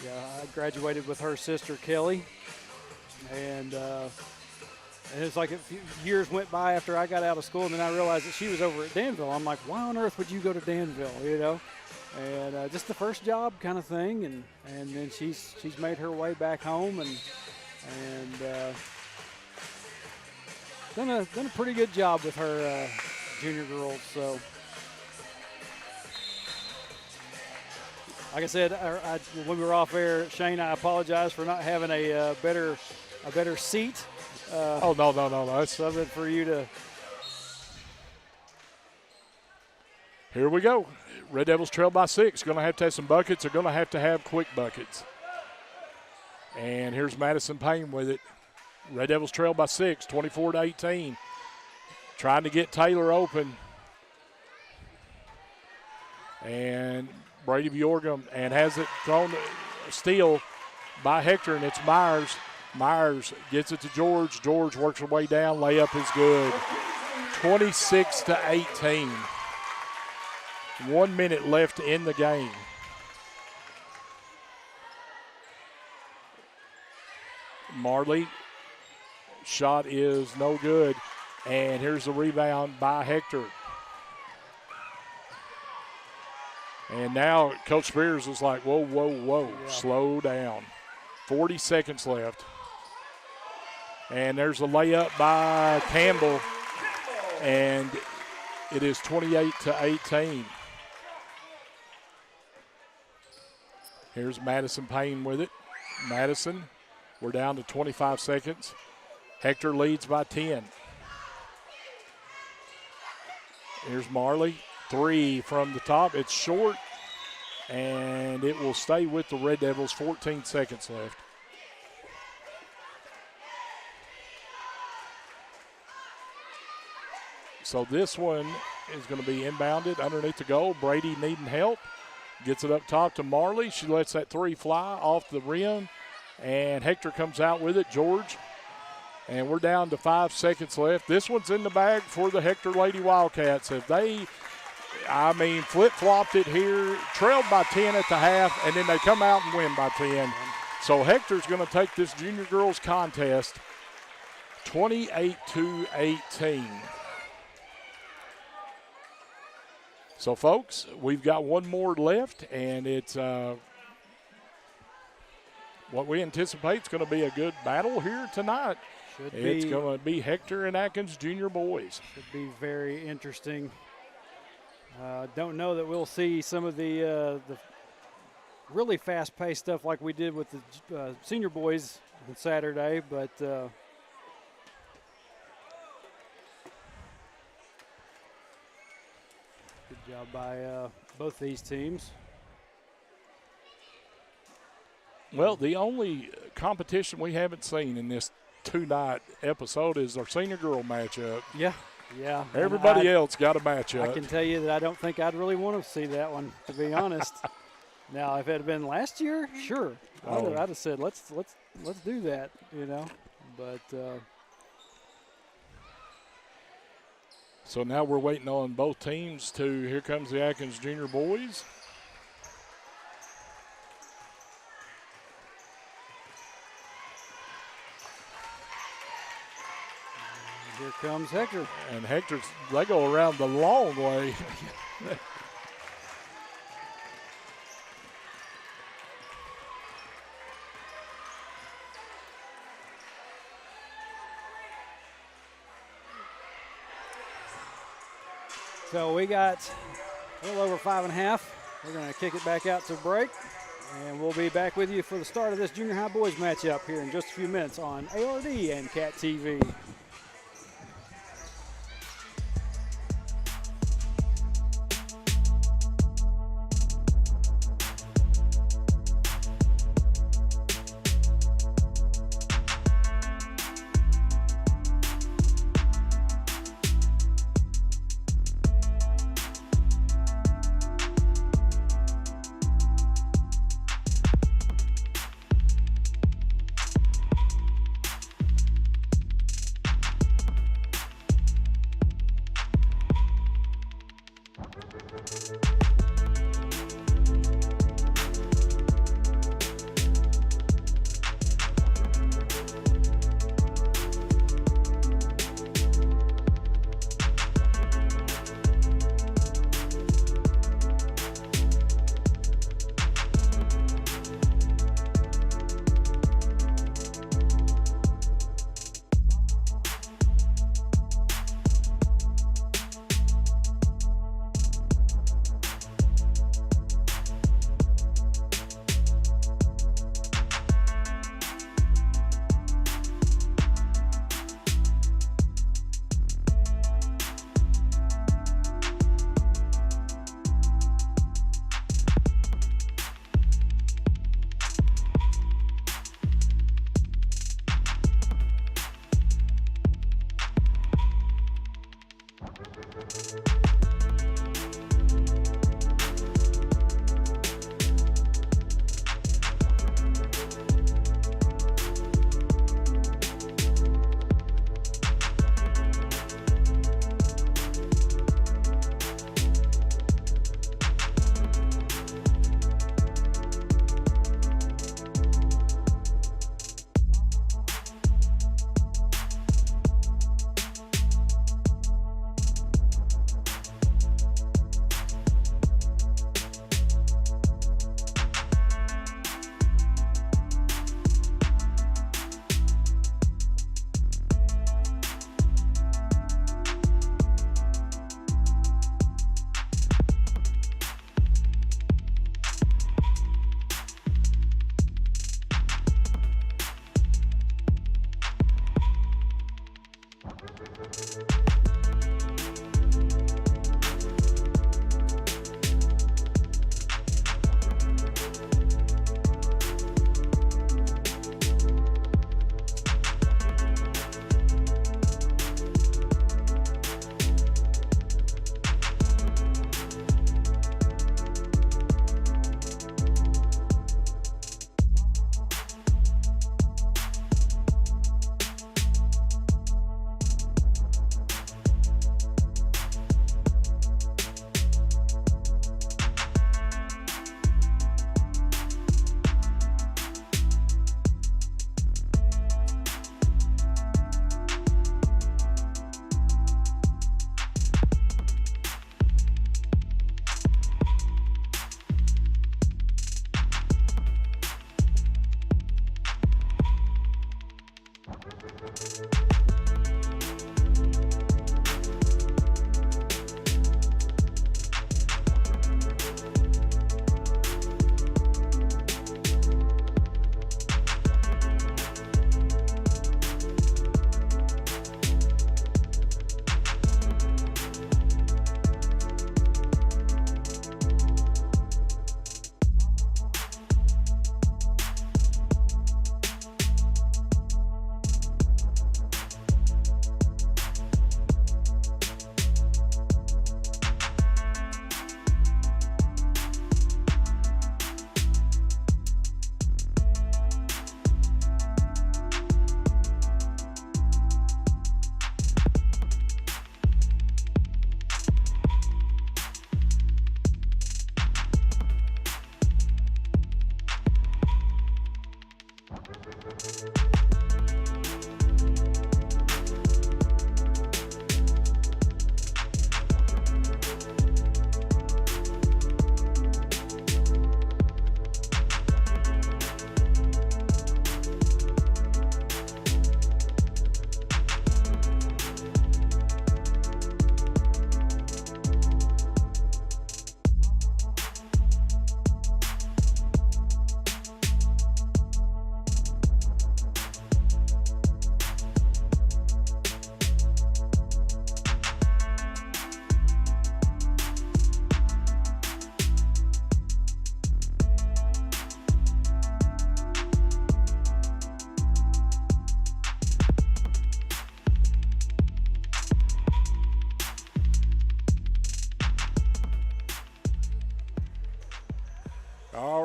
I graduated with her sister Kelly, and it's like a few years went by after I got out of school, and then I realized that she was over at Danville. I'm like, why on earth would you go to Danville, you know? And just the first job kind of thing, and then she's made her way back home and done a pretty good job with her junior girls. So, like I said, when we were off air, Shane, I apologize for not having a better seat. No. That's something for you to. Here we go. Red Devils trail by 6. Going to have some buckets. They're going to have quick buckets. And here's Madison Payne with it. Red Devils trail by 6, 24-18. Trying to get Taylor open. And Brady Bjorgum and has it thrown steal by Hector, and it's Myers. Myers gets it to George. George works her way down. Layup is good. 26-18. 1 minute left in the game. Marley, shot is no good. And here's the rebound by Hector. And now Coach Spears is like, whoa, yeah. Slow down. 40 seconds left. And there's a layup by Campbell. And it is 28-18. Here's Madison Payne with it. Madison, we're down to 25 seconds. Hector leads by 10. Here's Marley. 3 from the top. It's short, and it will stay with the Red Devils. 14 seconds left. So this one is going to be inbounded underneath the goal. Brady needing help. Gets it up top to Marley. She lets that 3 fly off the rim, and Hector comes out with it. George. And we're down to 5 seconds left. This one's in the bag for the Hector Lady Wildcats. If they, flip-flopped it here, trailed by 10 at the half, and then they come out and win by 10. So Hector's going to take this junior girls contest 28-18. So, folks, we've got one more left, and it's what we anticipate is going to be a good battle here tonight. It's going to be Hector and Atkins junior boys. Should be very interesting. Don't know that we'll see some of the really fast-paced stuff like we did with the senior boys on Saturday, but good job by both these teams. Well, the only competition we haven't seen in this two-night episode is our senior girl matchup. Yeah. Everybody else got a matchup. I can tell you that I don't think I'd really want to see that one, to be honest. Now, if it had been last year, sure. I'd have said, let's do that, you know. But so now we're waiting on both teams to, here comes the Atkins junior boys. Here comes Hector. And Hector's, they go around the long way. So we got a little over 5.5. We're going to kick it back out to break. And we'll be back with you for the start of this junior high boys matchup here in just a few minutes on ARD and CAT TV.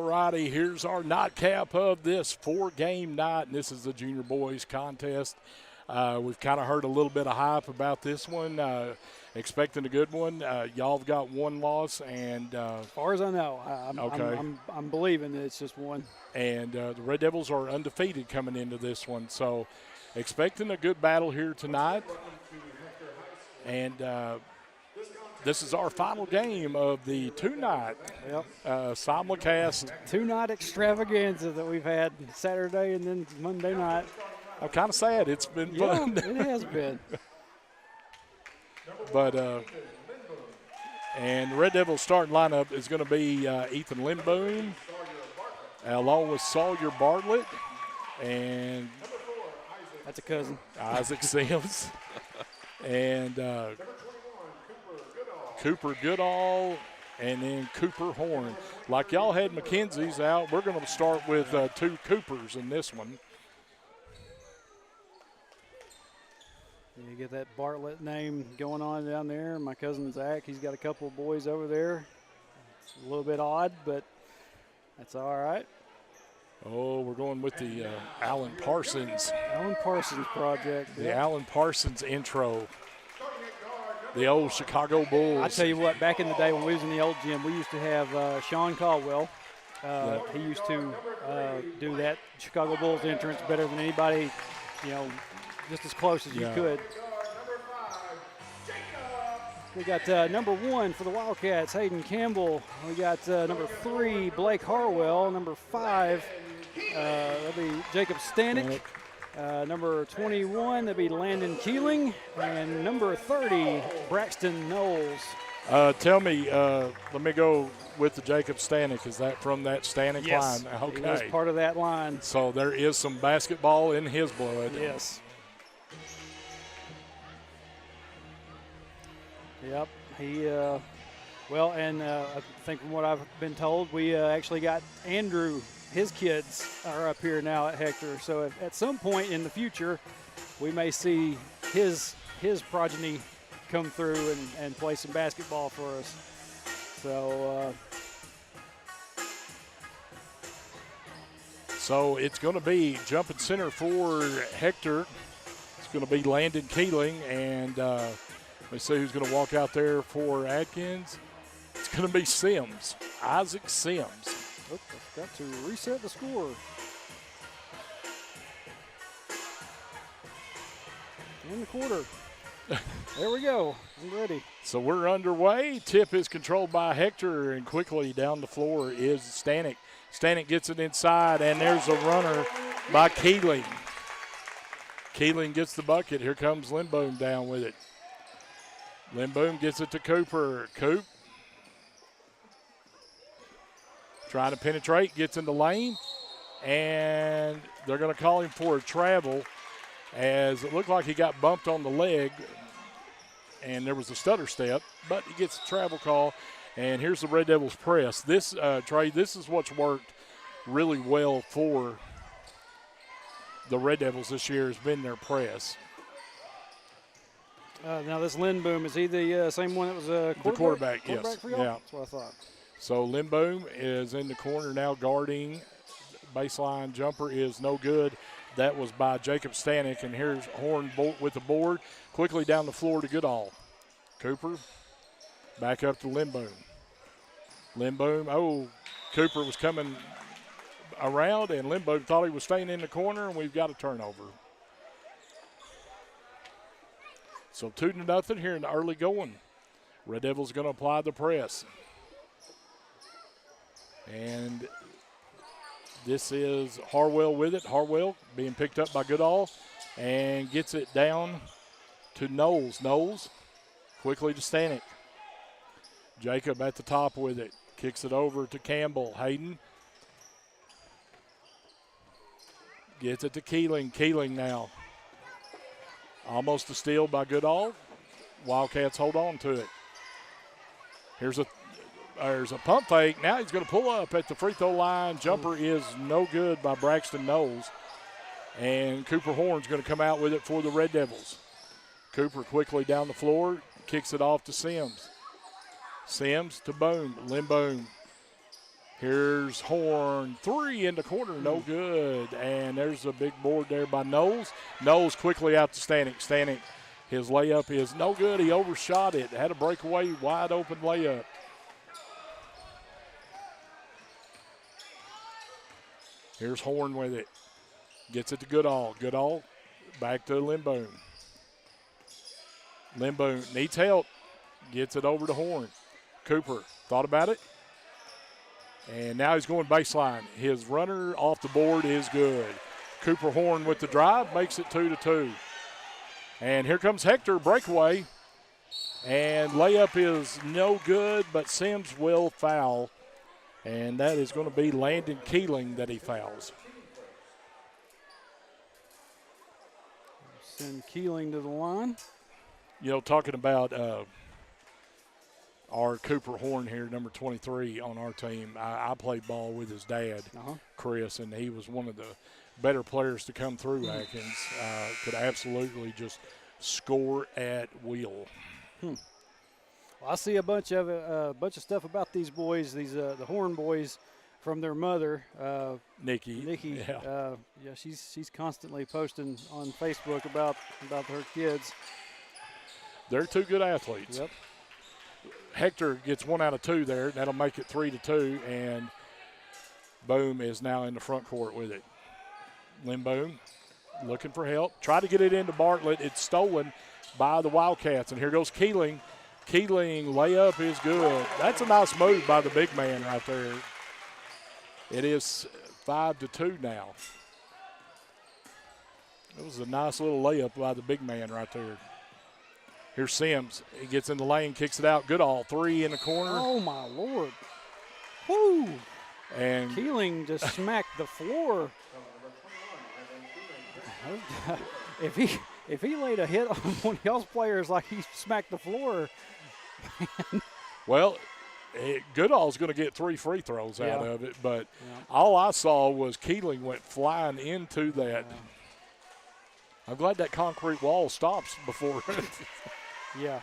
righty, here's our nightcap of this 4-game night, and this is the junior boys contest. We've kind of heard a little bit of hype about this one, expecting a good one. Y'all have got one loss, and As far as I know, I'm believing that it's just one. And the Red Devils are undefeated coming into this one, so expecting a good battle here tonight. And this is our final game of the two-night simulcast. Two-night extravaganza that we've had Saturday and then Monday night. I'm kind of sad. It's been fun. It has been. But and the Red Devils starting lineup is going to be Ethan Lindboom, along with Sawyer Bartlett, and that's a cousin, Isaac Sims, and Cooper Goodall, and then Cooper Horn. Like y'all had McKenzie's out, we're going to start with 2 Coopers in this one. You get that Bartlett name going on down there. My cousin Zach, he's got a couple of boys over there. It's a little bit odd, but that's all right. Oh, we're going with the Alan Parsons. Alan Parsons project. The Alan Parsons intro. The old Chicago Bulls. I tell you what, back in the day when we was in the old gym, we used to have Sean Caldwell. He used to do that Chicago Bulls entrance better than anybody, just as close as you could. We got number 1 for the Wildcats, Hayden Campbell. We got number 3, Blake Harwell. Number 5, that'll be Jacob Stanek. Number 21, that'll be Landon Keeling. And number 30, Braxton Knowles. Tell me, let me go with the Jacob Stanek. Is that from that Stanek line? Okay. He was part of that line. So there is some basketball in his blood. Yes. Yep. He, I think from what I've been told, we actually got Andrew, his kids are up here now at Hector. So at some point in the future, we may see his progeny come through and play some basketball for us. So it's going to be jumping center for Hector. It's going to be Landon Keeling, and let's see who's going to walk out there for Atkins. It's going to be Sims, Isaac Sims. Look, I've got to reset the score. In the quarter. There we go. I'm ready. So we're underway. Tip is controlled by Hector, and quickly down the floor is Stanek. Stanek gets it inside, and there's a runner by Keeling. Keeling gets the bucket. Here comes Lindboom down with it. Lindboom gets it to Cooper. Coop trying to penetrate, gets in the lane, and they're going to call him for a travel, as it looked like he got bumped on the leg, and there was a stutter step, but he gets a travel call. And here's the Red Devils press. This, Trey, this is what's worked really well for the Red Devils this year, has been their press. Now this Lindboom, is he the same one that was a quarterback? Yes. For y'all? Yeah. That's what I thought. So Lindboom is in the corner now guarding. Baseline jumper is no good. That was by Jacob Stanek, and here's Horn with the board. Quickly down the floor to Goodall. Cooper back up to Lindboom. Lindboom, Cooper was coming around, and Lindboom thought he was staying in the corner, and we've got a turnover. So 2-0 here in the early going. Red Devils going to apply the press. And this is Harwell with it. Harwell being picked up by Goodall and gets it down to Knowles. Knowles quickly to Stanek. Jacob at the top with it. Kicks it over to Campbell. Hayden gets it to Keeling. Keeling now. Almost a steal by Goodall. Wildcats hold on to it. There's a pump fake. Now he's going to pull up at the free throw line. Jumper is no good by Braxton Knowles. And Cooper Horn's going to come out with it for the Red Devils. Cooper quickly down the floor. Kicks it off to Sims. Sims to Boom. Lindboom Here's Horn, 3 in the corner, no good. And there's a big board there by Knowles. Knowles quickly out to Stanek. Stanek, his layup is no good. He overshot it. Had a breakaway, wide open layup. Here's Horn with it. Gets it to Goodall. Goodall back to Limboom. Limboom needs help. Gets it over to Horn. Cooper thought about it. And now he's going baseline. His runner off the board is good. Cooper Horn with the drive makes it 2-2. And here comes Hector, breakaway. And layup is no good, but Sims will foul. And that is going to be Landon Keeling that he fouls. Send Keeling to the line. You know, talking about our Cooper Horn here, number 23 on our team, I played ball with his dad, Chris, and he was one of the better players to come through Atkins. Could absolutely just score at will. Well, I see a bunch of stuff about these boys, the Horn boys, from their mother, Nikki. Yeah, she's constantly posting on Facebook about her kids. They're 2 good athletes. Yep. Hector gets 1 out of 2 there. That'll make it 3-2, and Boom is now in the front court with it. Limboom looking for help. Try to get it into Bartlett. It's stolen by the Wildcats, and here goes Keeling. Keeling layup is good. That's a nice move by the big man right there. It is 5-2 now. It was a nice little layup by the big man right there. Here's Sims. He gets in the lane, kicks it out. Goodall, 3 in the corner. Oh, my Lord. Woo! And Keeling just smacked the floor. If he laid a hit on one of y'all's players like he smacked the floor, man. Well, Goodall's going to get 3 free throws out of it, but all I saw was Keeling went flying into that. Yeah. I'm glad that concrete wall stops before. Yeah.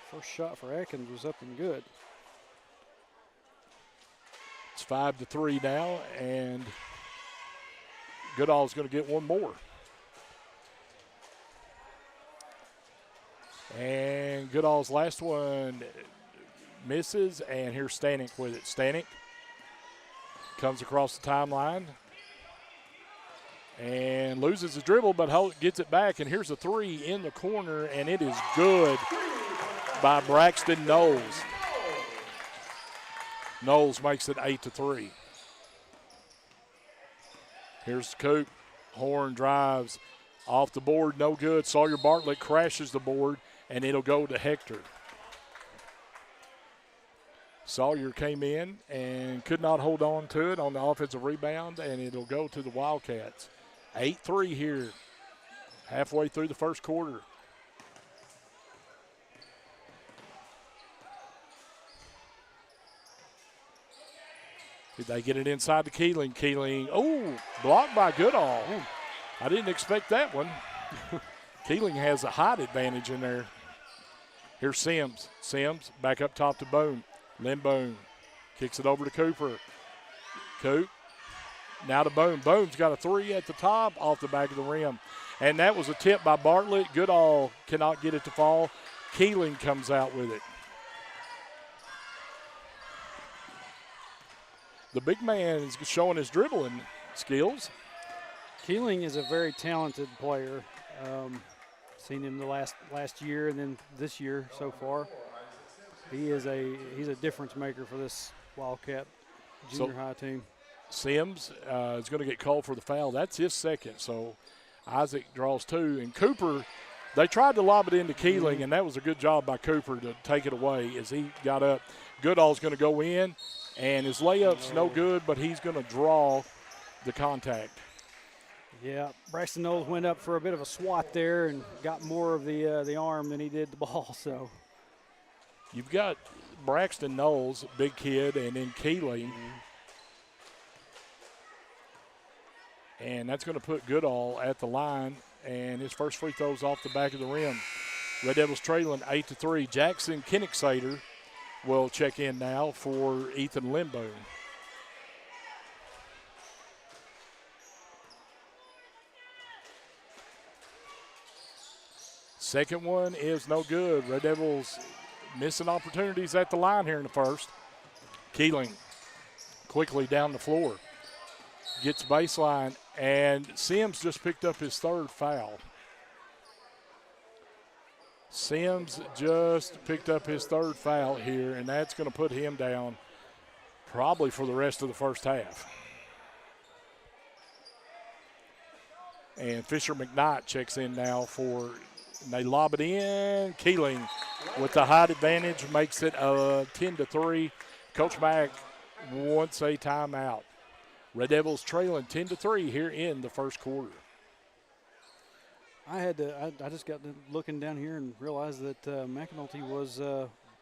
First shot for Atkins was up and good. It's 5-3 now, and Goodall's going to get one more. And Goodall's last one misses, and here's Stanek with it. Stanek comes across the timeline and loses his dribble, but gets it back, and here's a 3 in the corner, and it is good by Braxton Knowles. Knowles makes it 8-3. Here's Coop. Horn drives off the board, no good. Sawyer Bartlett crashes the board, and it'll go to Hector. Sawyer came in and could not hold on to it on the offensive rebound, and it'll go to the Wildcats. 8-3 here, halfway through the first quarter. Did they get it inside to Keeling? Keeling, blocked by Goodall. I didn't expect that one. Keeling has a height advantage in there. Here's Sims. Sims back up top to Boone. Limboom kicks it over to Cooper. Coop now to Boone. Boone's got a 3 at the top off the back of the rim. And that was a tip by Bartlett. Goodall cannot get it to fall. Keeling comes out with it. The big man is showing his dribbling skills. Keeling is a very talented player. Seen him the last year and then this year so far. He's a difference maker for this Wildcat junior high team. Sims is going to get called for the foul. That's his second, so Isaac draws 2. And Cooper, they tried to lob it into Keeling, and that was a good job by Cooper to take it away as he got up. Goodall's going to go in, and his layup's no good, but he's going to draw the contact. Yeah, Braxton Knowles went up for a bit of a swat there and got more of the arm than he did the ball. So you've got Braxton Knowles, big kid, and then Keeling. And that's going to put Goodall at the line, and his first free throw's off the back of the rim. Red Devils trailing 8-3. Jackson Kennicksader will check in now for Ethan Limboom. Second one is no good. Red Devils missing opportunities at the line here in the first. Keeling quickly down the floor. Gets baseline, and Sims just picked up his third foul. Sims just picked up his third foul here, and that's going to put him down probably for the rest of the first half. And Fisher McKnight checks in now for, and they lob it in. Keeling with the height advantage makes it 10-3. Coach Mack wants a timeout. Red Devils trailing 10-3 here in the first quarter. I just got to looking down here and realized that McAnulty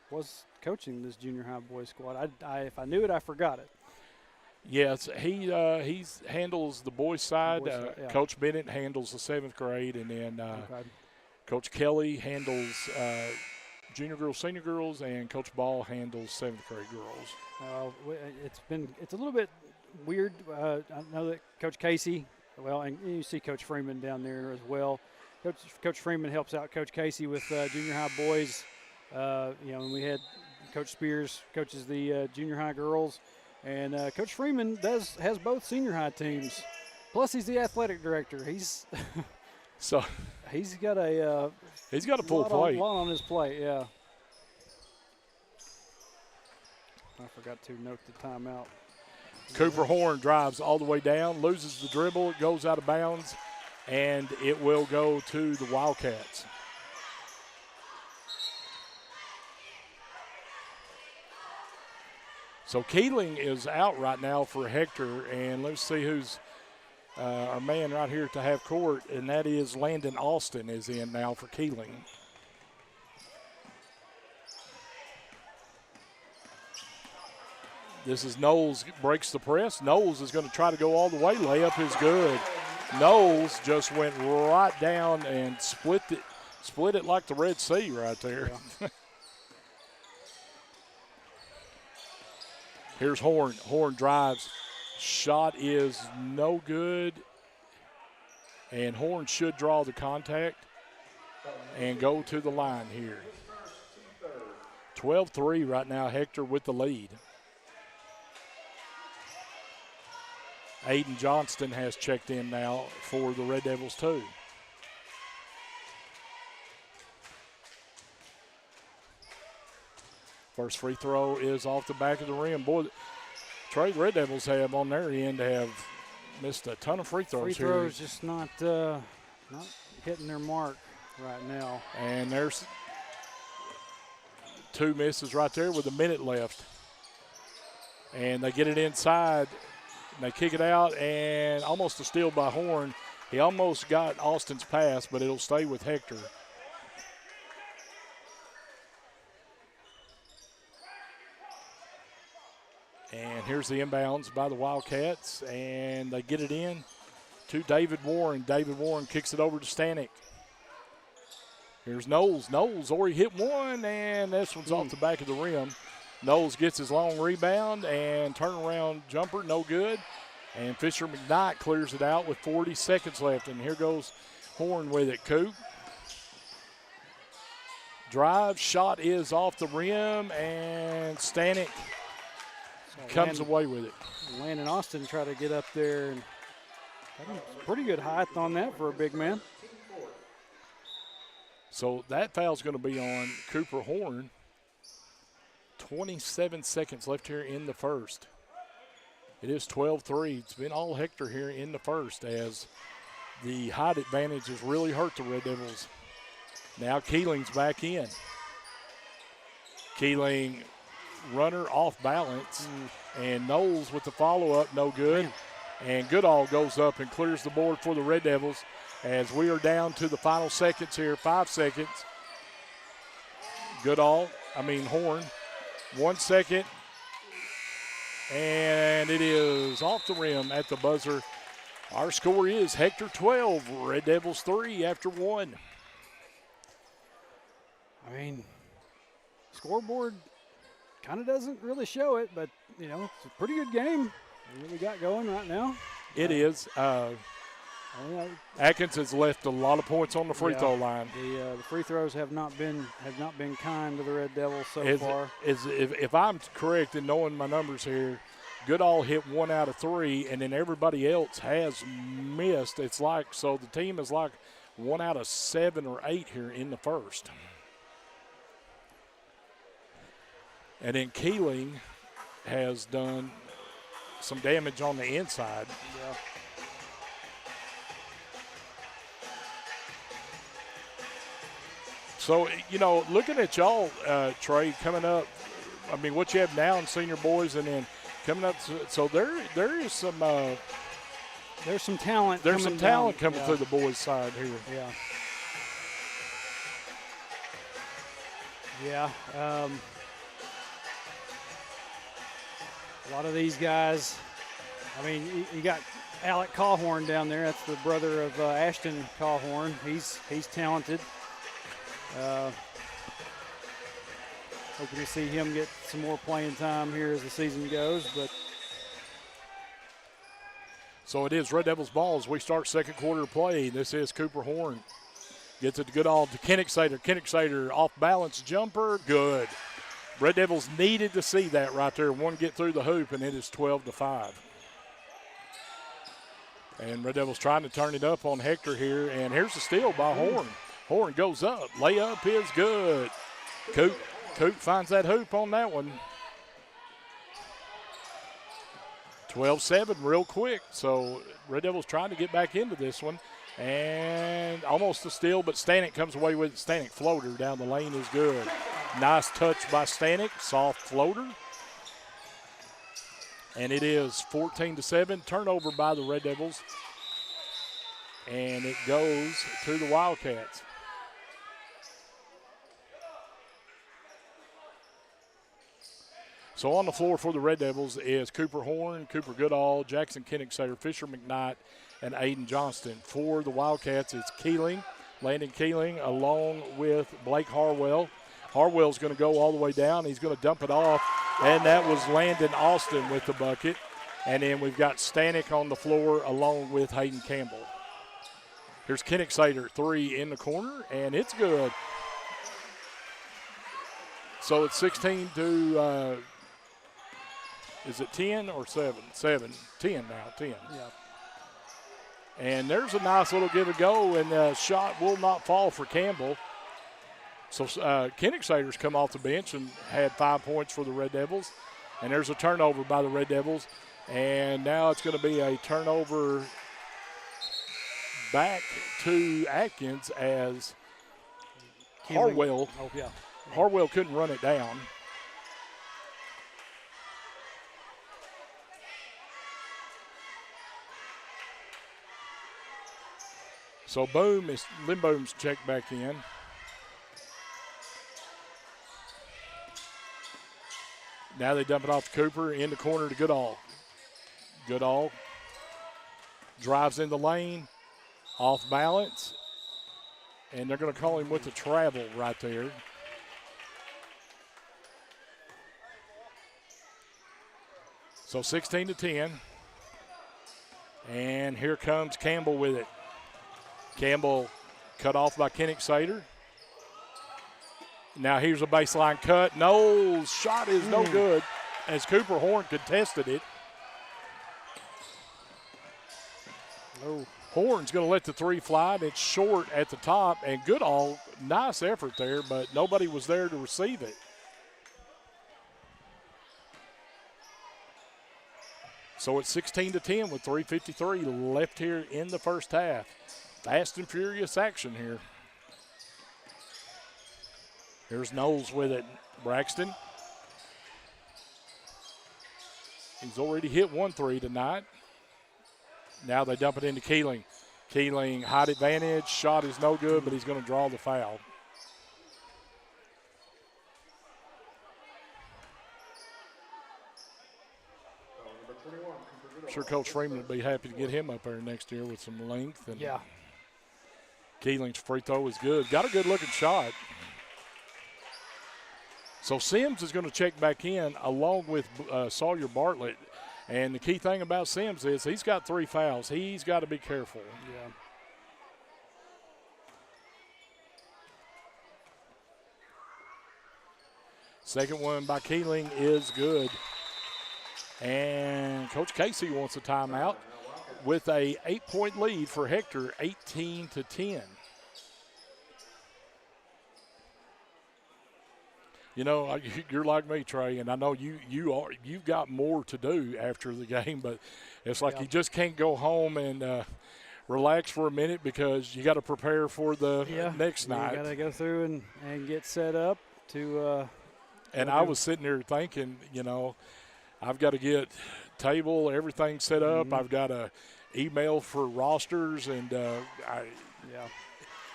was coaching this junior high boys squad. If I knew it, I forgot it. Yes, he handles the boys side. Yeah. Coach Bennett handles the 7th grade, and then Okay. Coach Kelly handles junior girls, senior girls, and Coach Ball handles 7th grade girls. It's a little bit weird. I know that Coach Casey, well, and you see Coach Freeman down there as well. Coach Freeman helps out Coach Casey with junior high boys. And we had Coach Spears coaches the junior high girls, and Coach Freeman has both senior high teams. Plus, he's the athletic director. He's so he's got a full plate. A lot on his plate. Yeah. I forgot to note the timeout. Cooper Horn drives all the way down, loses the dribble, it goes out of bounds, and it will go to the Wildcats. So Keeling is out right now for Hector, and let's see who's our man right here to have court, and that is Landon Austin is in now for Keeling. This is Knowles breaks the press. Knowles is going to try to go all the way. Layup is good. Knowles just went right down and split it like the Red Sea right there. Yeah. Here's Horn. Horn drives. Shot is no good. And Horn should draw the contact and go to the line here. 12-3 right now, Hector with the lead. Aiden Johnston has checked in now for the Red Devils too. First free throw is off the back of the rim. Boy, Trey, Red Devils have on their end have missed a ton of free throws here. Free throws just not hitting their mark right now. And there's two misses right there with a minute left. And they get it inside. And they kick it out, and almost a steal by Horn. He almost got Austin's pass, but it'll stay with Hector. And here's the inbounds by the Wildcats, and they get it in to David Warren. David Warren kicks it over to Stanek. Here's Knowles. Knowles already hit one, and this one's off the back of the rim. Knowles gets his long rebound and turnaround jumper, no good. And Fisher McKnight clears it out with 40 seconds left. And here goes Horn with it. Coop. Drive, shot is off the rim, and Stanek comes away with it. Landon Austin tried to get up there, and pretty good height on that for a big man. So that foul's going to be on Cooper Horn. 27 seconds left here in the first. It is 12-3. It's been all Hector here in the first as the height advantage has really hurt the Red Devils. Now Keeling's back in. Keeling runner off balance, and Knowles with the follow-up, no good. And Goodall goes up and clears the board for the Red Devils as we are down to the final seconds here, 5 seconds. Horn. 1 second, and it is off the rim at the buzzer. Our score is Hector 12, Red Devils 3 after 1. I mean, scoreboard kind of doesn't really show it, but, you know, it's a pretty good game that we got going right now. It is. Atkins has left a lot of points on the free throw line. The free throws have not been kind to the Red Devils so far. If I'm correct in knowing my numbers here, Goodall hit 1 out of 3, and then everybody else has missed. It's like, so the team is like 1 out of 7 or 8 here in the first. And then Keeling has done some damage on the inside. Yeah. So, you know, looking at y'all, Trey, coming up, I mean, what you have now in senior boys and then coming up, so there is some there's some talent. There's some talent coming through the boys' side here. Yeah. Yeah. A lot of these guys, I mean, you got Alec Cawhorn down there. That's the brother of Ashton Cawhorn. He's talented. Hoping to see him get some more playing time here as the season goes. But so it is Red Devils ball as we start second quarter play. This is Cooper Horn. Gets it to Goodall to Kennick-Sater. Kennick-Sater off balance jumper. Good. Red Devils needed to see that right there. One get through the hoop, and it is 12-5. And Red Devils trying to turn it up on Hector here. And here's the steal by Horn. Horn goes up. Layup is good. Coop finds that hoop on that one. 12-7 real quick. So Red Devils trying to get back into this one. And almost a steal, but Stanek comes away with it. Stanek floater down the lane is good. Nice touch by Stanek. Soft floater. And it is 14-7. Turnover by the Red Devils. And it goes to the Wildcats. So on the floor for the Red Devils is Cooper Horn, Cooper Goodall, Jackson Kennick-Sater, Fisher McKnight, and Aiden Johnston. For the Wildcats, it's Keeling, Landon Keeling, along with Blake Harwell. Harwell's going to go all the way down. He's going to dump it off, and that was Landon Austin with the bucket. And then we've got Stanek on the floor along with Hayden Campbell. Here's Kennick-Sater, 3 in the corner, and it's good. So it's 16 to is it 10 or 7? 10 now, 10. Yeah. And there's a nice little give and go, and the shot will not fall for Campbell. So Kennick-Sater's come off the bench and had 5 points for the Red Devils. And there's a turnover by the Red Devils. And now it's going to be a turnover back to Atkins as Harwell. Oh, yeah. Harwell couldn't run it down. So Lindboom's checked back in. Now they dump it off to Cooper, in the corner to Goodall. Goodall drives in the lane, off balance, and they're going to call him with the travel right there. So 16-10. And here comes Campbell with it. Campbell cut off by Kennick-Sater. Now here's a baseline cut. No, shot is no good as Cooper Horn contested it. Oh. Horn's going to let the three fly, and it's short at the top. And Goodall, nice effort there, but nobody was there to receive it. So it's 16-10 with 3:53 left here in the first half. Fast and furious action here. Here's Knowles with it. Braxton. He's already hit 1 3 tonight. Now they dump it into Keeling. Keeling, height advantage. Shot is no good, but he's going to draw the foul. I'm sure Coach Freeman would be happy to get him up there next year with some length. And yeah. Keeling's free throw is good. Got a good-looking shot. So Sims is going to check back in along with Sawyer Bartlett. And the key thing about Sims is he's got 3 fouls. He's got to be careful. Yeah. Second one by Keeling is good. And Coach Casey wants a timeout with a 8-point lead for Hector, 18-10. You know, you're like me, Trey, and I know you've got more to do after the game, but it's like you just can't go home and relax for a minute because you got to prepare for the next night. You got to go through and get set up to. And I was sitting there thinking, you know, I've got to get table, everything set up. I've got to email for rosters, and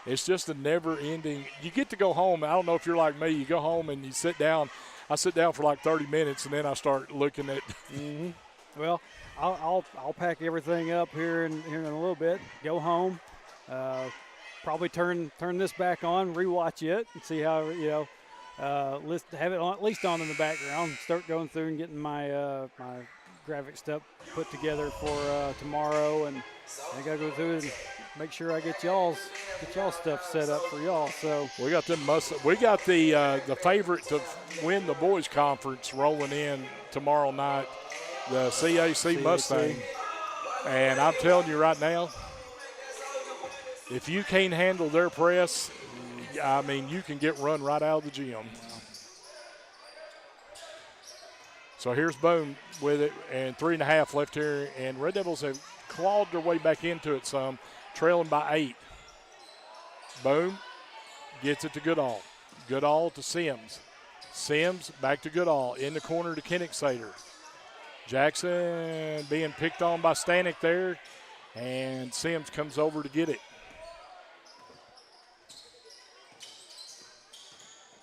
it's just a never-ending. You get to go home. I don't know if you're like me. You go home and you sit down. I sit down for like 30 minutes, and then I start looking at. Well, I'll pack everything up here in a little bit. Go home, probably turn this back on, rewatch it, and see how have it on, at least on in the background. Start going through and getting my my graphic stuff put together for tomorrow, and I gotta go through it and make sure I get y'all stuff set up for y'all. So we got we got the favorite to win the boys conference rolling in tomorrow night, the CAC Mustang, and I'm telling you right now, if you can't handle their press, I mean, you can get run right out of the gym. So here's Boone with it, and 3.5 left here, and Red Devils have clawed their way back into it some, trailing by 8. Boone gets it to Goodall. Goodall to Sims. Sims back to Goodall, in the corner to Kennick-Sater. Jackson being picked on by Stanek there, and Sims comes over to get it.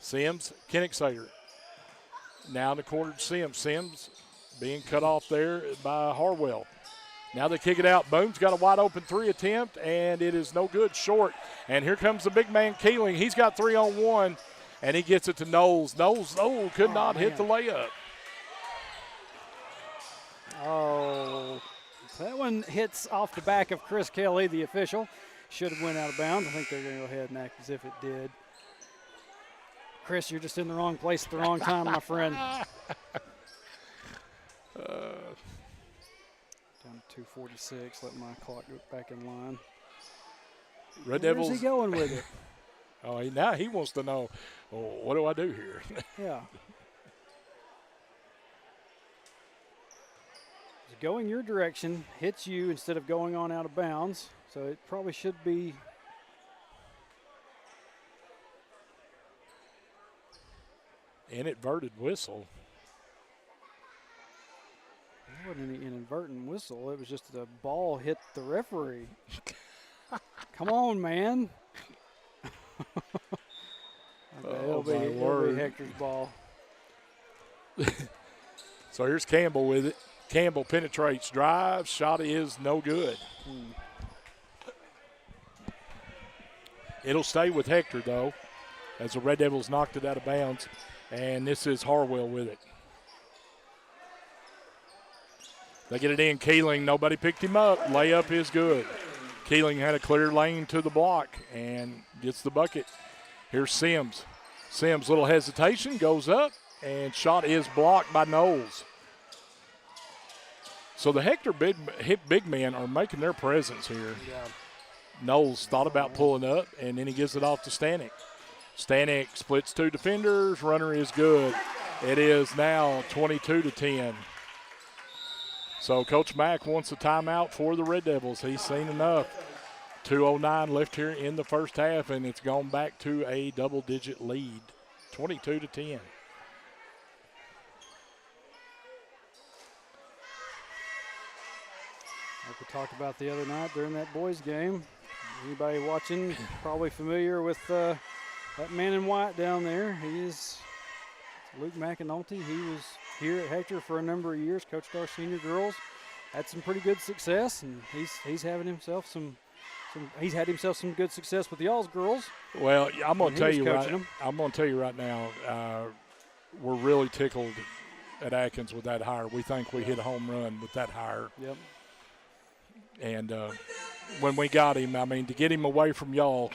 Sims, Kennick-Sater. Now in the corner to Sims. Sims being cut off there by Harwell. Now they kick it out. Boone's got a wide open 3 attempt, and it is no good, short. And here comes the big man Keeling. He's got 3-on-1, and he gets it to Knowles. Knowles could not hit the layup. Oh, that one hits off the back of Chris Kelly, the official. Should have went out of bounds. I think they're going to go ahead and act as if it did. Chris, you're just in the wrong place at the wrong time, my friend. Down to 2:46. Let my clock go back in line. Red Devils. Where's he going with it? Oh, now he wants to know, what do I do here? Yeah. It's going your direction, hits you instead of going on out of bounds. So it probably should be. Inadvertent whistle. It wasn't an inadvertent whistle. It was just the ball hit the referee. Come on, man. It'll be Hector's ball. So here's Campbell with it. Campbell penetrates, drives, shot is no good. It'll stay with Hector, though, as the Red Devils knocked it out of bounds. And this is Harwell with it. They get it in. Keeling, nobody picked him up. Layup is good. Keeling had a clear lane to the block and gets the bucket. Here's Sims. Sims, little hesitation, goes up, and shot is blocked by Knowles. So the Hector big men are making their presence here. Yeah. Knowles thought about pulling up, and then he gives it off to Stanek. Stanek splits 2 defenders. Runner is good. It is now 22-10. So Coach Mack wants a timeout for the Red Devils. He's seen enough. 2:09 left here in the first half, and it's gone back to a double-digit lead, 22-10. Like we talked about the other night during that boys game, anybody watching probably familiar with that man in white down there. He is Luke McAnulty. He was here at Hector for a number of years, coached our senior girls, had some pretty good success, and he's having himself some good success with y'all's girls. Well, I'm going to tell you right now, we're really tickled at Atkins with that hire. We think we hit a home run with that hire. Yep. And when we got him, I mean, to get him away from y'all.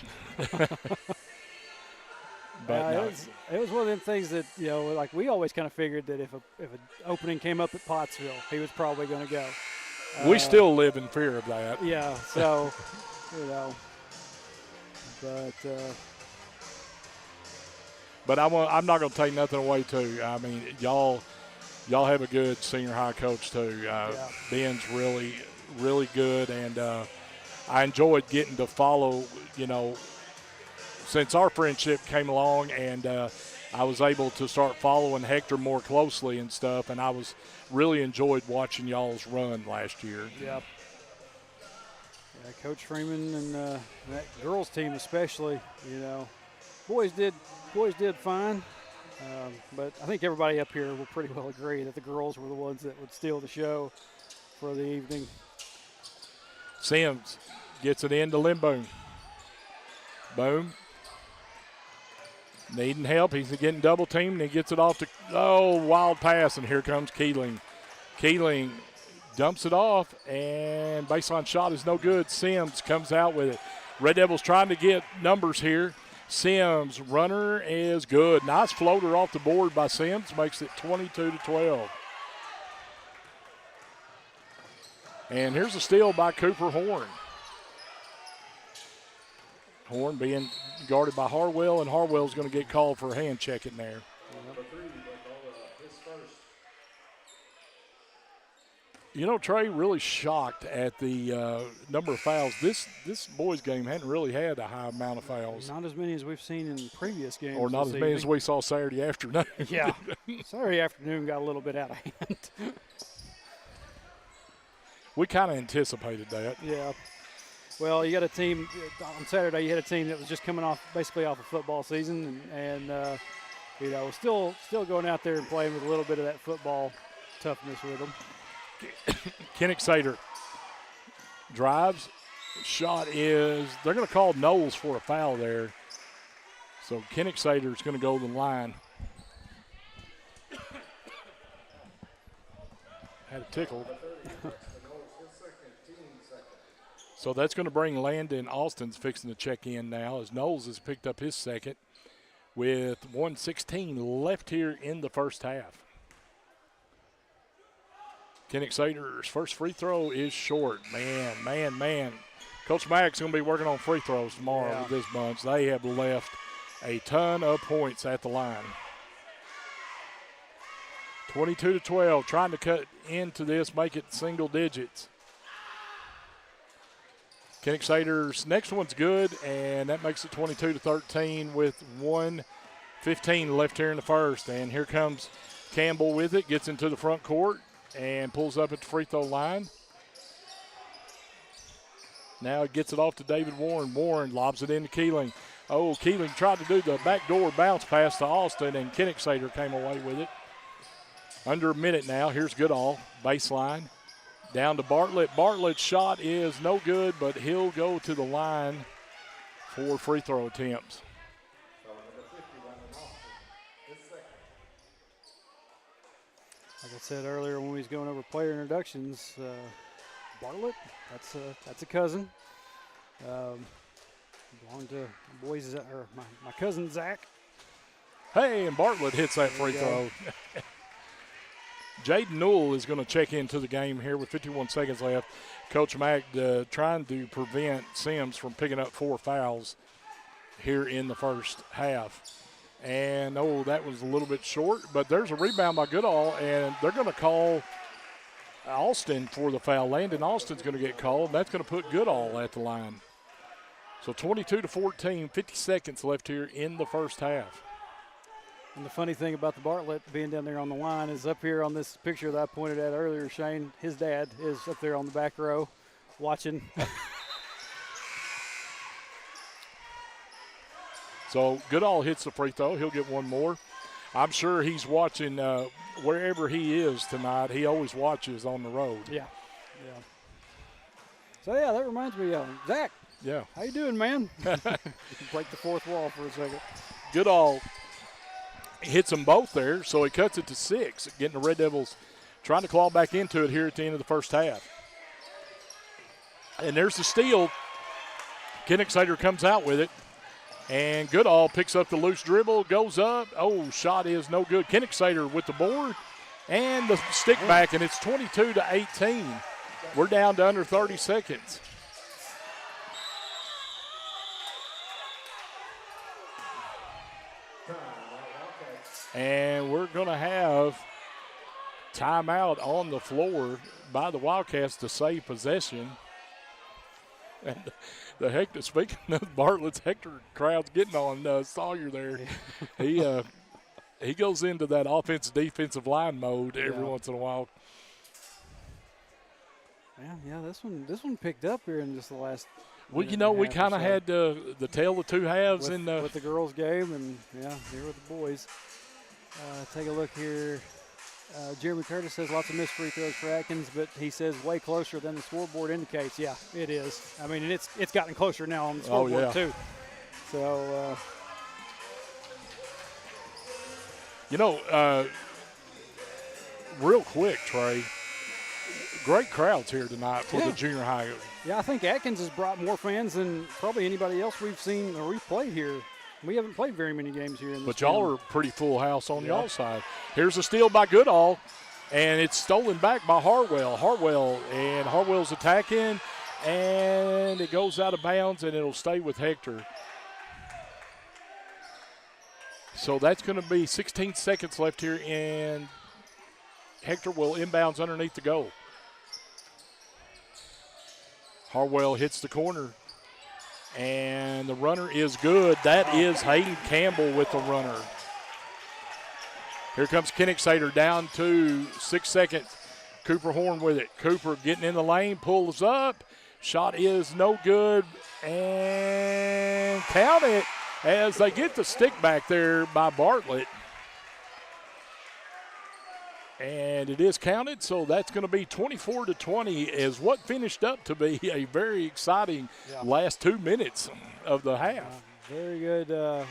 But no. It was one of them things that, you know, like we always kind of figured that if an opening came up at Pottsville, he was probably going to go. We still live in fear of that. Yeah, so, you know. But I'm not going to take nothing away, too. I mean, y'all have a good senior high coach, too. Ben's really, really good, and I enjoyed getting to follow, you know, since our friendship came along, and I was able to start following Hector more closely and stuff, and I was really enjoyed watching y'all's run last year. Yep. Yeah, Coach Freeman and that girls team especially, you know, boys did fine, but I think everybody up here will pretty well agree that the girls were the ones that would steal the show for the evening. Sims gets it into Limboom. Boom. Needing help. He's getting double teamed, and he gets it off to, wild pass, and here comes Keeling. Keeling dumps it off, and baseline shot is no good. Sims comes out with it. Red Devils trying to get numbers here. Sims, runner is good. Nice floater off the board by Sims, makes it 22-12. And here's a steal by Cooper Horn. Horn being guarded by Harwell, and Harwell's going to get called for a hand check in there. You know, Trey, really shocked at the number of fouls. This boys' game hadn't really had a high amount of fouls. Not as many as we've seen in previous games. Or not as many as we saw Saturday afternoon. Yeah. Saturday afternoon got a little bit out of hand. We kind of anticipated that. Yeah. Well, you got a team on Saturday. You had a team that was just coming basically off a football season, and you know, still going out there and playing with a little bit of that football toughness with them. Kennick Sater drives. Shot is, they're going to call Knowles for a foul there. So Kennick Sater is going to go to the line. Had it tickled. So that's going to bring Landon Austin's fixing to check in now as Knowles has picked up his second with 1:16 left here in the first half. Kennick Sater's first free throw is short. Man. Coach Mack's going to be working on free throws tomorrow with this bunch. They have left a ton of points at the line. 22-12, trying to cut into this, make it single digits. Kennick Sater's next one's good, and that makes it 22-13 with 1:15 left here in the first. And here comes Campbell with it, gets into the front court, and pulls up at the free throw line. Now gets it off to David Warren. Warren lobs it into Keeling. Oh, Keeling tried to do the backdoor bounce pass to Austin, and Kennick Sater came away with it. Under a minute now. Here's Goodall, baseline. Down to Bartlett. Bartlett's shot is no good, but he'll go to the line for free throw attempts. Like I said earlier when we was going over player introductions, Bartlett, that's a cousin. Belonged to boys, or my cousin Zach. Hey, and Bartlett hits that free throw. Jaden Newell is going to check into the game here with 51 seconds left. Coach Mack trying to prevent Sims from picking up 4 fouls here in the first half. And, that was a little bit short, but there's a rebound by Goodall, and they're going to call Austin for the foul. Landon Austin's going to get called, and that's going to put Goodall at the line. So 22-14, 50 seconds left here in the first half. And the funny thing about the Bartlett being down there on the line is up here on this picture that I pointed at earlier, Shane, his dad is up there on the back row watching. So Goodall hits the free throw. He'll get one more. I'm sure he's watching wherever he is tonight. He always watches on the road. Yeah. So, that reminds me of Zach. Yeah. How you doing, man? Break the fourth wall for a second. Goodall hits them both there, so he cuts it to 6, getting the Red Devils trying to claw back into it here at the end of the first half. And there's the steal. Kennick comes out with it. And Goodall picks up the loose dribble, goes up. Oh, shot is no good. Kennick with the board and the stick back, and it's 22-18. We're down to under 30 seconds. And we're going to have timeout on the floor by the Wildcats to save possession. And the Hector, speaking of Bartlett's, Hector crowd's getting on Sawyer there. He goes into that offensive-defensive line mode every once in a while. Yeah, this one picked up here in just the last. Well, you know, we kind of had the tale of two halves with the girls' game, and here with the boys. Take a look here. Jeremy Curtis says lots of missed free throws for Atkins, but he says way closer than the scoreboard indicates. Yeah, it is. I mean, and it's gotten closer now on the scoreboard too. So, real quick, Trey, great crowds here tonight for the junior high. Yeah, I think Atkins has brought more fans than probably anybody else we've seen or we've played here. We haven't played very many games here. But y'all are pretty full house on y'all side. Here's a steal by Goodall, and it's stolen back by Hartwell. Hartwell's attacking, and it goes out of bounds, and it'll stay with Hector. So that's going to be 16 seconds left here, and Hector will inbounds underneath the goal. Hartwell hits the corner. And the runner is good. That is Hayden Campbell with the runner. Here comes Kennick down to 6 seconds. Cooper Horn with it. Cooper getting in the lane, pulls up. Shot is no good. And count it as they get the stick back there by Bartlett. And it is counted, so that's going to be 24-20 is what finished up to be a very exciting last 2 minutes of the half. Very good.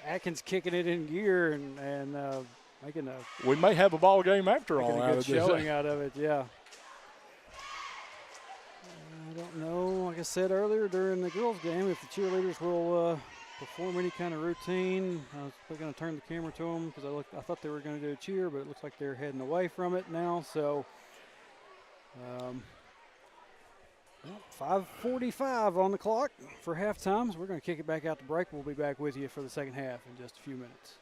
Atkins kicking it in gear and making a. We may have a ball game after all. A good showing out of it, yeah. I don't know, like I said earlier during the girls' game, if the cheerleaders will perform any kind of routine. I was going to turn the camera to them because I thought they were going to do a cheer, but it looks like they're heading away from it now. So 5:45 on the clock for halftime. So we're going to kick it back out to break. We'll be back with you for the second half in just a few minutes.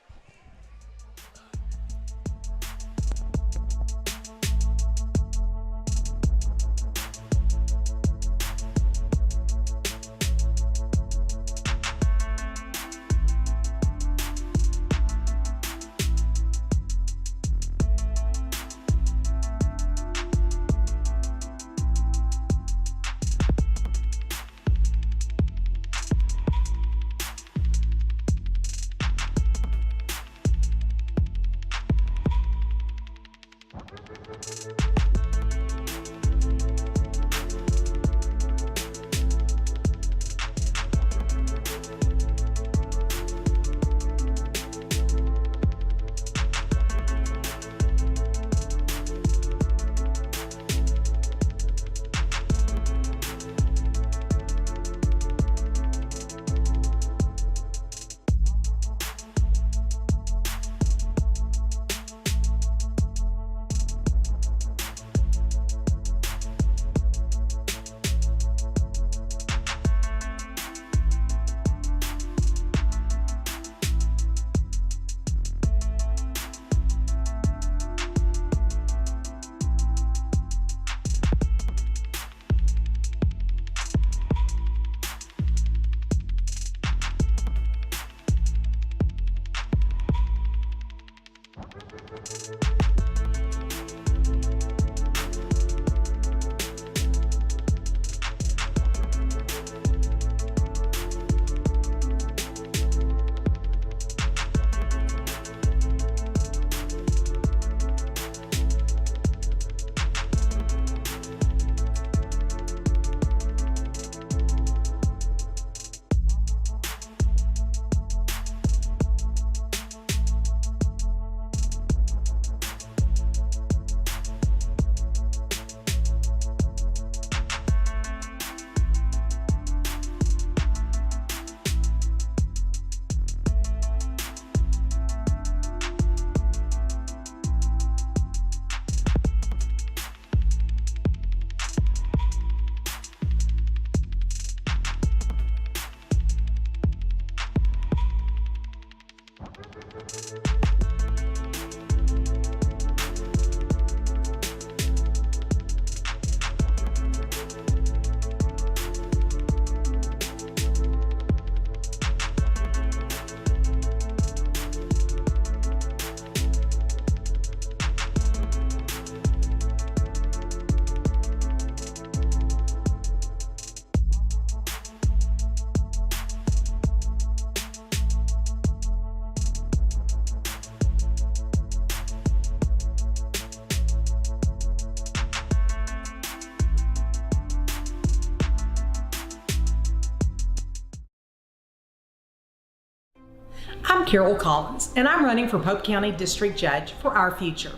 I'm Carol Collins, and I'm running for Pope County District Judge for our future.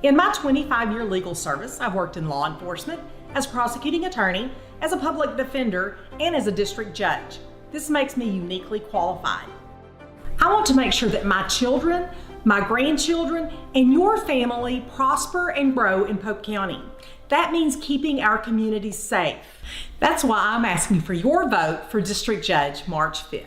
In my 25-year legal service, I've worked in law enforcement, as prosecuting attorney, as a public defender, and as a district judge. This makes me uniquely qualified. I want to make sure that my children, my grandchildren, and your family prosper and grow in Pope County. That means keeping our communities safe. That's why I'm asking for your vote for District Judge March 5th.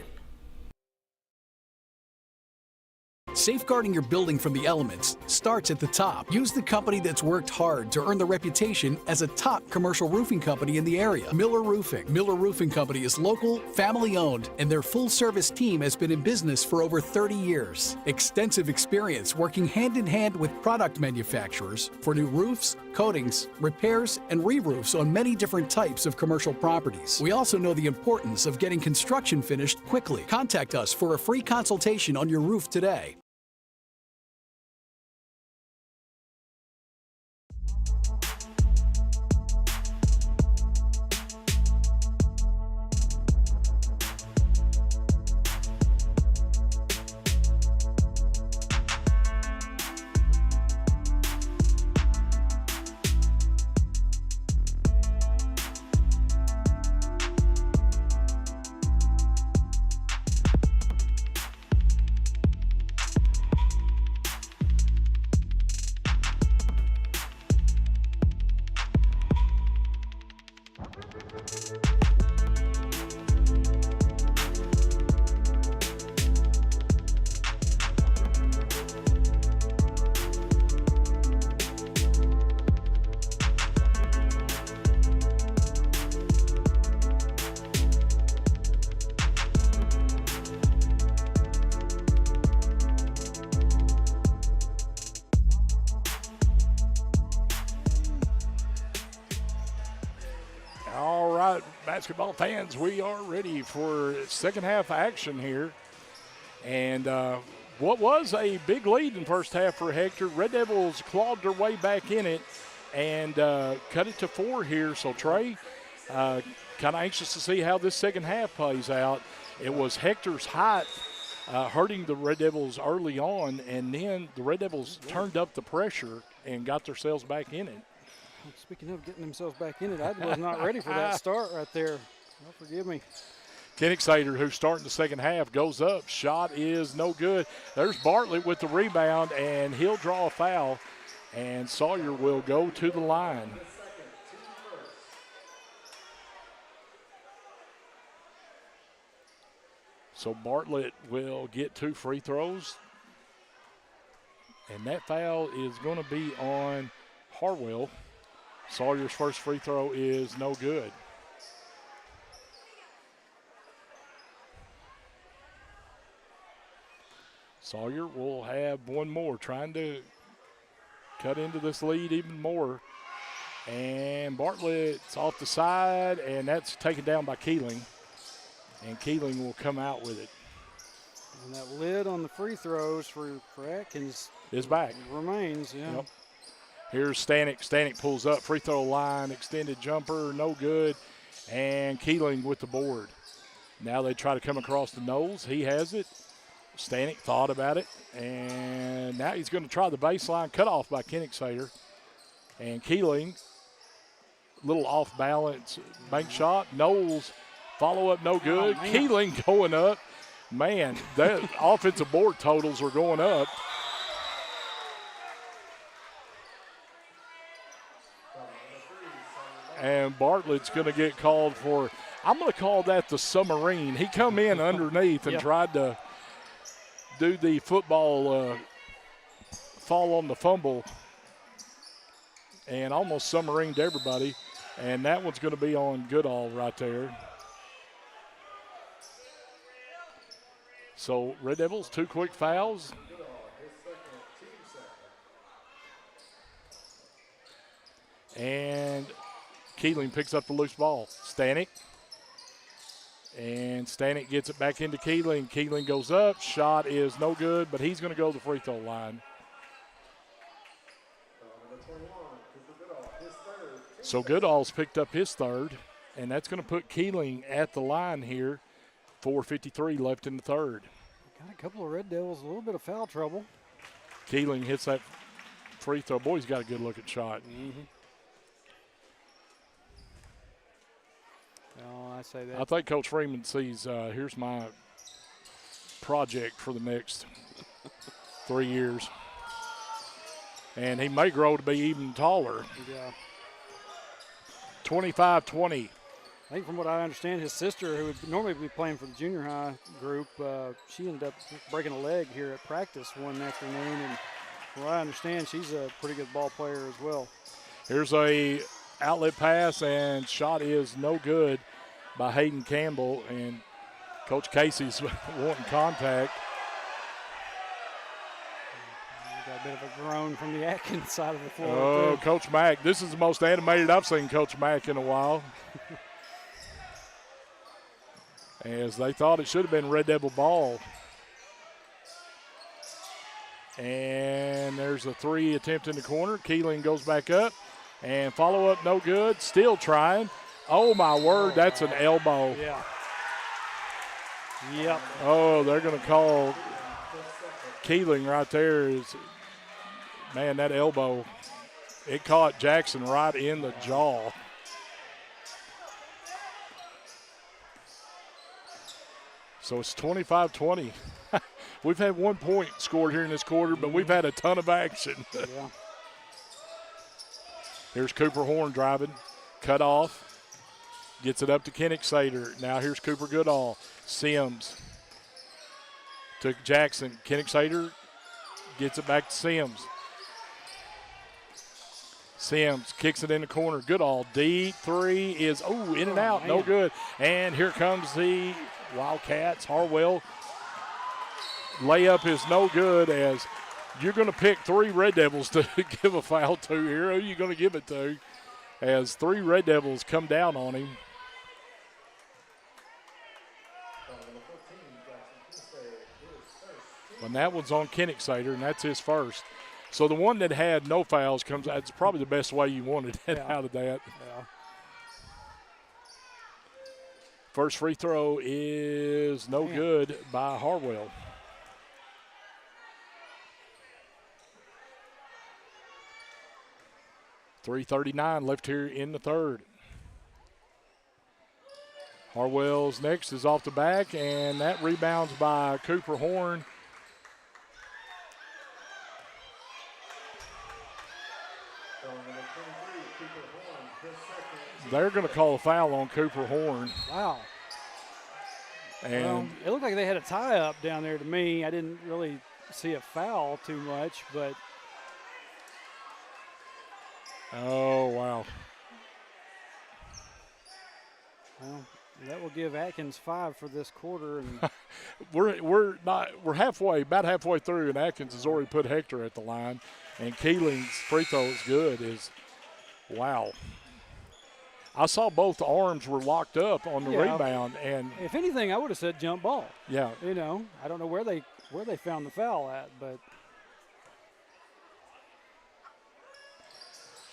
Safeguarding your building from the elements starts at the top. Use the company that's worked hard to earn the reputation as a top commercial roofing company in the area, Miller Roofing. Miller Roofing Company is local, family-owned, and their full-service team has been in business for over 30 years. Extensive experience working hand-in-hand with product manufacturers for new roofs, coatings, repairs, and re-roofs on many different types of commercial properties. We also know the importance of getting construction finished quickly. Contact us for a free consultation on your roof today. All right, basketball fans, we are ready for second half action here. And what was a big lead in first half for Hector, Red Devils clawed their way back in it and cut it to 4 here. So Trey, kind of anxious to see how this second half plays out. It was Hector's height hurting the Red Devils early on, and then the Red Devils turned up the pressure and got themselves back in it. Speaking of getting themselves back in it, I was not ready for that start right there. Oh, forgive me. Kennicksader, who's starting the second half, goes up. Shot is no good. There's Bartlett with the rebound, and he'll draw a foul, and Sawyer will go to the line. So Bartlett will get 2 free throws, and that foul is going to be on Harwell. Sawyer's first free throw is no good. Sawyer will have one more, trying to cut into this lead even more. And Bartlett's off the side, and that's taken down by Keeling. And Keeling will come out with it. And that lid on the free throws for Atkins is back. Remains, yeah. Yep. Here's Stanek. Stanek pulls up, free throw line, extended jumper, no good. And Keeling with the board. Now they try to come across the nose. He has it. Stanek thought about it. And now he's going to try the baseline cutoff by Kennicksader. And Keeling, little off balance bank shot. Knowles, follow up, no good. Oh, Keeling going up. Man, that offensive board totals are going up. And Bartlett's going to get called for, I'm going to call that the submarine. He come in underneath and tried to do the football fall on the fumble and almost submarined everybody. And that one's going to be on Goodall right there. So Red Devils, 2 quick fouls. And Keeling picks up the loose ball. Stanek. And Stanek gets it back into Keeling. Keeling goes up. Shot is no good, but he's going to go to the free throw line. So Goodall's picked up his third, and that's going to put Keeling at the line here. 4:53 left in the third. Got a couple of Red Devils, a little bit of foul trouble. Keeling hits that free throw. Boy, he's got a good looking shot. Oh, I say that. I think Coach Freeman sees, here's my project for the next 3 years. And he may grow to be even taller. Yeah. 25-20. I think from what I understand, his sister, who would normally be playing for the junior high group, she ended up breaking a leg here at practice one afternoon. And from what I understand, she's a pretty good ball player as well. Here's a outlet pass, and shot is no good by Hayden Campbell. And Coach Casey's wanting contact. We got a bit of a groan from the Atkins side of the floor. Oh, too. Coach Mack. This is the most animated I've seen Coach Mack in a while. As they thought it should have been Red Devil ball. And there's a 3 attempt in the corner. Keeling goes back up. And follow-up no good. Still trying. Oh, my word, that's an elbow. Yeah. Yep. Oh, they're going to call Keeling right there. Man, that elbow, it caught Jackson right in the jaw. So it's 25-20. We've had 1 point scored here in this quarter, but we've had a ton of action. Yeah. Here's Cooper Horn driving, cut off, gets it up to Kennick Sater. Now here's Cooper Goodall. Sims to Jackson. Kennick Sater gets it back to Sims. Sims kicks it in the corner. Goodall, deep three is, in and out, no good. And here comes the Wildcats. Harwell, layup is no good, as you're going to pick 3 Red Devils to give a foul to here. Who are you going to give it to? As 3 Red Devils come down on him. And that one's on Kennick Sater, and that's his first. So the one that had no fouls comes out. It's probably the best way you wanted to get out of that. Yeah. First free throw is no good by Harwell. .339 left here in the third. Harwell's next is off the back, and that rebounds by Cooper Horn. They're going to call a foul on Cooper Horn. Wow. And it looked like they had a tie-up down there to me. I didn't really see a foul too much, but. Oh, wow. Well, that will give Atkins 5 for this quarter. And we're about halfway through, and Atkins has already put Hector at the line. And Keeling's free throw is good. Wow. I saw both arms were locked up on the rebound, and if anything, I would have said jump ball. Yeah. You know, I don't know where they found the foul at, but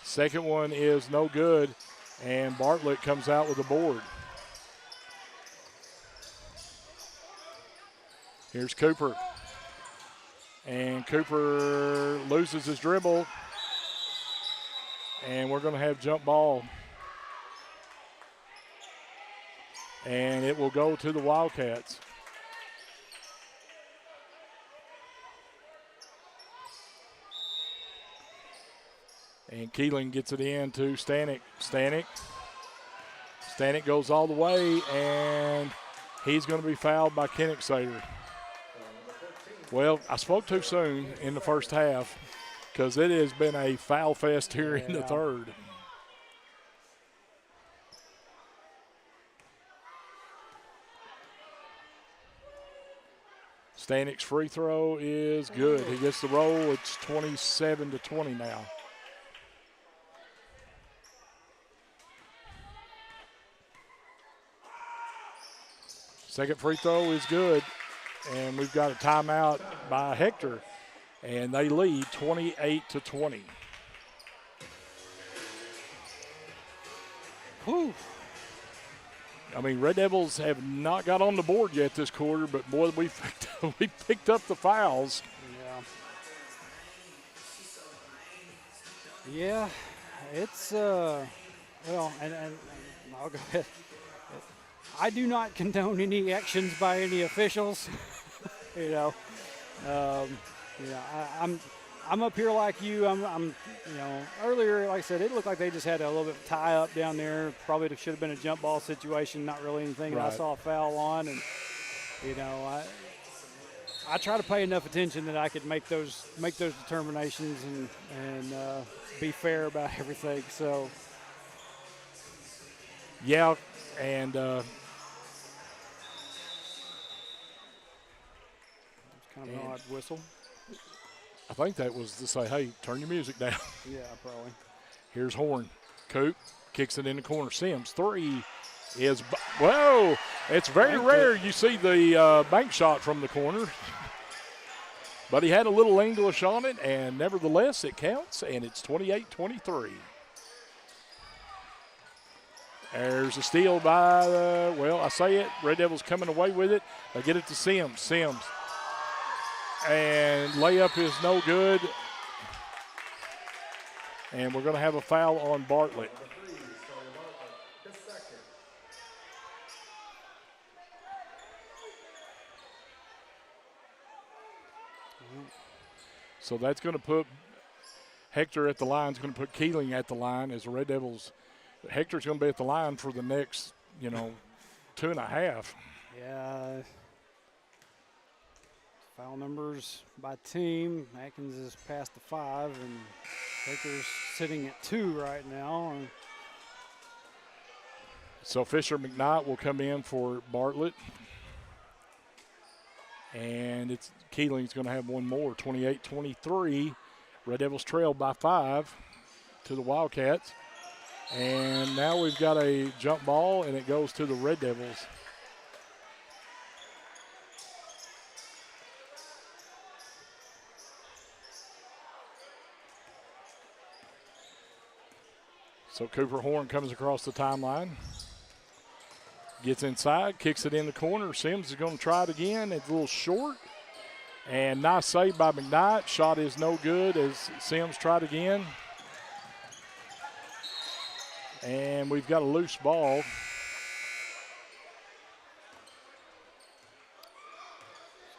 second one is no good, and Bartlett comes out with a board. Here's Cooper. And Cooper loses his dribble, and we're going to have jump ball. And it will go to the Wildcats. And Keeling gets it in to Stanek. Stanek goes all the way, and he's going to be fouled by Kennick Sater. Well, I spoke too soon in the first half, because it has been a foul fest here in the third. Stanek's free throw is good. He gets the roll. It's 27-20 now. Second free throw is good. And we've got a timeout by Hector. And they lead 28-20. Whew. I mean, Red Devils have not got on the board yet this quarter, but boy, we picked up the fouls. Yeah, it's well, and I'll go ahead. I do not condone any actions by any officials. I'm up here like you. I'm earlier, like I said, it looked like they just had a little bit of tie up down there. Probably should have been a jump ball situation, not really anything that I saw a foul on. And, I try to pay enough attention that I could make those determinations and be fair about everything. So, yeah, and it's kind of an odd whistle. I think that was to say, hey, turn your music down. Yeah, probably. Here's Horn. Coop kicks it in the corner. Sims, 3 is, whoa, it's very rare you see the bank shot from the corner. But he had a little English on it, and nevertheless, it counts, and it's 28-23. There's a steal by, I say it, Red Devils coming away with it. They get it to Sims. Sims. And layup is no good. And we're going to have a foul on Bartlett. So that's going to put Hector at the line. It's going to put Keeling at the line as the Red Devils. Hector's going to be at the line for the next, 2.5. Yeah. Foul numbers by team. Atkins is past the 5, and Hector's sitting at 2 right now. So Fisher McKnight will come in for Bartlett. And it's Keeling's going to have one more, 28-23. Red Devils trail by 5 to the Wildcats. And now we've got a jump ball, and it goes to the Red Devils. So Cooper Horn comes across the timeline. Gets inside, kicks it in the corner. Sims is going to try it again. It's a little short. And nice save by McKnight. Shot is no good as Sims tried again. And we've got a loose ball.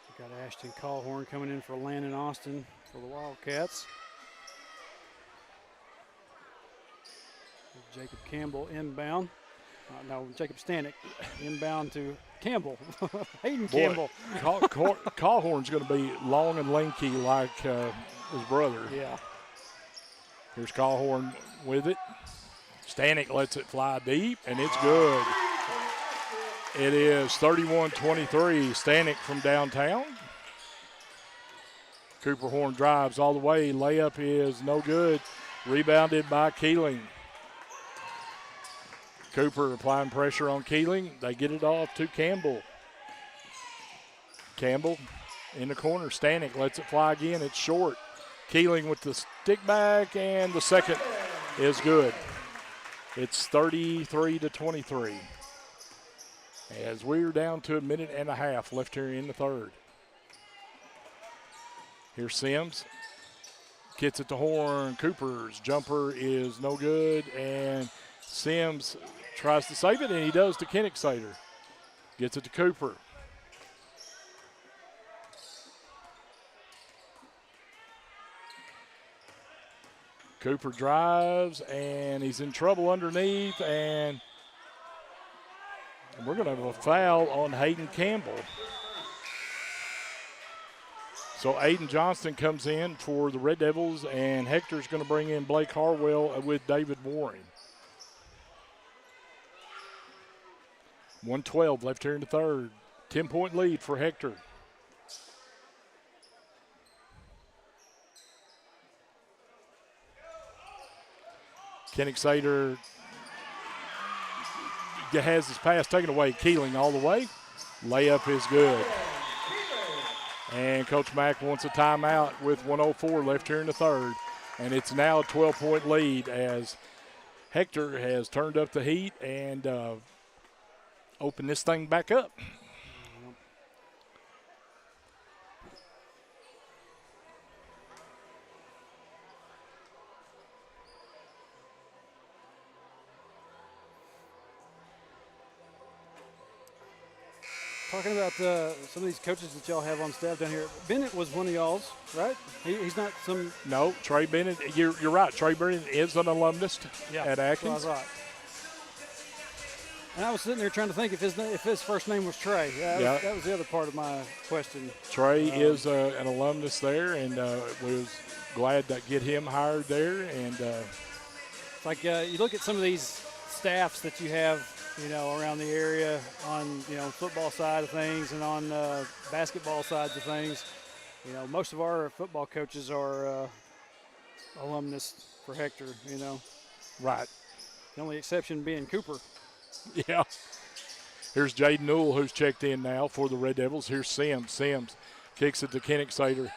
We've got Ashton Callhorn coming in for Landon Austin for the Wildcats. Jacob Campbell inbound. Jacob Stanek inbound to Campbell. Hayden Campbell. Callhorn's going to be long and lanky like his brother. Yeah. Here's Callhorn with it. Stanek lets it fly deep, and it's good. It is 31-23. Stanek from downtown. Cooper Horn drives all the way. Layup is no good. Rebounded by Keeling. Cooper applying pressure on Keeling. They get it off to Campbell. Campbell in the corner. Stanek lets it fly again. It's short. Keeling with the stick back, and the second is good. It's 33-23. As we're down to a minute and a half left here in the third. Here's Sims. Gets it to Horn. Cooper's jumper is no good, and Sims tries to save it, and he does to Kennick-Sater. Gets it to Cooper. Cooper drives, and he's in trouble underneath, and we're going to have a foul on Hayden Campbell. So Aiden Johnston comes in for the Red Devils, and Hector's going to bring in Blake Harwell with David Warren. 1:12 left here in the third. 10-point lead for Hector. Kennick-Sater has his pass taken away. Keeling all the way. Layup is good. And Coach Mack wants a timeout with 1:04 left here in the third. And it's now a 12-point lead as Hector has turned up the heat, and open this thing back up. Talking about some of these coaches that y'all have on staff down here, Bennett was one of y'all's, right? He's not some. No, Trey Bennett. You're right. Trey Bennett is an alumnus at Atkins. That's what I thought. And I was sitting there trying to think if his first name was Trey. That was the other part of my question. Trey is an alumnus there, and we was glad to get him hired there. And it's like you look at some of these staffs that you have, around the area on, football side of things and on basketball sides of things. Most of our football coaches are alumnus for Hector, Right. The only exception being Cooper. Yeah. Here's Jaden Newell, who's checked in now for the Red Devils. Here's Sims. Sims kicks it to Kennick-Sater.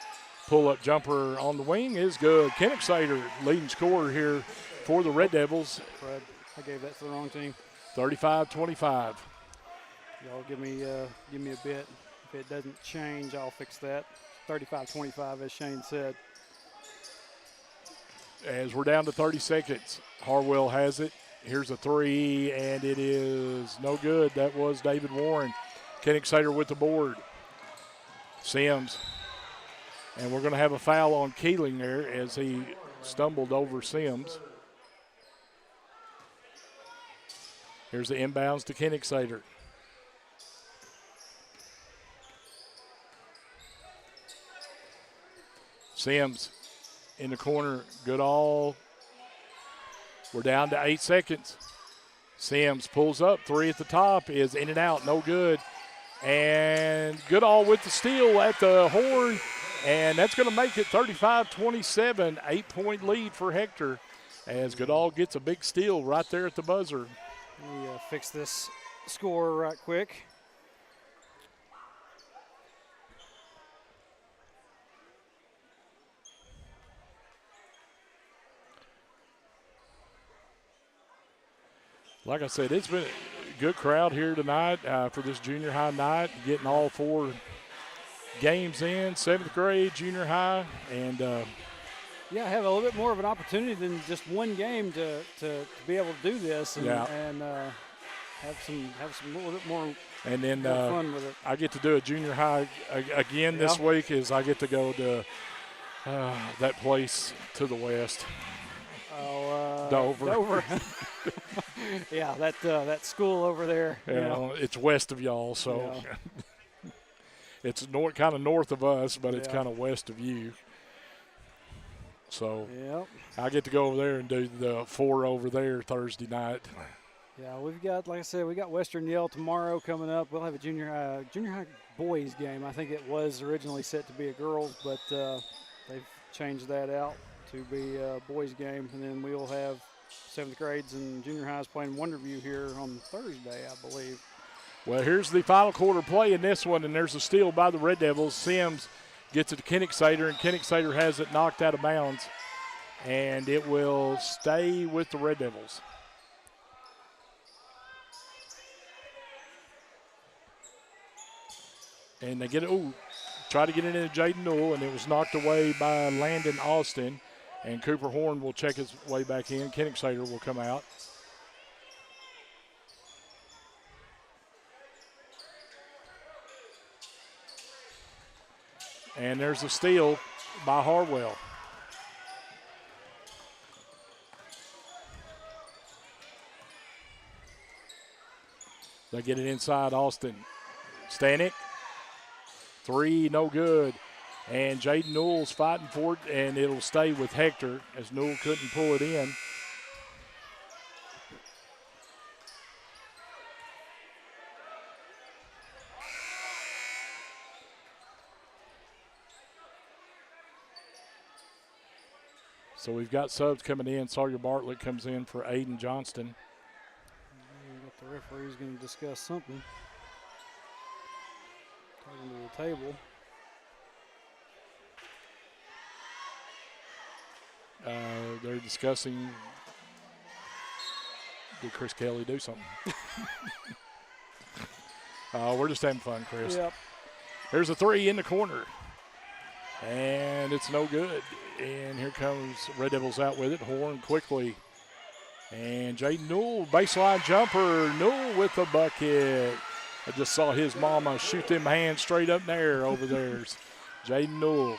Pull-up jumper on the wing is good. Kennick-Sater, leading scorer here for the Red Devils. Fred, I gave that to the wrong team. 35-25. Y'all give me a bit. If it doesn't change, I'll fix that. 35-25, as Shane said. As we're down to 30 seconds, Harwell has it. Here's a three, and it is no good. That was David Warren. Kennick-Sater with the board. Sims. And we're going to have a foul on Keeling there as he stumbled over Sims. Here's the inbounds to Kennick-Sater. Sims in the corner, good all. We're down to 8 seconds. Sims pulls up, three at the top, is in and out, no good. And Goodall with the steal at the horn, and that's going to make it 35-27, 8-point lead for Hector as Goodall gets a big steal right there at the buzzer. Let me fix this score right quick. Like I said, it's been a good crowd here tonight for this junior high night, getting all 4 games in, 7th grade, junior high, and yeah, have a little bit more of an opportunity than just one game to be able to do this and have some little bit more. And then fun with it. I get to do a junior high again this week. Is I get to go to that place to the west. Dover. Yeah, that school over there. It's west of y'all, so it's kind of north of us, but it's kind of west of you. So I get to go over there and do the 4 over there Thursday night. Yeah, we've got, like I said, we got Western Yale tomorrow coming up. We'll have a junior high boys game. I think it was originally set to be a girls, but they've changed that out to be a boys game. And then we'll have 7th grades and junior highs playing Wonderview here on Thursday, I believe. Well, here's the final quarter play in this one, and there's a steal by the Red Devils. Sims gets it to Kennick-Sater, and Kennick-Sater has it knocked out of bounds, and it will stay with the Red Devils. And they get it, try to get it into Jaden Newell, and it was knocked away by Landon Austin, and Cooper Horn will check his way back in. Kennick-Sater will come out. And there's a steal by Harwell. They get it inside Austin. Stanek. 3, no good. And Jaden Newell's fighting for it, and it'll stay with Hector as Newell couldn't pull it in. So we've got subs coming in. Sawyer Bartlett comes in for Aiden Johnston. The referee's going to discuss something. Talking to the table. They're discussing, did Chris Kelly do something? We're just having fun, Chris. Yep. There's a three in the corner. And it's no good. And here comes Red Devils out with it. Horn quickly. And Jaden Newell, baseline jumper. Newell with the bucket. I just saw his mama shoot them hands straight up in the air over there. Jaden Newell.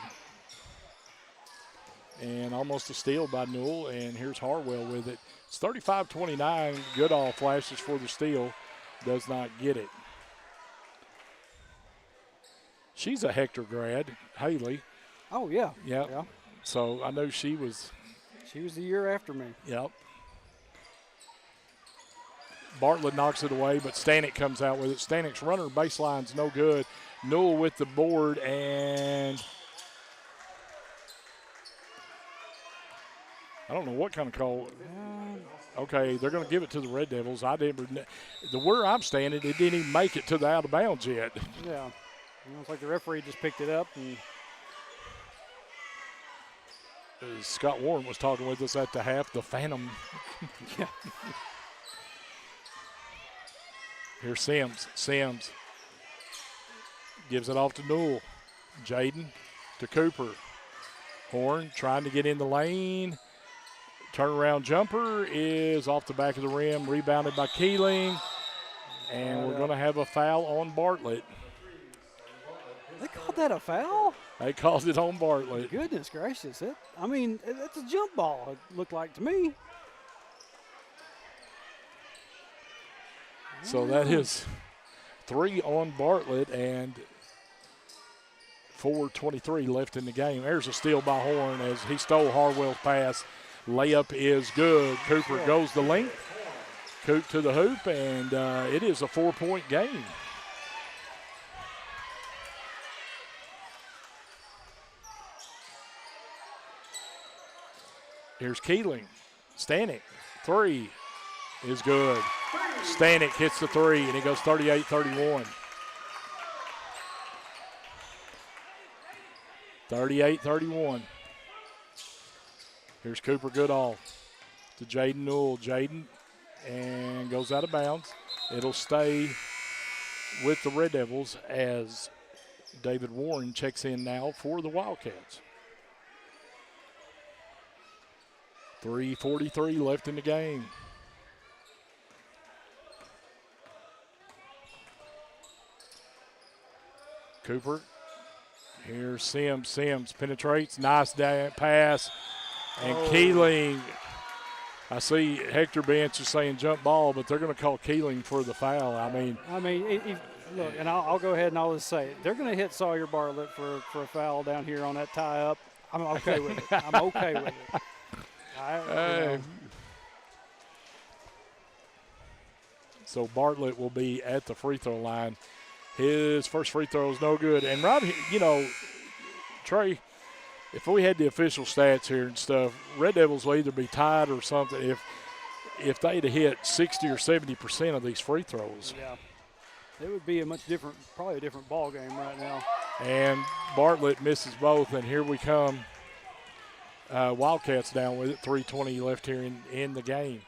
And almost a steal by Newell. And here's Harwell with it. It's 35-29. Goodall flashes for the steal. Does not get it. She's a Hector grad, Haley. Oh, yeah. Yep. Yeah. So I know she was. She was the year after me. Yep. Bartlett knocks it away, but Stanek comes out with it. Stanek's runner baseline's no good. Newell with the board, and I don't know what kind of call. Okay, they're going to give it to the Red Devils. Where I'm standing, it didn't even make it to the out of bounds yet. Yeah. It's like the referee just picked it up. And Scott Warren was talking with us at the half, the Phantom. Yeah. Here's Sims. Sims gives it off to Newell. Jaden to Cooper. Horn trying to get in the lane. Turnaround jumper is off the back of the rim, rebounded by Keeling. And we're going to have a foul on Bartlett. They called that a foul? They called it on Bartlett. Goodness gracious. It's a jump ball, it looked like to me. So that is 3 on Bartlett and 4:23 left in the game. There's a steal by Horn as he stole Harwell's pass. Layup is good. Cooper goes the length. Coop to the hoop, and it is a 4-point game. Here's Keeling. Stanek, 3 is good. Stanek hits the 3, and he goes 38-31. 38-31. Here's Cooper Goodall to Jaden Newell. Jaden, and goes out of bounds. It'll stay with the Red Devils as David Warren checks in now for the Wildcats. 3:43 left in the game. Cooper. Here's Sims. Sims penetrates. Nice pass. And Keeling. I see Hector Bench is saying jump ball, but they're going to call Keeling for the foul. Look, and I'll go ahead and I'll just say it. They're going to hit Sawyer Bartlett for a foul down here on that tie-up. I'm okay with it. I'm okay with it. So Bartlett will be at the free throw line. His first free throw is no good. And right here, Trey, if we had the official stats here and stuff, Red Devils will either be tied or something if they'd have hit 60 or 70% of these free throws. Yeah. It would be probably a different ball game right now. And Bartlett misses both, and here we come. Wildcats down with it. 3:20 left here in the game.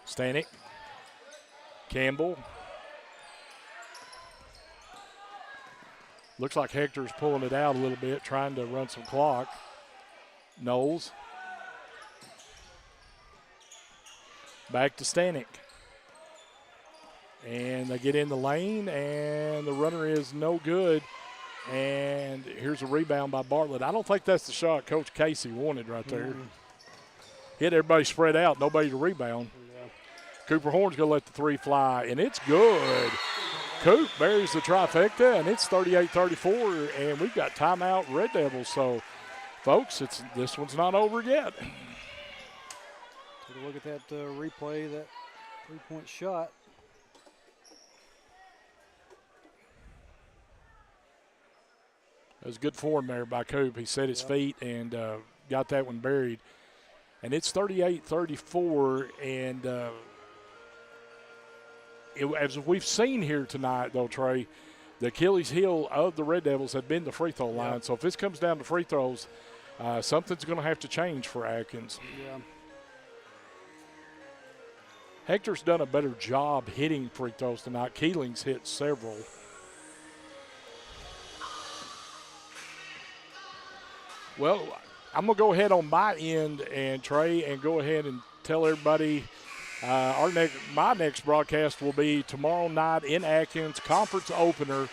Stanek. Campbell. Looks like Hector's pulling it out a little bit, trying to run some clock. Knowles. Back to Stanek. And they get in the lane, and the runner is no good. And here's a rebound by Bartlett. I don't think that's the shot Coach Casey wanted right there. Mm-hmm. Hit everybody spread out, nobody to rebound. Yeah. Cooper Horn's going to let the 3 fly, and it's good. Coop buries the trifecta, and it's 38-34, and we've got timeout Red Devils. So, folks, this one's not over yet. Take a look at that replay, that 3-point shot. It was good form there by Coop. He set his feet and got that one buried. And it's 38-34, and as we've seen here tonight, though, Trey, the Achilles heel of the Red Devils have been the free throw line. Yep. So if this comes down to free throws, something's going to have to change for Atkins. Yeah. Hector's done a better job hitting free throws tonight. Keeling's hit several. Well, I'm going to go ahead on my end, and Trey, and go ahead and tell everybody my next broadcast will be tomorrow night in Atkins, conference opener.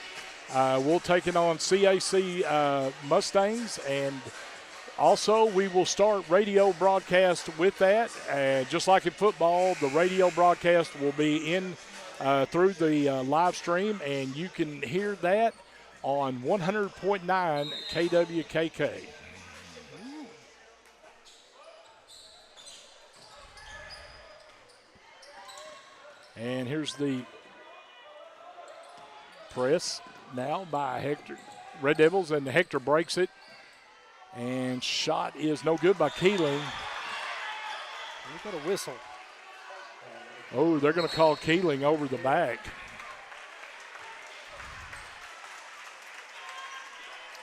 We'll take it on CAC Mustangs, and also we will start radio broadcast with that. Just like in football, the radio broadcast will be in through the live stream, and you can hear that on 100.9 KWKK. And here's the press now by Hector. Red Devils, and Hector breaks it. And shot is no good by Keeling. We've got a whistle. Oh, they're going to call Keeling over the back.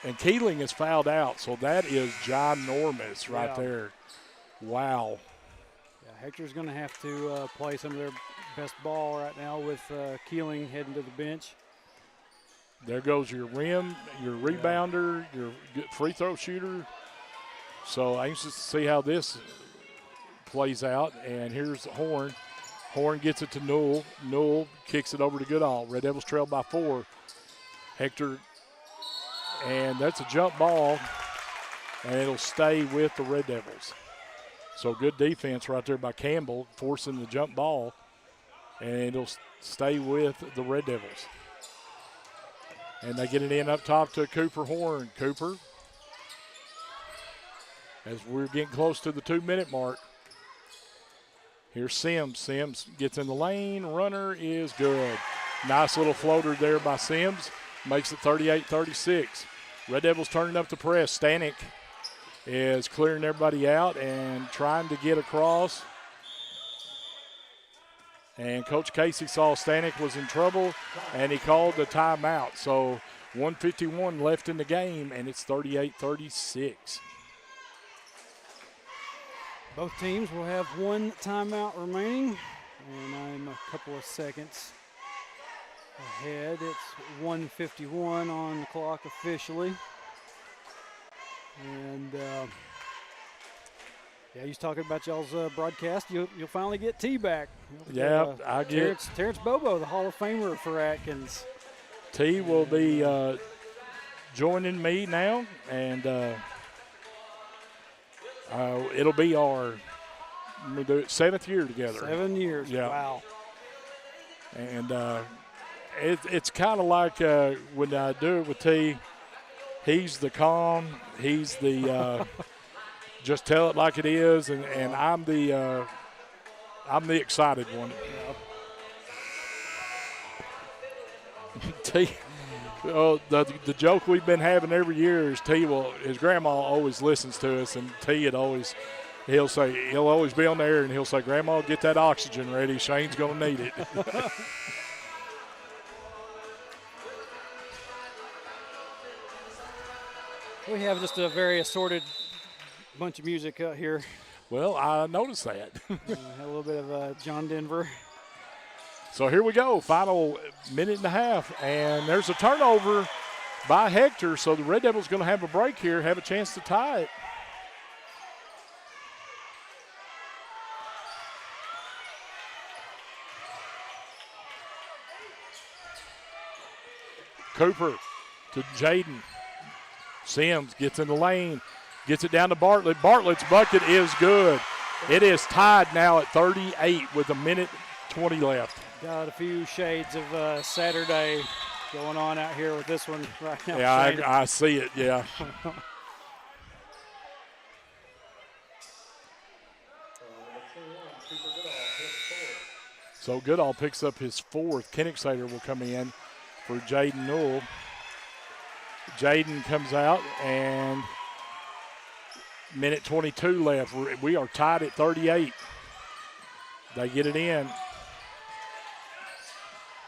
And Keeling is fouled out, so that is ginormous right there. Wow. Yeah, Hector's going to have to play some of their best ball right now with Keeling heading to the bench. There goes your rim, your rebounder, your free throw shooter. So anxious to see how this plays out. And here's Horn. Horn gets it to Newell. Newell kicks it over to Goodall. Red Devils trail by 4. Hector, and that's a jump ball, and it'll stay with the Red Devils. So good defense right there by Campbell, forcing the jump ball, and it'll stay with the Red Devils. And they get it in up top to Cooper Horn. Cooper, as we're getting close to the 2-minute mark. Here's Sims. Sims gets in the lane. Runner is good. Nice little floater there by Sims. Makes it 38-36. Red Devils turning up the press. Stanek is clearing everybody out and trying to get across. And Coach Casey saw Stanek was in trouble, and he called the timeout. So 1:51 left in the game, and it's 38-36. Both teams will have one timeout remaining, and I'm a couple of seconds ahead. It's 1:51 on the clock officially. And yeah, he's talking about y'all's broadcast. You'll finally get T back. Yeah, I get Terrence Bobo, the Hall of Famer for Atkins. T will be joining me now, and it'll be our 7th year together. 7 years. Yeah. Wow. And it's kind of like when I do it with T, he's the calm, he's the just tell it like it is, and I'm the excited one. T, the joke we've been having every year is his grandma always listens to us, and T he'll always be on there, and he'll say, "Grandma, get that oxygen ready. Shane's gonna need it." We have just a very assorted bunch of music here. Well, I noticed that. Had a little bit of John Denver. So here we go, final minute and a half, and there's a turnover by Hector, so the Red Devils going to have a break here, have a chance to tie it. Cooper to Jaden. Sims gets in the lane, gets it down to Bartlett. Bartlett's bucket is good. It is tied now at 38 with 1:20 left. Got a few shades of Saturday going on out here with this one right now. Yeah, I see it, yeah. So Goodall picks up his 4th. Kennicksader will come in for Jaden Newell. Jaden comes out, and 1:22 left. We are tied at 38. They get it in.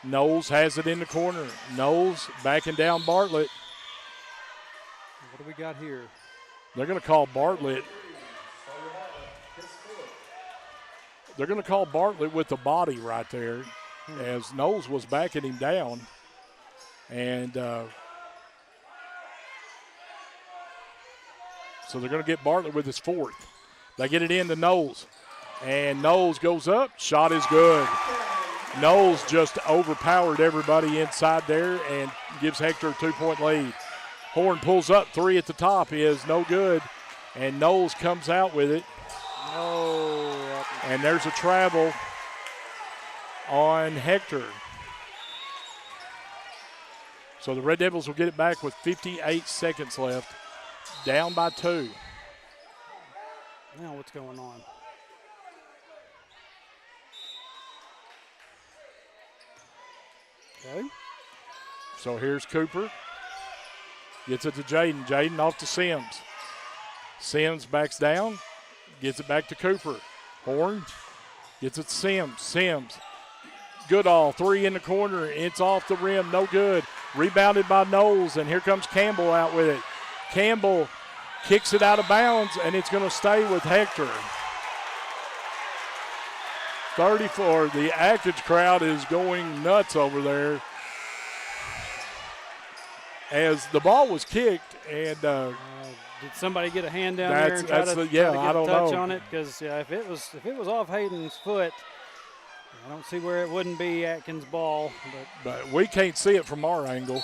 Knowles has it in the corner. Knowles backing down Bartlett. What do we got here? They're going to call Bartlett. They're going to call Bartlett with the body right there as Knowles was backing him down. And so they're going to get Bartlett with his fourth. They get it into Knowles. And Knowles goes up. Shot is good. Knowles just overpowered everybody inside there and gives Hector a 2-point lead. Horn pulls up. Three at the top is no good. And Knowles comes out with it. No. And there's a travel on Hector. So the Red Devils will get it back with 58 seconds left. Down by 2. Now what's going on? Okay. So here's Cooper. Gets it to Jaden. Jaden off to Sims. Sims backs down. Gets it back to Cooper. Horn gets it to Sims. Sims. Goodall, 3 in the corner. It's off the rim. No good. Rebounded by Knowles, and here comes Campbell out with it. Campbell kicks it out of bounds, and it's going to stay with Hector. 34. The Atkins crowd is going nuts over there as the ball was kicked, and did somebody get a hand down there and try to I get don't a touch know. on it? Because if it was off Hayden's foot, I don't see where it wouldn't be Atkins' ball. But we can't see it from our angle.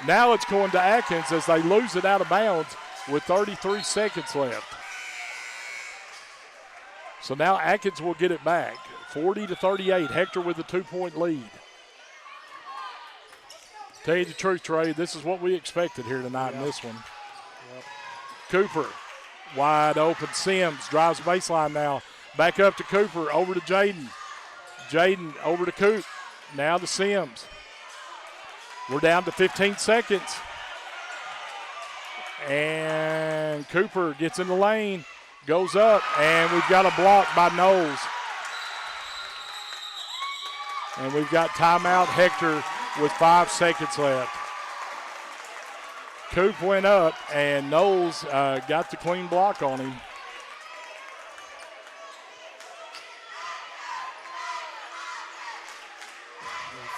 Now it's going to Atkins as they lose it out of bounds with 33 seconds left. So now Atkins will get it back, 40-38. Hector with a 2-point lead. Tell you the truth, Trey, this is what we expected here tonight in this one. Yep. Cooper, wide open. Sims drives baseline now. Back up to Cooper, over to Jaden. Jaden over to Coop. Now to Sims. We're down to 15 seconds. And Cooper gets in the lane, goes up, and we've got a block by Knowles. And we've got timeout Hector with 5 seconds left. Coop went up, and Knowles got the clean block on him.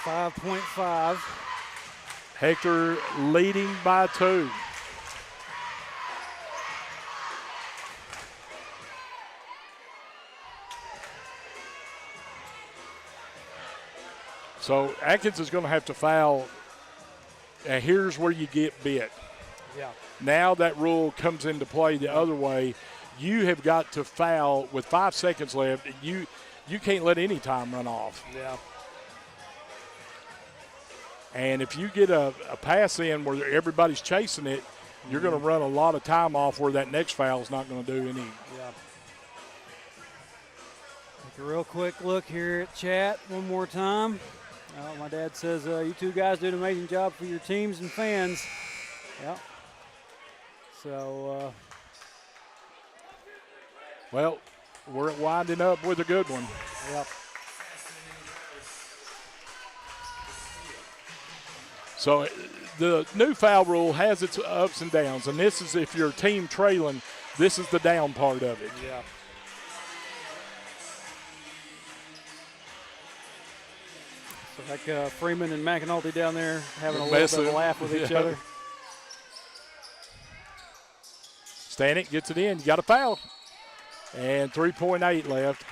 .5. Hector leading by 2. So Atkins is going to have to foul. And here's where you get bit. Yeah. Now that rule comes into play the other way. You have got to foul with 5 seconds left. You can't let any time run off. Yeah. And if you get a pass in where everybody's chasing it, you're going to run a lot of time off where that next foul is not going to do any. Yeah. Take a real quick look here at chat one more time. My dad says you two guys do an amazing job for your teams and fans. Yeah. So. Well, we're winding up with a good one. Yep. So the new foul rule has its ups and downs, and this is if you're team trailing, this is the down part of it. Yeah. So like Freeman and McAnulty down there having a little bit of a laugh with each other. Stanek gets it in. You got a foul. And 3.8 left.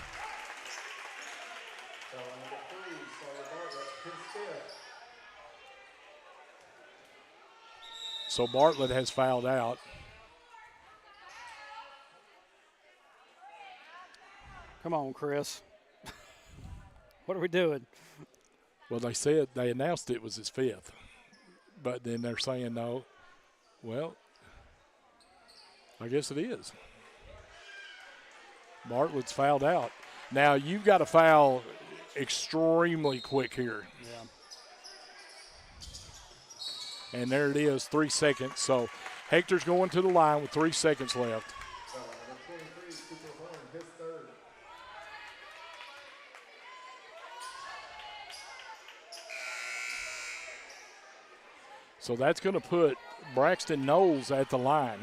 So Bartlett has fouled out. Come on, Chris. What are we doing? Well, they announced it was his 5th. But then they're saying no. Well, I guess it is. Bartlett's fouled out. Now you've got to foul extremely quick here. Yeah. And there it is, 3 seconds. So Hector's going to the line with 3 seconds left. Number 23, Cooper Horn, his 3rd. So that's going to put Braxton Knowles at the line.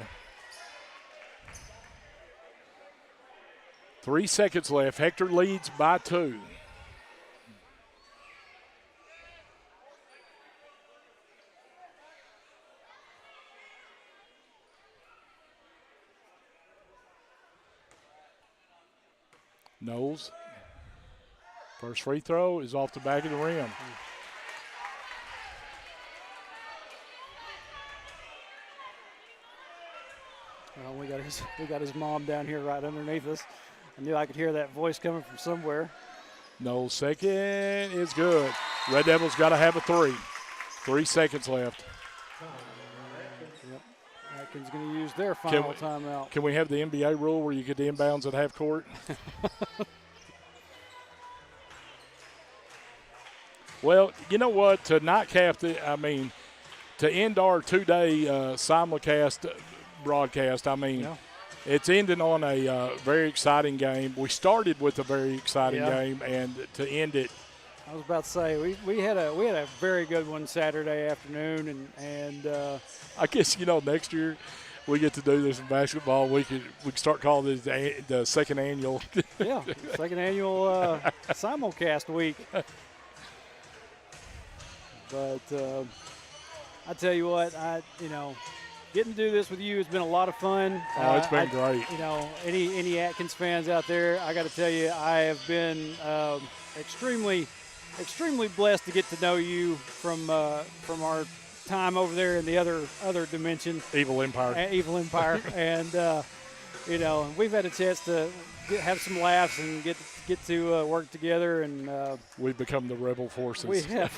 3 seconds left. Hector leads by 2. Knowles. First free throw is off the back of the rim. Well, we got his mom down here right underneath us. I knew I could hear that voice coming from somewhere. Knowles' second is good. Red Devils got to have a 3. 3 seconds left. Yep. Atkins going to use their final timeout. Can we have the NBA rule where you get the inbounds at half court? Well, you know what? To not cap to end our 2-day simulcast broadcast, Yeah. it's ending on a very exciting game. We started with a very exciting game, and to end it. I was about to say we had a very good one Saturday afternoon, and I guess next year we get to do this in basketball. We could start calling this the second annual. Yeah, second annual simulcast week. But I tell you what, getting to do this with you has been a lot of fun. Oh, it's been great. Any Atkins fans out there, I got to tell you, I have been extremely blessed to get to know you from our time over there in the other dimension, Evil Empire, and we've had a chance to have some laughs and get to work together, and we've become the rebel forces. We have.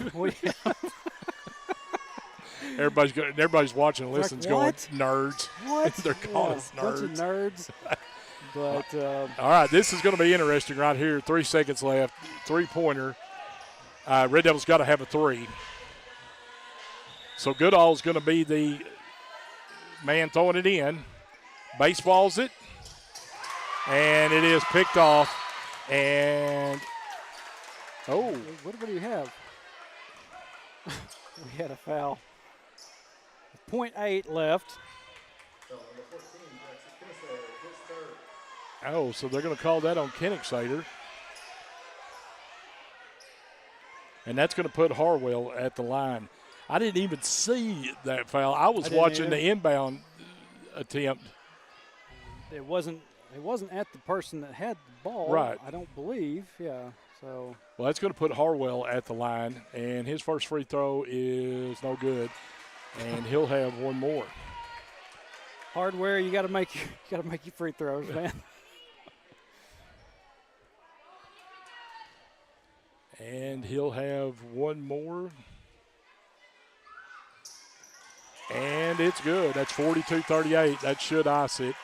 Everybody's watching and listening, going, nerds. What? They're calling us nerds. Bunch of nerds. But all right, this is going to be interesting right here. 3 seconds left. 3-pointer. Red Devils got to have a 3. So Goodall's going to be the man throwing it in. Baseballs it. And it is picked off. And, what do you have? We had a foul. 0.8 left. Oh, so they're going to call that on Kennicksader. And that's going to put Harwell at the line. I didn't even see that foul. I was watching the inbound attempt. It wasn't at the person that had the ball. Right. I don't believe. Yeah. So. Well, that's going to put Harwell at the line, and his first free throw is no good, and he'll have one more. Hardware, you got to make your free throws, man. And he'll have one more. And it's good. That's 42-38. That should ice it.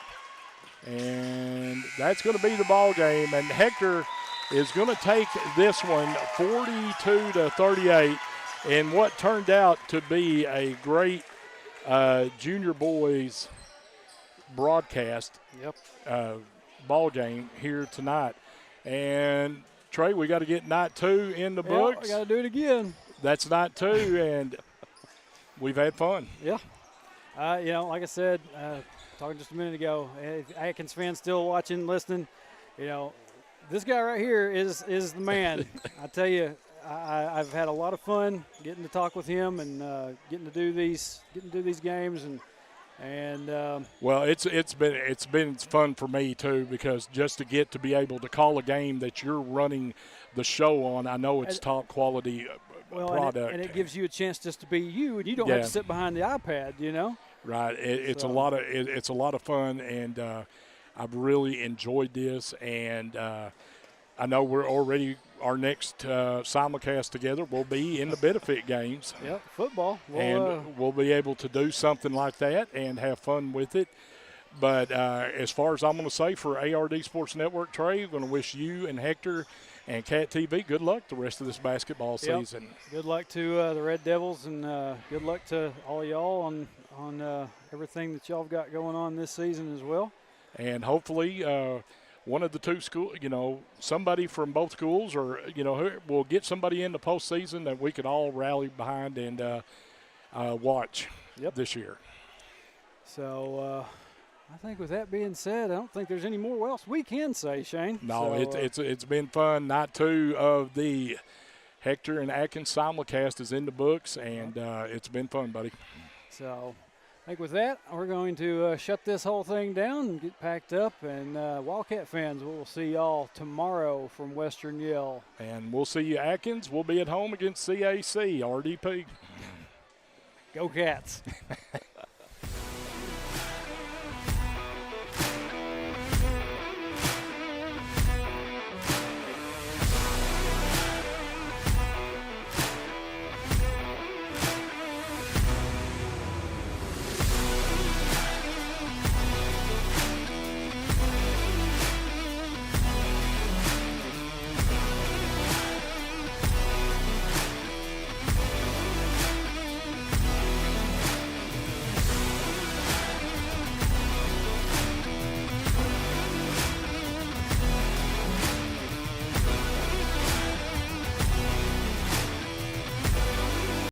And that's going to be the ball game. And Hector is going to take this one 42-38 in what turned out to be a great junior boys broadcast ball game here tonight. And Trey, we got to get night 2 in the books. We got to do it again. That's night 2, and we've had fun. Yeah. Like I said, talking just a minute ago, if Atkins fans still watching, listening, this guy right here is the man. I tell you, I've had a lot of fun getting to talk with him and getting to do these games and well, it's been fun for me too, because just to get to be able to call a game that you're running the show on, I know it's top quality product, and it gives you a chance just to be you, and you don't have to sit behind the iPad, Right, it's a lot of fun, and I've really enjoyed this, and I know we're already our next simulcast together will be in the benefit games. Yep, football. We'll be able to do something like that and have fun with it. But as far as I'm going to say for ARD Sports Network, Trey, I'm going to wish you and Hector and Cat TV good luck the rest of this basketball season. Good luck to the Red Devils, and good luck to all y'all on everything that y'all have got going on this season as well. And hopefully one of the two schools, somebody from both schools, or, we'll get somebody in the postseason that we could all rally behind and watch this year. So, I think with that being said, I don't think there's any more else we can say, Shane. No, So, it's been fun. Night 2 of the Hector and Atkins simulcast is in the books, and it's been fun, buddy. So I think with that, we're going to shut this whole thing down and get packed up. And Wildcat fans, we'll see y'all tomorrow from Western Yell. And we'll see you, Atkins. We'll be at home against CAC, RDP. Go Cats.